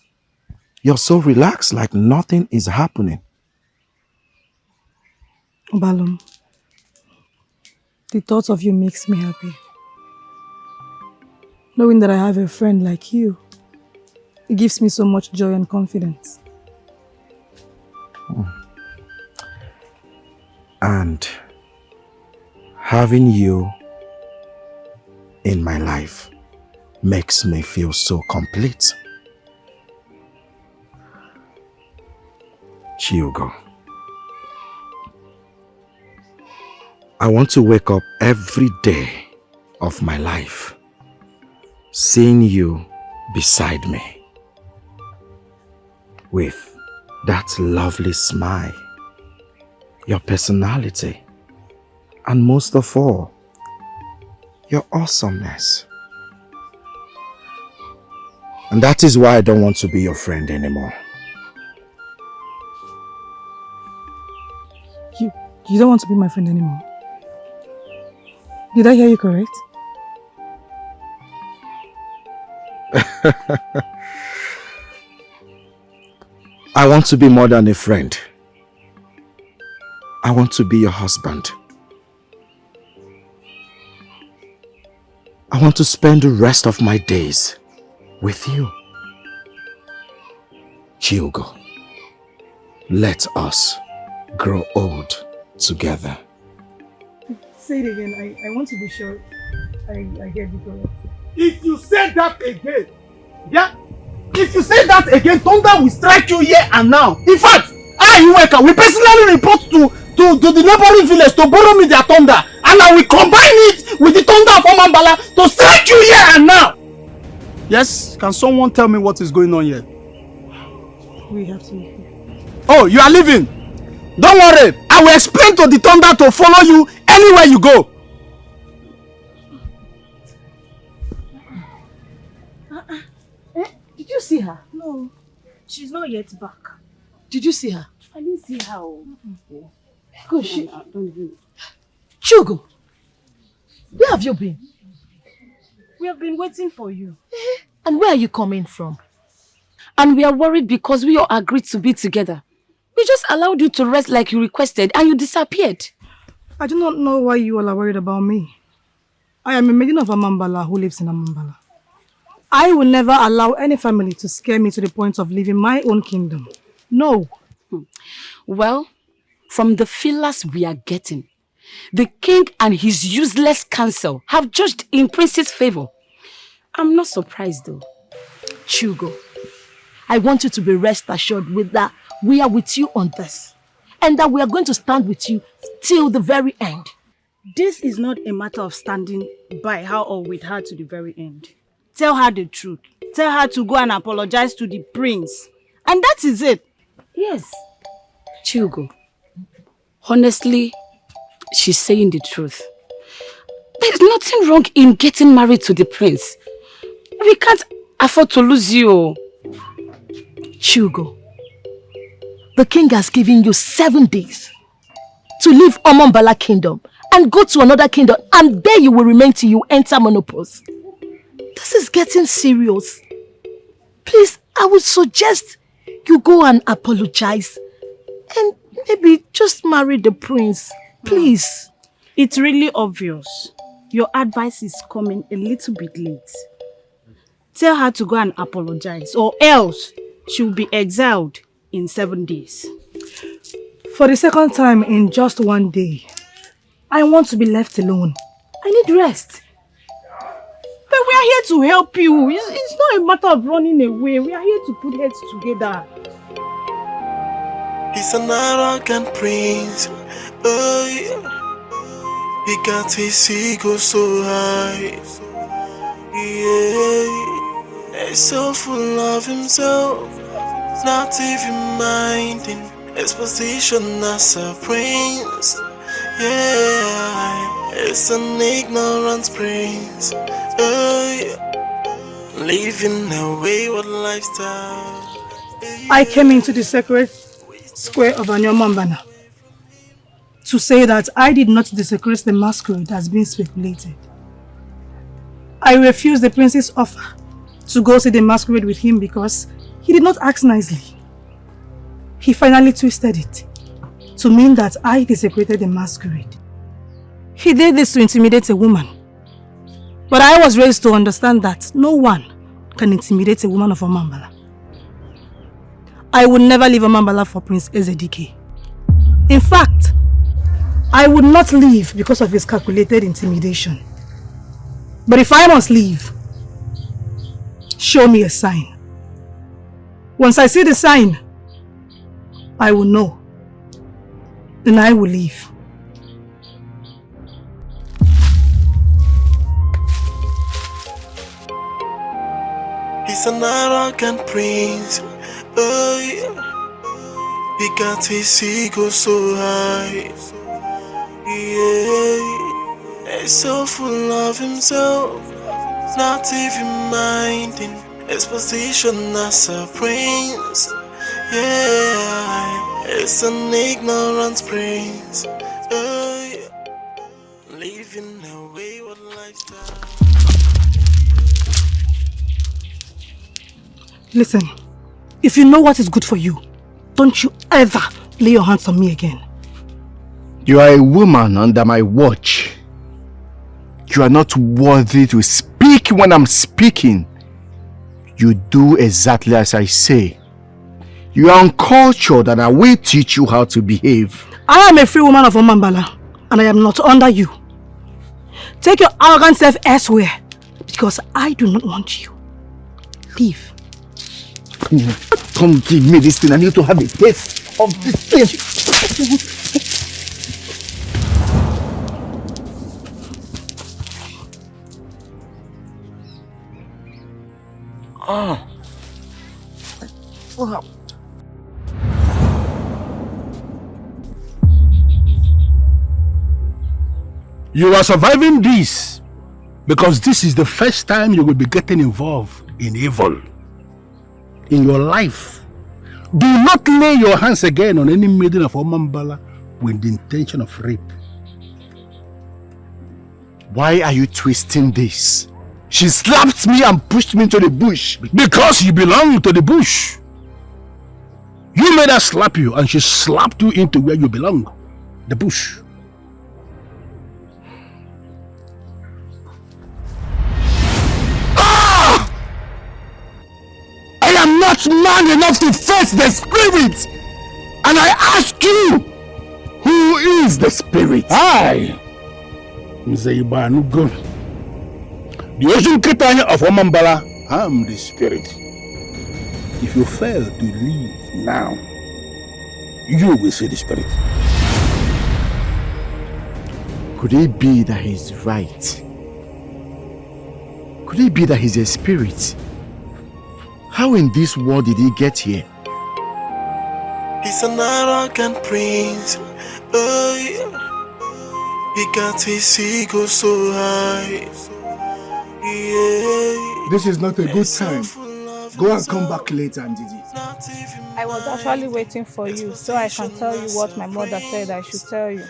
you're so relaxed like nothing is happening. Balum, the thought of you makes me happy. Knowing that I have a friend like you, it gives me so much joy and confidence. And having you in my life makes me feel so complete. Chugo, I want to wake up every day of my life seeing you beside me with that lovely smile, your personality, and most of all, your awesomeness. And that is why I don't want to be your friend anymore. You don't want to be my friend anymore? Did I hear you correct? I want to be more than a friend. I want to be your husband. I want to spend the rest of my days with you. Chugo, let us grow old together. Say it again. I want to be sure I get you correct. If you say that again, yeah? If you say that again, thunder will strike you here and now. In fact, I will personally report to the neighboring village to borrow me their thunder, and I will combine it with the thunder of Omambala to strike you here and now. Yes, can someone tell me what is going on here? We have to leave. Oh, you are leaving? Don't worry, I will explain to the thunder to follow you anywhere you go. Did you see her? No, she's not yet back. Did you see her? I didn't see her. Go, Chugo, where have you been? We have been waiting for you. And where are you coming from? And we are worried because we all agreed to be together. We just allowed you to rest like you requested and you disappeared. I do not know why you all are worried about me. I am a maiden of Amambala who lives in Amambala. I will never allow any family to scare me to the point of leaving my own kingdom. No. Well, from the feelers we are getting, the king and his useless council have judged in Prince's favor. I'm not surprised though. Chugo, I want you to be rest assured with that we are with you on this. And that we are going to stand with you till the very end. This is not a matter of standing by her or with her to the very end. Tell her the truth. Tell her to go and apologize to the prince. And that is it. Yes. Chugo, honestly, she's saying the truth. There's nothing wrong in getting married to the prince. We can't afford to lose you. Chugo, the king has given you 7 days to leave Omambala kingdom and go to another kingdom, and there you will remain till you enter menopause. This is getting serious. Please, I would suggest you go and apologize and maybe just marry the prince. Please. It's really obvious. Your advice is coming a little bit late. Tell her to go and apologize, or else she will be exiled in 7 days. For the second time in just 1 day, I want to be left alone. I need rest. But we are here to help you. It's not a matter of running away. We are here to put heads together. He's an arrogant prince. He got his ego so high. Yeah, he's so full of himself, not even minding his position as a prince. Yeah, it's an ignorant prince. Living a wayward lifestyle. I came into the sacred square of Anyomambana to say that I did not desecrate the masquerade as being speculated. I refused the prince's offer to go see the masquerade with him because he did not ask nicely. He finally twisted it to mean that I desecrated the masquerade. He did this to intimidate a woman. But I was raised to understand that no one can intimidate a woman of Omambala. I would never leave Omambala for Prince Ezedike. In fact, I would not leave because of his calculated intimidation. But if I must leave, show me a sign. Once I see the sign, I will know. Then I will leave. He's an arrogant prince. Oh, yeah. He got his ego so high. Yeah. He's so full of himself, not even minding his position as a prince. Yeah. It's an ignorant prince. Oh, yeah. Living a wayward lifestyle. Listen, if you know what is good for you, don't you ever lay your hands on me again. You are a woman under my watch. You are not worthy to speak when I'm speaking. You do exactly as I say. You are uncultured and I will teach you how to behave. I am a free woman of Omambala and I am not under you. Take your arrogant self elsewhere because I do not want you. Leave. Come give me this thing. I need to have a taste of this thing. You are surviving this because this is the first time you will be getting involved in evil in your life. Do not lay your hands again on any maiden of Omambala with the intention of rape. Why are you twisting this? She slapped me and pushed me into the bush. Because you belong to the bush. You made her slap you and she slapped you into where you belong, the bush. I am not man enough to face the spirit. And I ask you, who is the spirit? I, Nzeibanugo, the Ocean Ketanya of Omambala, I am the spirit. If you fail to leave now, you will see the spirit. Could it be that he's right? Could it be that he's a spirit? How in this world did he get here? He's an arrogant prince. Oh, yeah. He got his ego so high. Yeah. This is not a good time. Go and come back later, Ndidi. I was actually waiting for you so I can tell you what my mother said I should tell you.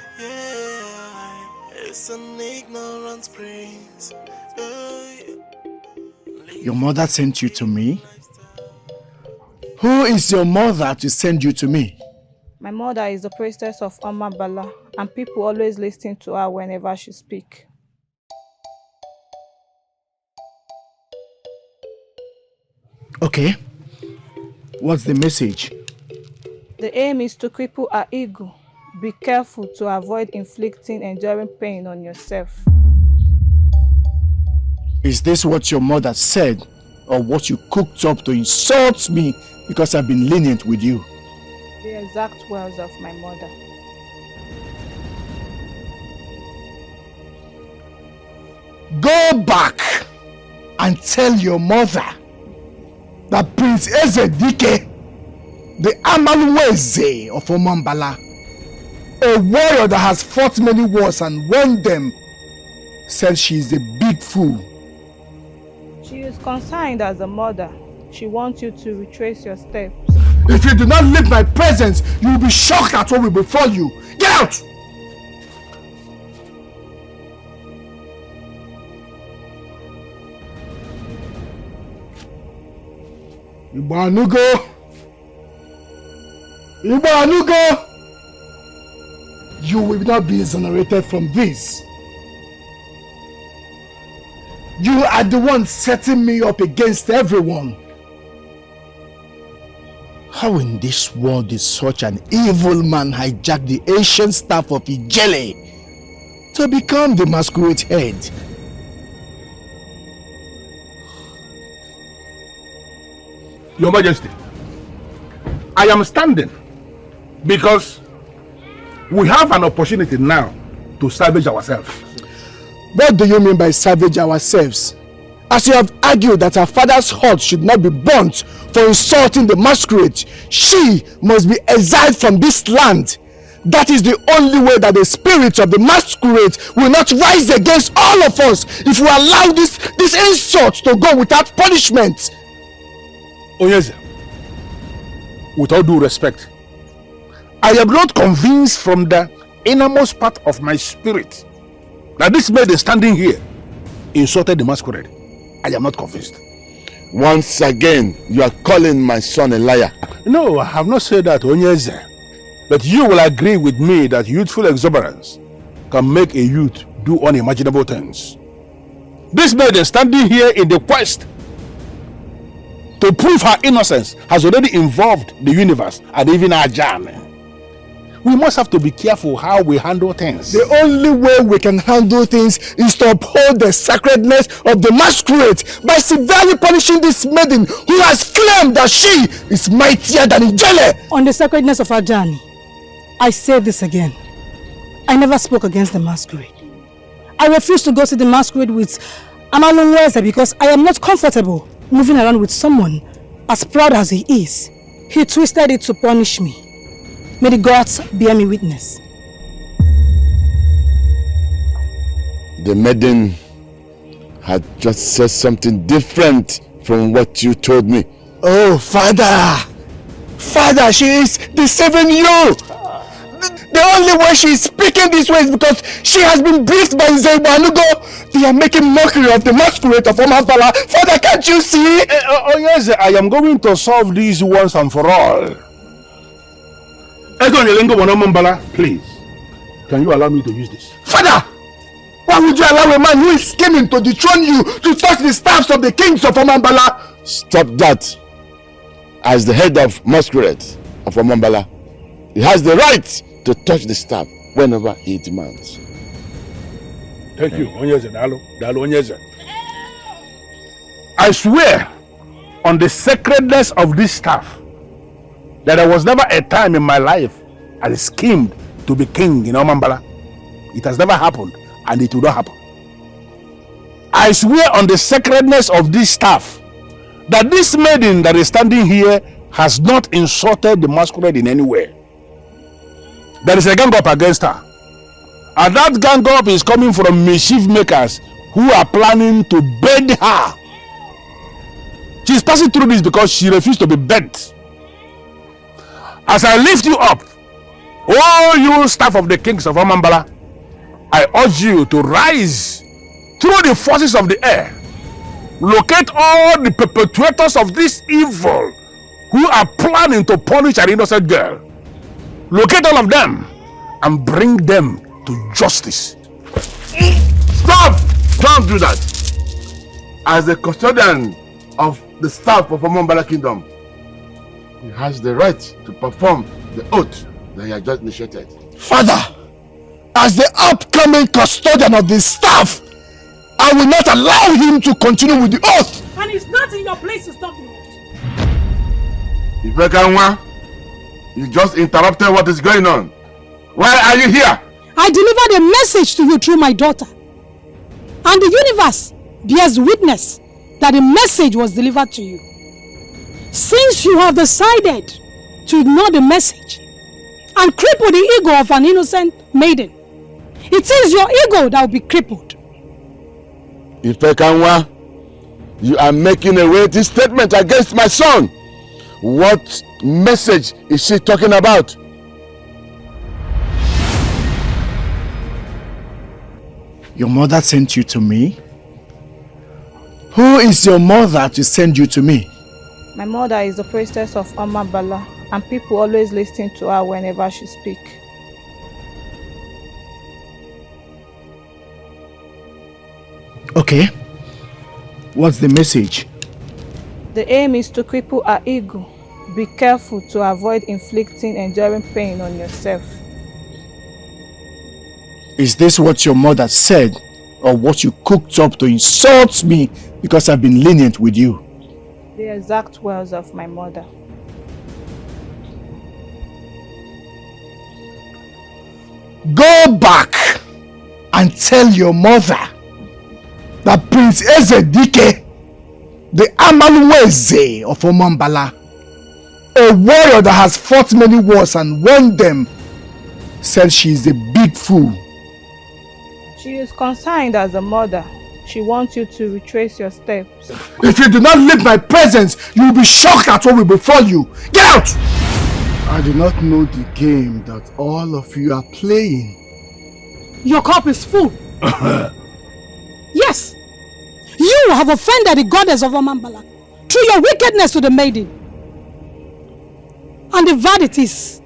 It's an ignorant prince. Your mother sent you to me? Who is your mother to send you to me? My mother is the priestess of Omambala and people always listen to her whenever she speaks. Okay. What's the message? The aim is to cripple her ego. Be careful to avoid inflicting enduring pain on yourself. Is this what your mother said or what you cooked up to insult me because I've been lenient with you? The exact words of my mother. Go back and tell your mother that Prince Ezedike, the Amalweze of Omambala, a warrior that has fought many wars and won them, said she is a big fool. She is concerned as a mother. She wants you to retrace your steps. If you do not leave my presence, you will be shocked at what will befall you. Get out! Ibanugo! Ibanugo! You will not be exonerated from this. You are the one setting me up against everyone. How in this world did such an evil man hijack the ancient staff of Ijele to become the masquerade head? Your Majesty, I am standing because we have an opportunity now to salvage ourselves. What do you mean by salvage ourselves? As you have argued that her father's heart should not be burnt for insulting the masquerade, she must be exiled from this land. That is the only way that the spirit of the masquerade will not rise against all of us if we allow this insult to go without punishment. Onyeze, with all due respect, I am not convinced from the innermost part of my spirit that this maiden standing here insulted the masquerade. I am not convinced. Once again, you are calling my son a liar. No, I have not said that, Onyeze. But you will agree with me that youthful exuberance can make a youth do unimaginable things. This maiden standing here in the quest to prove her innocence has already involved the universe and even our journey. We must have to be careful how we handle things. The only way we can handle things is to uphold the sacredness of the masquerade by severely punishing this maiden who has claimed that she is mightier than Ijele. On the sacredness of our journey, I say this again. I never spoke against the masquerade. I refuse to go see the masquerade with Amalungweze because I am not comfortable moving around with someone as proud as he is. He twisted it to punish me. May the gods bear me witness. The maiden had just said something different from what you told me. Oh, Father! Father, she is deceiving you! The only way she is speaking this way is because she has been briefed by Zebanugo. They are making mockery of the masquerade of Omambala. Father, can't you see? Oh yes, I am going to solve these once and for all. Please, can you allow me to use this? Father! Why would you allow a man who is scheming to dethrone you to touch the staffs of the kings of Omambala? Stop that. As the head of masquerade of Omambala, he has the right to touch the staff whenever he demands. Thank you, Onyeze, Dalo Onyeze. I swear on the sacredness of this staff that there was never a time in my life I schemed to be king in Omambala. It has never happened and it will not happen. I swear on the sacredness of this staff that this maiden that is standing here has not insulted the masquerade in any way. There is a gang up against her. And that gang up is coming from mischief makers who are planning to bend her. She's passing through this because she refused to be bent. As I lift you up, all you staff of the kings of Omambala, I urge you to rise through the forces of the air. Locate all the perpetrators of this evil who are planning to punish an innocent girl. Locate all of them and bring them to justice. Stop! Don't do that. As the custodian of the staff of Omambala Kingdom, he has the right to perform the oath that he has just initiated. Father, as the upcoming custodian of the staff, I will not allow him to continue with the oath. And it's not in your place to stop the oath. Ifekanwa, you just interrupted what is going on. Why are you here? I delivered a message to you through my daughter. And the universe bears witness that the message was delivered to you. Since you have decided to ignore the message and cripple the ego of an innocent maiden, it is your ego that will be crippled. Ifekanwa, you are making a weighty statement against my son. What message is she talking about? Your mother sent you to me? Who is your mother to send you to me? My mother is the priestess of Omambala, and people always listen to her whenever she speaks. Okay. What's the message? The aim is to cripple her ego. Be careful to avoid inflicting enduring pain on yourself. Is this what your mother said, or what you cooked up to insult me because I've been lenient with you? The exact words of my mother. Go back and tell your mother that Prince Ezedike, the Amaluweze of Omambala, a warrior that has fought many wars and won them, said she is a big fool. She is concerned as a mother. She wants you to retrace your steps. If you do not leave my presence, you will be shocked at what will befall you. Get out! I do not know the game that all of you are playing. Your cup is full. Yes. You have offended the goddess of Omambala through your wickedness to the maiden. And the verdict is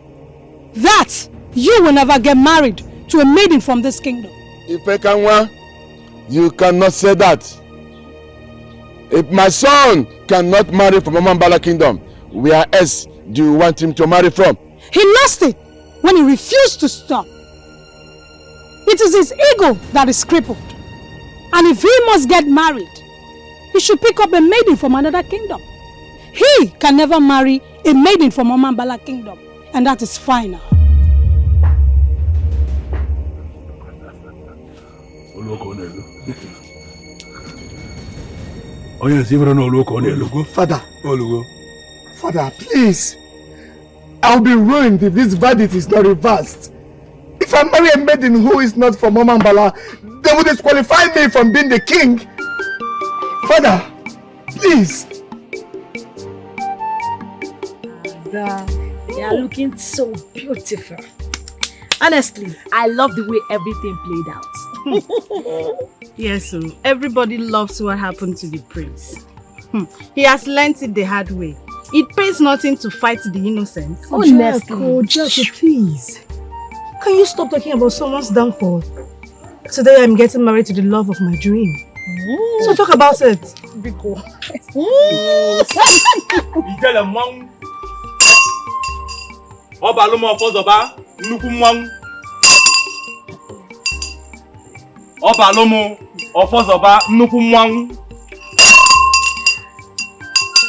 that you will never get married to a maiden from this kingdom. Ifekanwa, you cannot say that. If my son cannot marry from Omambala kingdom, where else do you want him to marry from? He lost it when he refused to stop. It is his ego that is crippled. And if he must get married, he should pick up a maiden from another kingdom. He can never marry a maiden from Omambala kingdom. And that is final. Father, please. I'll be ruined if this verdict is not reversed. If I marry a maiden who is not from Omambala, they will disqualify me from being the king. Father, please. You are looking so beautiful. Honestly, I love the way everything played out. Yes, so everybody loves what happened to the prince. He has learnt it the hard way. It pays nothing to fight the innocent. Jacko, please. Can you stop talking about someone's downfall? Today I'm getting married to the love of my dream. So talk about it. Biko. Obalumo Ofozoba, nnukwu mmanwụ. Obalumo Ofozoba, nnukwu mmanwụ.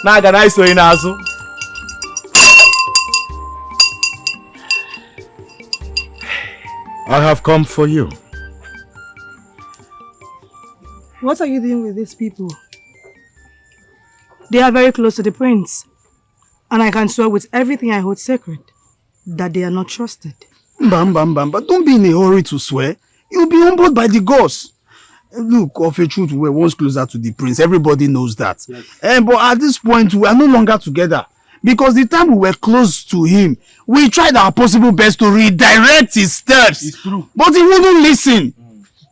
Na-aga na iso n'azụ. I have come for you. What are you doing with these people? They are very close to the prince. And I can swear with everything I hold sacred that they are not trusted. But don't be in a hurry to swear. You'll be humbled by the gods. Look, of a truth, we're once closer to the prince. Everybody knows that. Yes. But at this point, we are no longer together. Because the time we were close to him, we tried our possible best to redirect his steps. It's true. But he wouldn't listen.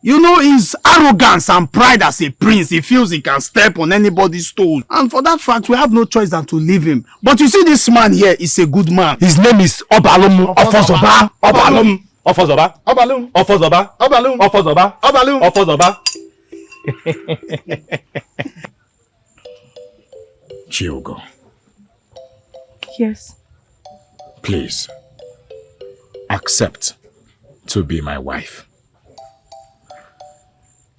You know, his arrogance and pride as a prince, he feels he can step on anybody's toes. And for that fact, we have no choice than to leave him. But you see, this man here is a good man. His name is Obalum Ofozoba. Obalum Ofozoba. Obalum Ofozoba. Obalum Ofozoba. Obalum Ofozoba. Chugo, Yes. please accept to be my wife.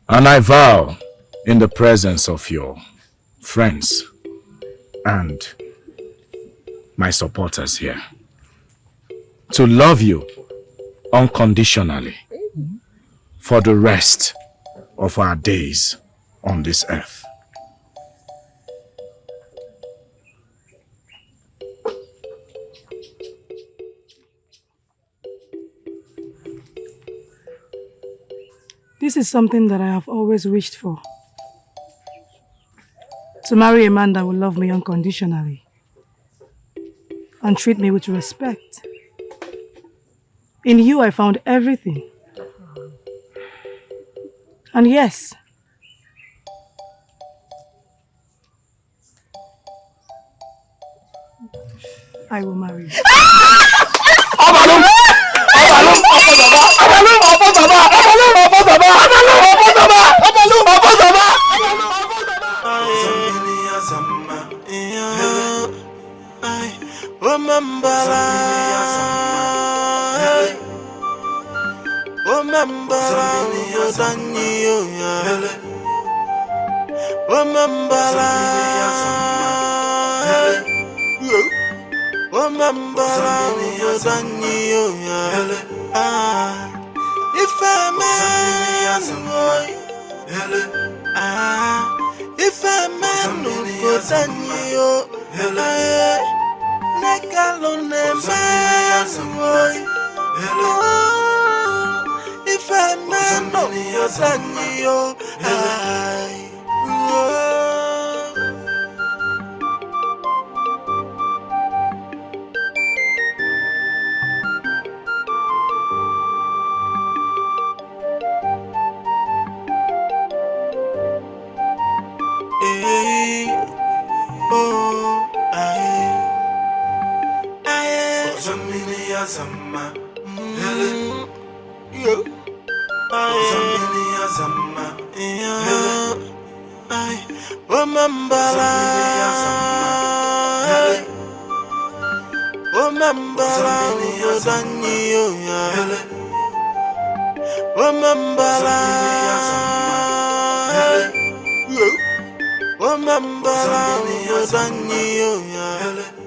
And I vow in the presence of your friends and my supporters here to love you unconditionally for the rest of our days on this earth. This is something that I have always wished for. To marry a man that will love me unconditionally and treat me with respect. In you, I found everything. And yes, I will marry you. Mambala Zanyo Yale. If a man if a man no Zanyo Nekalone man if a man no Zanyo Zama, hele, yo, Zamilia Zama, hele, ay, Wamambala, hele, Wamambala, Zanyo, hele, Wamambala, hele, yo, Wamambala, Zanyo, hele.